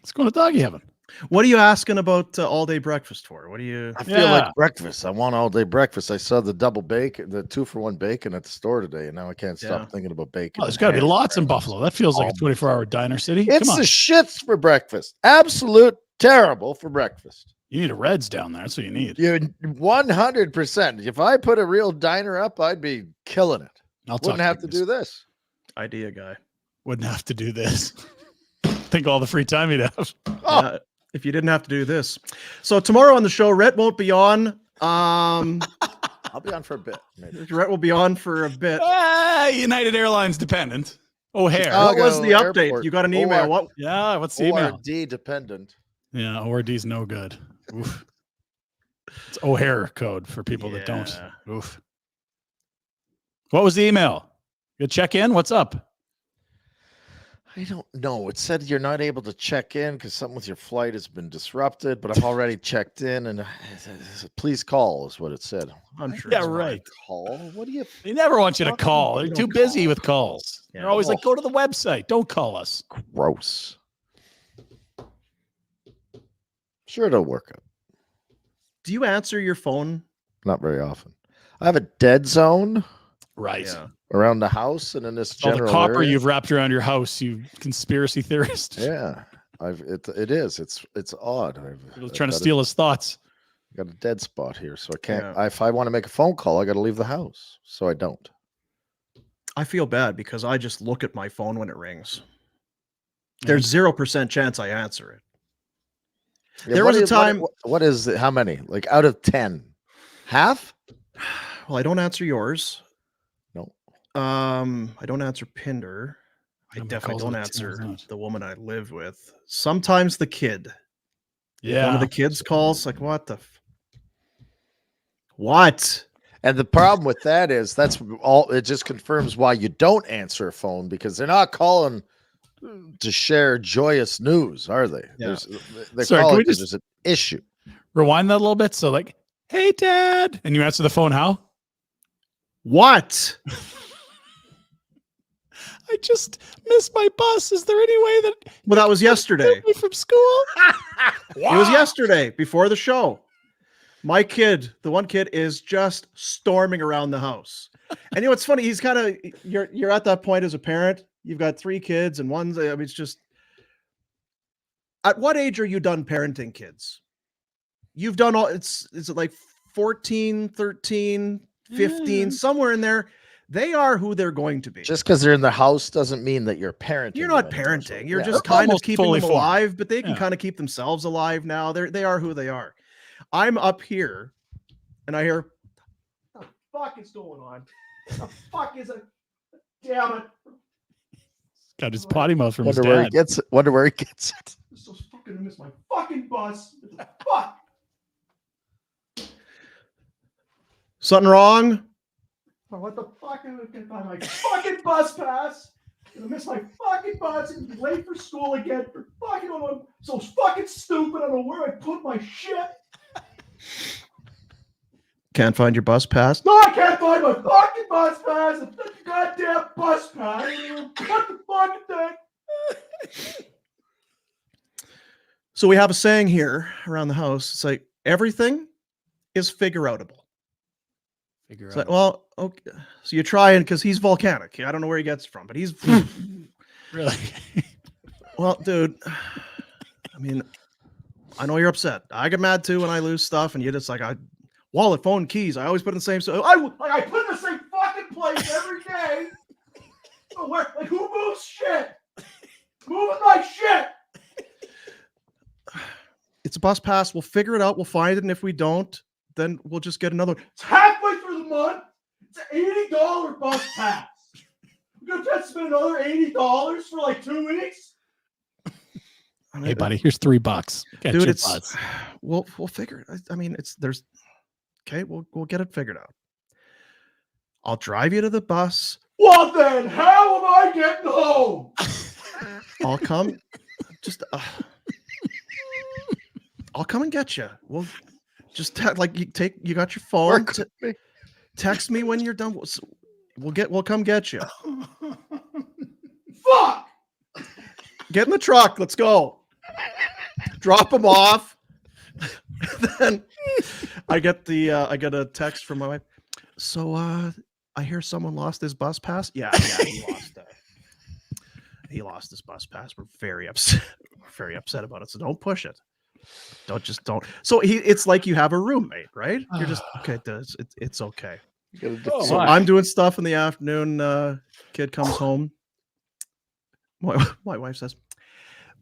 let's go to doggy heaven. What are you asking about all day breakfast for? What do you? I feel like breakfast. I want all day breakfast. I saw the double bacon, the 2-for-1 bacon at the store today, and now I can't stop thinking about bacon. Oh, there's got to be lots in Buffalo. That feels like a 24-hour diner city. It's the shits for breakfast. Absolute terrible for breakfast. You need a Reds down there. That's what you need. You 100%. If I put a real diner up, I'd be killing it. Wouldn't have to do this. Idea guy. Wouldn't have to do this. Think all the free time you'd have. If you didn't have to do this. So tomorrow on the show, Rhett won't be on. I'll be on for a bit. Maybe. Rhett will be on for a bit. United Airlines dependent. O'Hare. What was the update? Airport. You got an email. What? Yeah, what's the email? ORD dependent. Yeah, ORD's no good. Oof. It's O'Hare code for people that don't. Oof. What was the email? You check in? What's up? I don't know. It said you're not able to check in because something with your flight has been disrupted, but I've already checked in and please call is what it said. I'm sure. Yeah, right. Call? What do you? They never want you to call. They're too busy with calls. They're always like, go to the website. Don't call us. Gross. Sure, it'll work out. Do you answer your phone? Not very often. I have a dead zone. Right. Yeah. Around the house and in this general all the copper area. You've wrapped around your house, you conspiracy theorist. Yeah. It is. It's odd. Trying to steal his thoughts. Got a dead spot here, so I can't. If I want to make a phone call, I got to leave the house, so I don't. I feel bad because I just look at my phone when it rings. There's 0% chance I answer it. Yeah, there was a time. What is it? How many? Like out of 10, half? Well, I don't answer yours. No. I don't answer Pinder. I definitely don't answer the woman I live with. Sometimes the kid. Yeah. One of the kids calls like, what the? What? And the problem with that is that's all. It just confirms why you don't answer a phone because they're not calling to share joyous news, are they? Yeah. They're calling because there's an issue. Rewind that a little bit. So like, hey, Dad. And you answer the phone how? What? I just missed my bus. Is there any way that... Well, that was yesterday. From school? It was yesterday before the show. My kid, the one kid, is just storming around the house. And you know, it's funny. He's kind of, you're at that point as a parent. You've got 3 kids and one's, I mean, it's just, at what age are you done parenting kids? You've done all, is it like 14, 13, 15, somewhere in there. They are who they're going to be. Just because they're in the house doesn't mean that you're parenting. You're not parenting. You're just kind of keeping them alive, but they can kind of keep themselves alive now. They are who they are. I'm up here and I hear, what the fuck is going on? What the fuck is it? Damn it. Got his potty mouth from his dad. Wonder where he gets it. I'm so fucking miss my fucking bus. Fuck. Something wrong? Oh, what the fuck? I'm gonna find my fucking bus pass. I'm gonna miss my fucking bus and be late for school again. For fucking, I'm so fucking stupid. I don't know where I put my shit. Can't find your bus pass? No, I can't find my fucking bus pass. It's the goddamn bus pass. What the fucking thing? So we have a saying here around the house. It's like everything is figure-outable. Like, well, okay. So you try and because he's volcanic. I don't know where he gets it from, but he's really well, dude. I mean, I know you're upset. I get mad too when I lose stuff, and you're just like, wallet, phone, keys. I always put in the same. So I put in the same fucking place every day. So where, like, who moves shit? Moving my shit. It's a bus pass. We'll figure it out. We'll find it, and if we don't, then we'll just get another one. It's halfway through the month. It's an $80 bus pass. We're gonna have to spend another $80 for like 2 weeks. Hey, buddy, here's $3. Dude, it's we'll figure it. I mean, there's okay. We'll get it figured out. I'll drive you to the bus. Well, then how am I getting home? I'll come. Just I'll come and get you. We'll. Just you got your phone. Text me when you're done. We'll come get you. Fuck! Get in the truck. Let's go. drop them off. Then I get a text from my wife. So I hear someone lost his bus pass. Yeah, he lost his bus pass. We're very upset about it. So don't push it. Don't. So it's like you have a roommate, right? You're just okay. It's okay. So I'm doing stuff in the afternoon. Kid comes home. My wife says,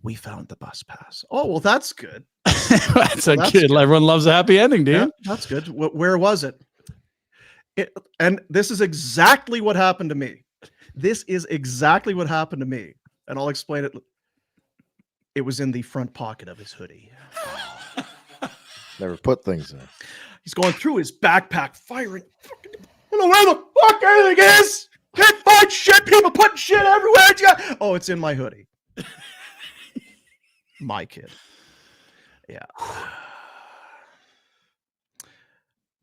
"We found the bus pass." Oh, well, that's good. That's good. Everyone loves a happy ending, dude. Yeah, that's good. Where was it? And this is exactly what happened to me. And I'll explain it. It was in the front pocket of his hoodie. Never put things in. He's going through his backpack, firing. I don't know where the fuck everything is. Can't find shit. People putting shit everywhere. Oh, it's in my hoodie. My kid. Yeah.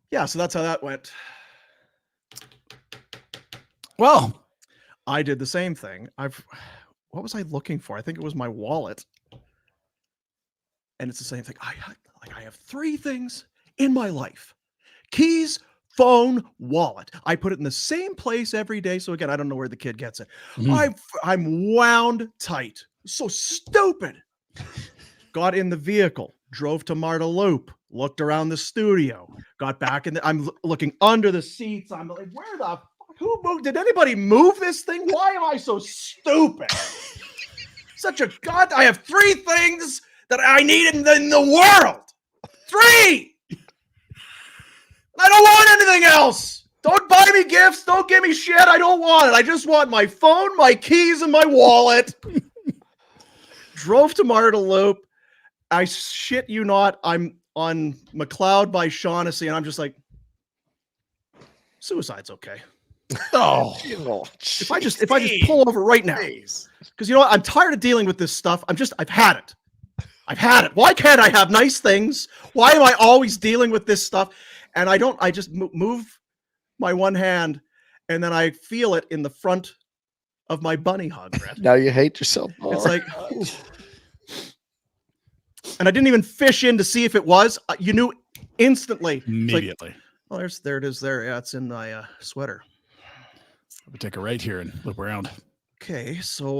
Yeah, so that's how that went. Well, I did the same thing. What was I looking for? I think it was my wallet. And it's the same thing. I have 3 things in my life: keys, phone, wallet. I put it in the same place every day. So again, I don't know where the kid gets it. I'm wound tight. So stupid. Got in the vehicle, drove to Marner Loop, looked around the studio, got back in. I'm looking under the seats. I'm like, where the fuck? Who moved? Did anybody move this thing? Why am I so stupid? I have 3 things that I need in the world. 3. I don't want anything else. Don't buy me gifts. Don't give me shit. I don't want it. I just want my phone, my keys, and my wallet. Drove to Marner Loop. I shit you not. I'm on McLeod by Shaughnessy, and I'm just like, suicide's okay. Oh, if I just pull over right now, because you know what? I'm tired of dealing with this stuff. I've had it. Why can't I have nice things? Why am I always dealing with this stuff? And I just move my one hand, and then I feel it in the front of my bunny hug. Brett. Now you hate yourself more. It's like, and I didn't even fish in to see if it was. You knew instantly. Immediately. Like, there it is. There, yeah, it's in my sweater. We'll take a right here and loop around. Okay, so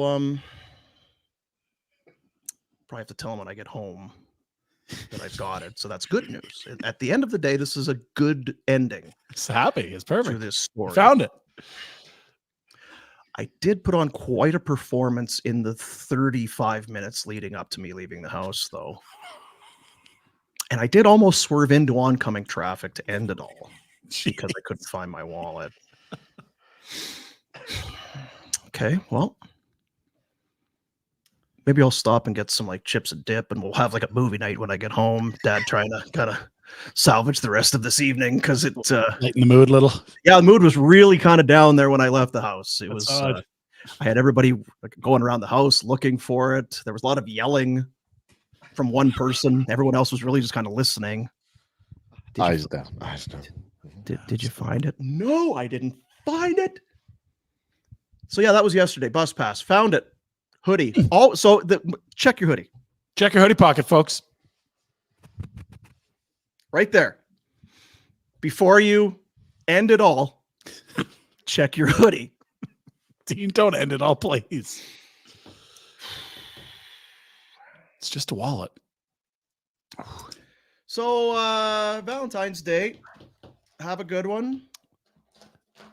probably have to tell him when I get home that I've got it. So that's good news. At the end of the day, this is a good ending. It's happy. It's perfect. To this story. Found it. I did put on quite a performance in the 35 minutes leading up to me leaving the house, though. And I did almost swerve into oncoming traffic to end it all because I couldn't find my wallet. Okay, well, maybe I'll stop and get some like chips and dip, and we'll have like a movie night when I get home. Dad trying to kind of salvage the rest of this evening because it's lighten the mood a little. Yeah, the mood was really kind of down there when I left the house. It was I had everybody going around the house looking for it. There was a lot of yelling from one person. Everyone else was really just kind of listening. Eyes down. Did you find it? No, I didn't find it. So yeah, that was yesterday. Bus pass. Found it. Hoodie. Check your hoodie. Check your hoodie pocket, folks. Right there. Before you end it all, check your hoodie. Dean, don't end it all, please. It's just a wallet. So Valentine's Day. Have a good one.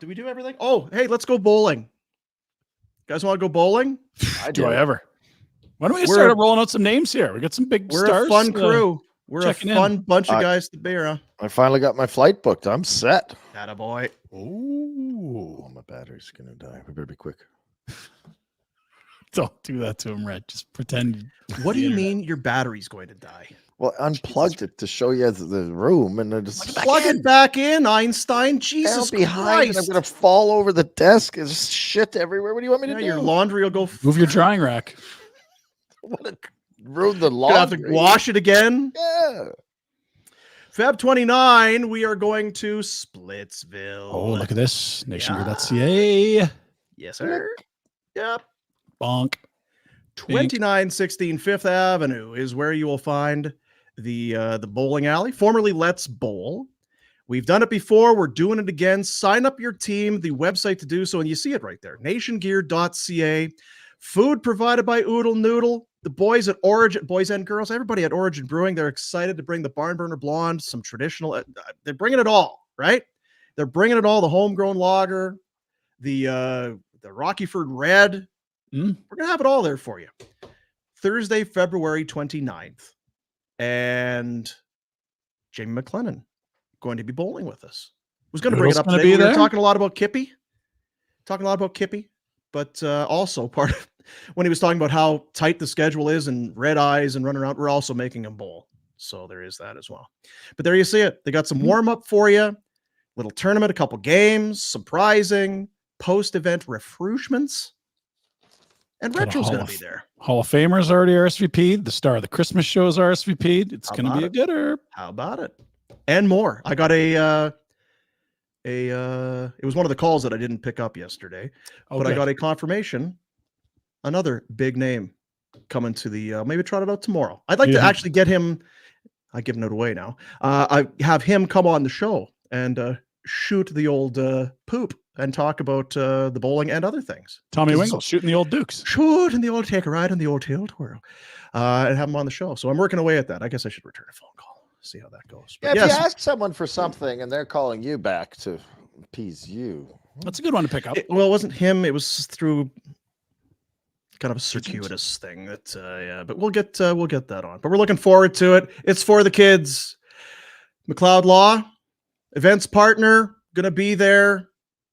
Did we do everything? Oh, hey, let's go bowling. You guys want to go bowling? Do I ever? Why don't we start rolling out some names here? We got some big stars. We're a fun crew. We're a fun bunch of guys to be around. I finally got my flight booked. I'm set. Attaboy. Ooh, my battery's gonna die. We better be quick. Don't do that to him, Red. Just pretend. What do you mean your battery's going to die? Well, unplugged it to show you the room, and then just plug it back in, Einstein. Jesus Christ! I'm gonna fall over the desk. There's shit everywhere. What do you want me to do? Your laundry will go. Move your drying rack. Ruin the laundry. Have to wash it again. Yeah. Feb 29, we are going to Splitsville. Oh, look at this. Nationgear.ca. Yes, sir. Yep. Bonk. 2916 Fifth Avenue is where you will find the bowling alley, formerly Let's Bowl. We've done it before. We're doing it again. Sign up your team, the website to do so, and you see it right there, nationgear.ca. Food provided by Oodle Noodle. The boys at Origin, boys and girls, everybody at Origin Brewing, they're excited to bring the Barn Burner Blonde, some traditional, they're bringing it all, right? They're bringing it all, the homegrown lager, the Rockyford Red. We're going to have it all there for you. Thursday, February 29th. And Jamie McLennan going to be bowling with us. Was going to bring it up today. We were talking a lot about Kippy. But also part of when he was talking about how tight the schedule is and red eyes and running around, we're also making him bowl. So there is that as well. But there you see it. They got some warm up for you. Little tournament, a couple games, surprising, post-event refreshments. And Retro's going to be there. Hall of Famers already RSVP'd. The star of the Christmas show is RSVP'd. It's going to be a gooder. How about it? And more. I got it was one of the calls that I didn't pick up yesterday, but I got a confirmation. Another big name coming to the, maybe try it out tomorrow. I'd like to actually get him. I'm giving it away now. I have him come on the show and shoot the old poop and talk about the bowling and other things. Tommy Wingle shooting the old Dukes. Shooting the old take a ride on the old tail twirl. And have him on the show. So I'm working away at that. I guess I should return a phone call. See how that goes. But if you ask someone for something and they're calling you back to appease you, that's a good one to pick up. It wasn't him. It was through kind of a circuitous thing. That but we'll get that on. But we're looking forward to it. It's for the kids. McLeod Law, events partner, gonna be there,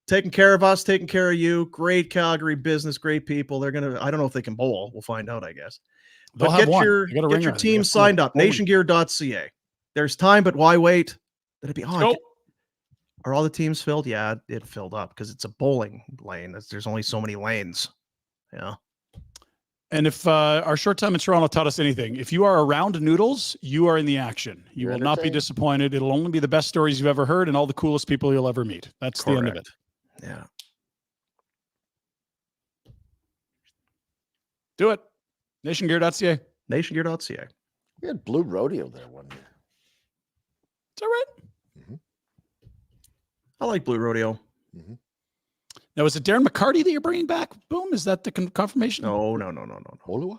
taking care of us, taking care of you. Great Calgary business, great people. They're gonna. I don't know if they can bowl. We'll find out, I guess. But get your team signed up. Nationgear.ca. There's time, but why wait? That'd be on. Are all the teams filled? Yeah, it filled up because it's a bowling lane. There's only so many lanes. Yeah. And if our short time in Toronto taught us anything, if you are around Noodles, you are in the action. You will not be disappointed. It'll only be the best stories you've ever heard and all the coolest people you'll ever meet. That's the end of it. Yeah. Do it. Nationgear.ca. Nationgear.ca. We had Blue Rodeo there one year. It's all right. I like Blue Rodeo. Now, is it Darren McCarty that you're bringing back? Boom. Is that the confirmation? No. Olua?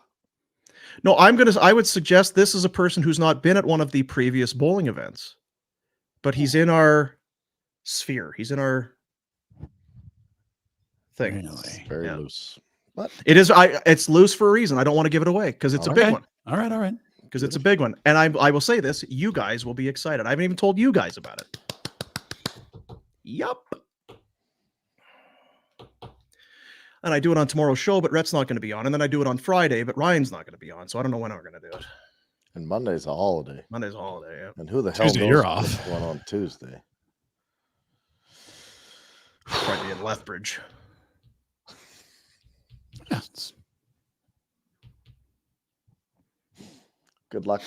No, I would suggest this is a person who's not been at one of the previous bowling events, but he's in our sphere. He's in our thing. Really? Very loose. But it is. It's loose for a reason. I don't want to give it away because it's a big one. All right. Because it's a big one. And I will say this, you guys will be excited. I haven't even told you guys about it. Yup. And I do it on tomorrow's show, but Rhett's not going to be on. And then I do it on Friday, but Ryan's not going to be on. So I don't know when we're going to do it. And Monday's a holiday. Yeah. And who the hell Tuesday, knows you're what's off. going on Tuesday? Probably in Lethbridge. Yes. Good luck.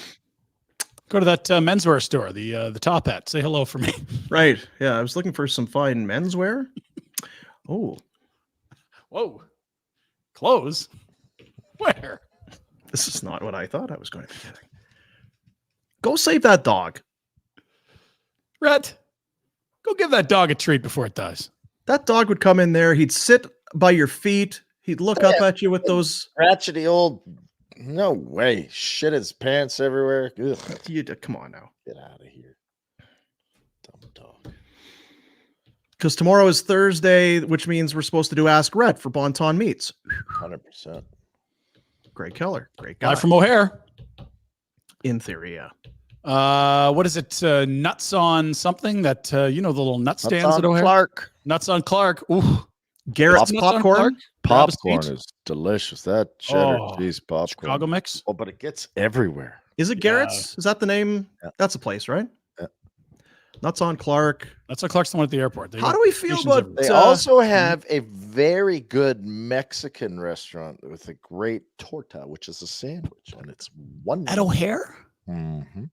Go to that menswear store, the Top Hat. Say hello for me. Right. Yeah. I was looking for some fine menswear. Oh. Whoa. Clothes? Where? This is not what I thought I was going to be getting. Go save that dog. Rhett, go give that dog a treat before it dies. That dog would come in there. He'd sit by your feet. He'd look up at you with those ratchety old. No way. Shit his pants everywhere. Ugh. Come on now. Get out of here. Dumb dog. Because tomorrow is Thursday, which means we're supposed to do Ask Rhett for Bonton Meats. 100%. Great Keller. Great guy. Guy from O'Hare. In theory, yeah. What is it? Nuts on something that, the little nut stands at O'Hare? Clark. Nuts on Clark. Ooh. Garrett's popcorn. Popcorn is delicious. That cheddar cheese popcorn. Chicago mix. Oh, but it gets everywhere. Is it Garrett's? Is that the name? Yeah. That's a place, right? Yeah. Nuts on Clark. Nuts on Clark's the one at the airport. How do we feel about? They also have a very good Mexican restaurant with a great torta, which is a sandwich, and it's wonderful. At O'Hare? Mm-hmm.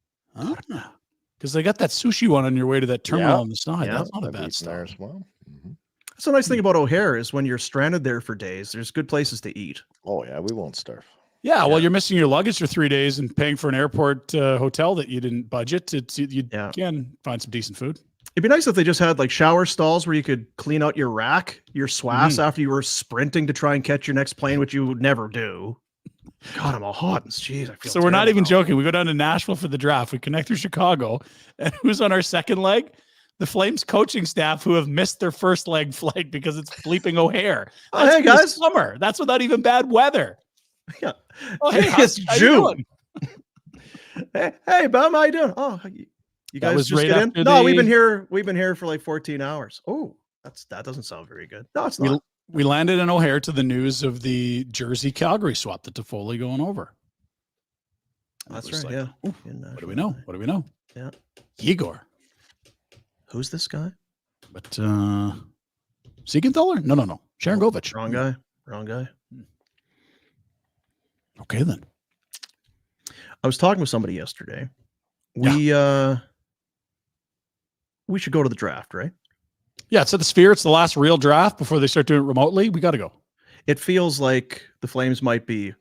Because they got that sushi one on your way to that terminal on the side. Yeah, that's not a bad stuff. There as well. Mm-hmm. That's the nice thing about O'Hare is when you're stranded there for days, there's good places to eat. Oh yeah, we won't starve. Yeah, well, you're missing your luggage for 3 days and paying for an airport hotel that you didn't budget. You can find some decent food. It'd be nice if they just had like shower stalls where you could clean out your rack, your swass after you were sprinting to try and catch your next plane, which you would never do. God, I'm all hot. Jeez, I feel so we're not even joking. We go down to Nashville for the draft. We connect through Chicago. And who's on our second leg? The Flames coaching staff who have missed their first leg flight because it's bleeping O'Hare. Oh, hey, guys. Summer. That's without even bad weather. Yeah. Oh, hey, it's June. hey, Bum, how you doing? Oh, you guys just get in? No, we've been here for like 14 hours. Oh, that doesn't sound very good. No, it's not. We landed in O'Hare to the news of the Jersey-Calgary swap, the Toffoli going over. That's right, like, yeah. What do we know? What do we know? Yeah. Igor. Who's this guy? But Siegenthaler? No. Sharon Govich. Wrong guy. Okay, then. I was talking with somebody yesterday. We should go to the draft, right? Yeah, it's at the Sphere. It's the last real draft before they start doing it remotely. We got to go. It feels like the Flames might be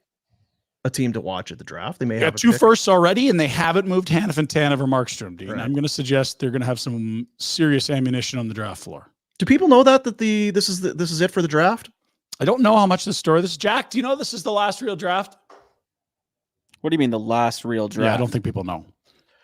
a team to watch at the draft. They may have 2 firsts already, and they haven't moved Hanifin, Tanev, or Markstrom. Dean. Right. I'm going to suggest they're going to have some serious ammunition on the draft floor. Do people know that this is it for the draft? I don't know how much this story. This is Jack. Do you know this is the last real draft? What do you mean the last real draft? Yeah, I don't think people know.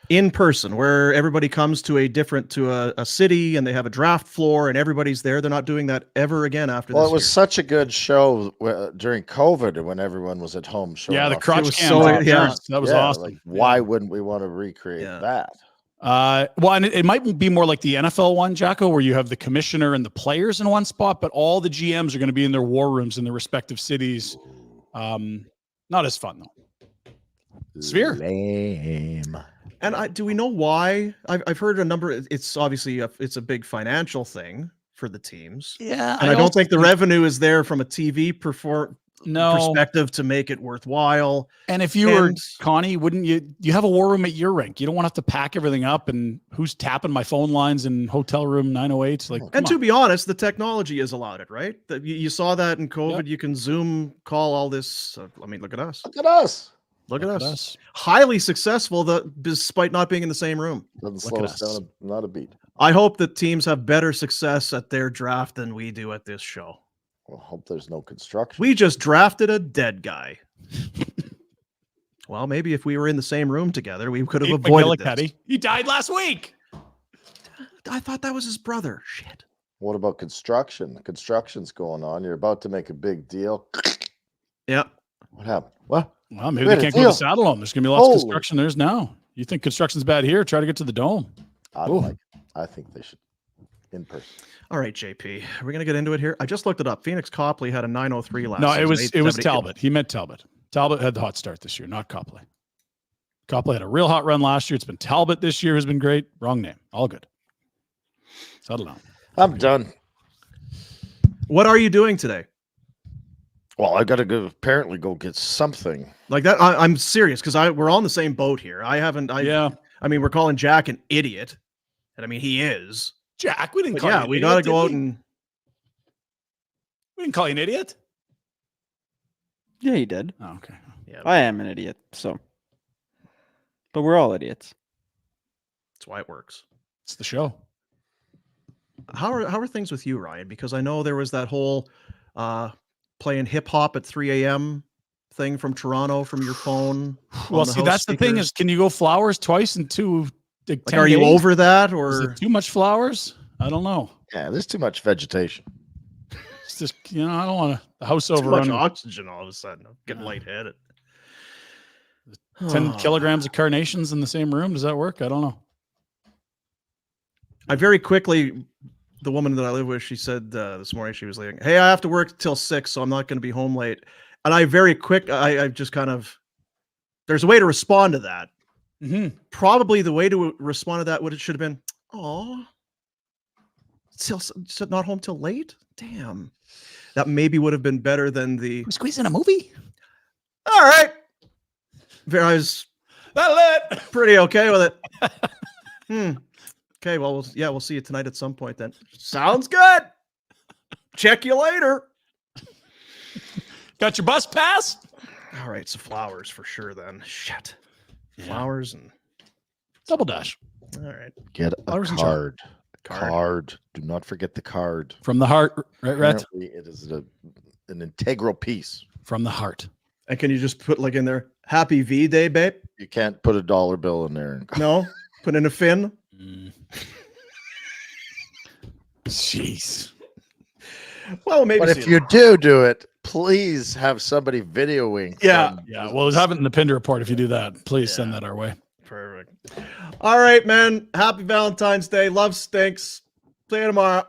In person, where everybody comes to a city and they have a draft floor and everybody's there. They're not doing that ever again after this. Well, it was such a good show during COVID when everyone was at home. Yeah, the off. crotch cam. That was awesome. Like, why wouldn't we want to recreate that? Well, and it might be more like the NFL one, Jacko, where you have the commissioner and the players in one spot, but all the GMs are going to be in their war rooms in their respective cities. Not as fun though. Sphere. Lame. And do we know why? I've heard a number. It's obviously it's a big financial thing for the teams. Yeah, and I don't think the revenue is there from a TV perspective to make it worthwhile. And if you were Connie, wouldn't you have a war room at your rink? You don't want to have to pack everything up and who's tapping my phone lines in hotel room 908? Like, and to be honest, the technology has allowed it, right? You saw that in COVID. Yep. You can Zoom call all this. I mean, look at us. Look at us. Highly successful, despite not being in the same room. Doesn't slow us down not a beat. I hope that teams have better success at their draft than we do at this show. Well, hope there's no construction. We just drafted a dead guy. Well, maybe if we were in the same room together, we could have avoided this. He died last week. I thought that was his brother. Shit. What about construction? The construction's going on. You're about to make a big deal. Yeah. What happened? What? Well, maybe they can't go to Saddle Dome. There's going to be lots of construction. There's now. You think construction's bad here? Try to get to the Dome. I think they should in person. All right, JP. Are we going to get into it here? I just looked it up. Phoenix Copley had a 903 last No, season. it was Talbot. He meant Talbot. Talbot had the hot start this year, not Copley. Copley had a real hot run last year. It's been Talbot this year, has been great. Wrong name. All good. Settle down. I'm done. What are you doing today? Well, I got to apparently go get something. Like that. I'm serious because we're on the same boat here. I mean, we're calling Jack an idiot. And I mean, he is. Jack, we didn't call you an idiot. We got to go out and. We didn't call you an idiot. Yeah, you did. Oh, okay. Yeah, I am an idiot. So, but we're all idiots. That's why it works. It's the show. How are things with you, Ryan? Because I know there was that whole playing hip hop at 3 a.m. thing from Toronto from your phone. Well, see, that's the thing is, can you go flowers twice in 2? Like, are you over that, or is it too much flowers? I don't know. Yeah, there's too much vegetation. It's just, I don't want the house overrun. Too much oxygen all of a sudden. I'm getting lightheaded. 10 kilograms of carnations in the same room. Does that work? I don't know. I very quickly, the woman that I live with, she said this morning, she was like, hey, I have to work till 6, so I'm not going to be home late. And I just kind of, there's a way to respond to that. Mm-hmm. Probably the way to respond to that should have been, oh, not home till late? Damn. That maybe would have been better than the... We're squeezing a movie? All right. I was pretty okay with it. Okay, well, we'll see you tonight at some point then. Sounds good. Check you later. Got your bus pass? All right, so flowers for sure then. Shit. Yeah. Flowers and Double dash. all right. Get a Flowers and card. Card. Do not forget the card. From the heart, right, Rhett? Apparently it is an integral piece. From the heart. And can you just put like in there, Happy V Day, babe? You can't put a dollar bill in there. No? Put in a fin? Jeez. Well, maybe. But if you do it, please have somebody videoing. Yeah. Yeah. Well, have it in the Pinder Report if you do that. Please send that our way. Perfect. All right, man. Happy Valentine's Day. Love stinks. See you tomorrow.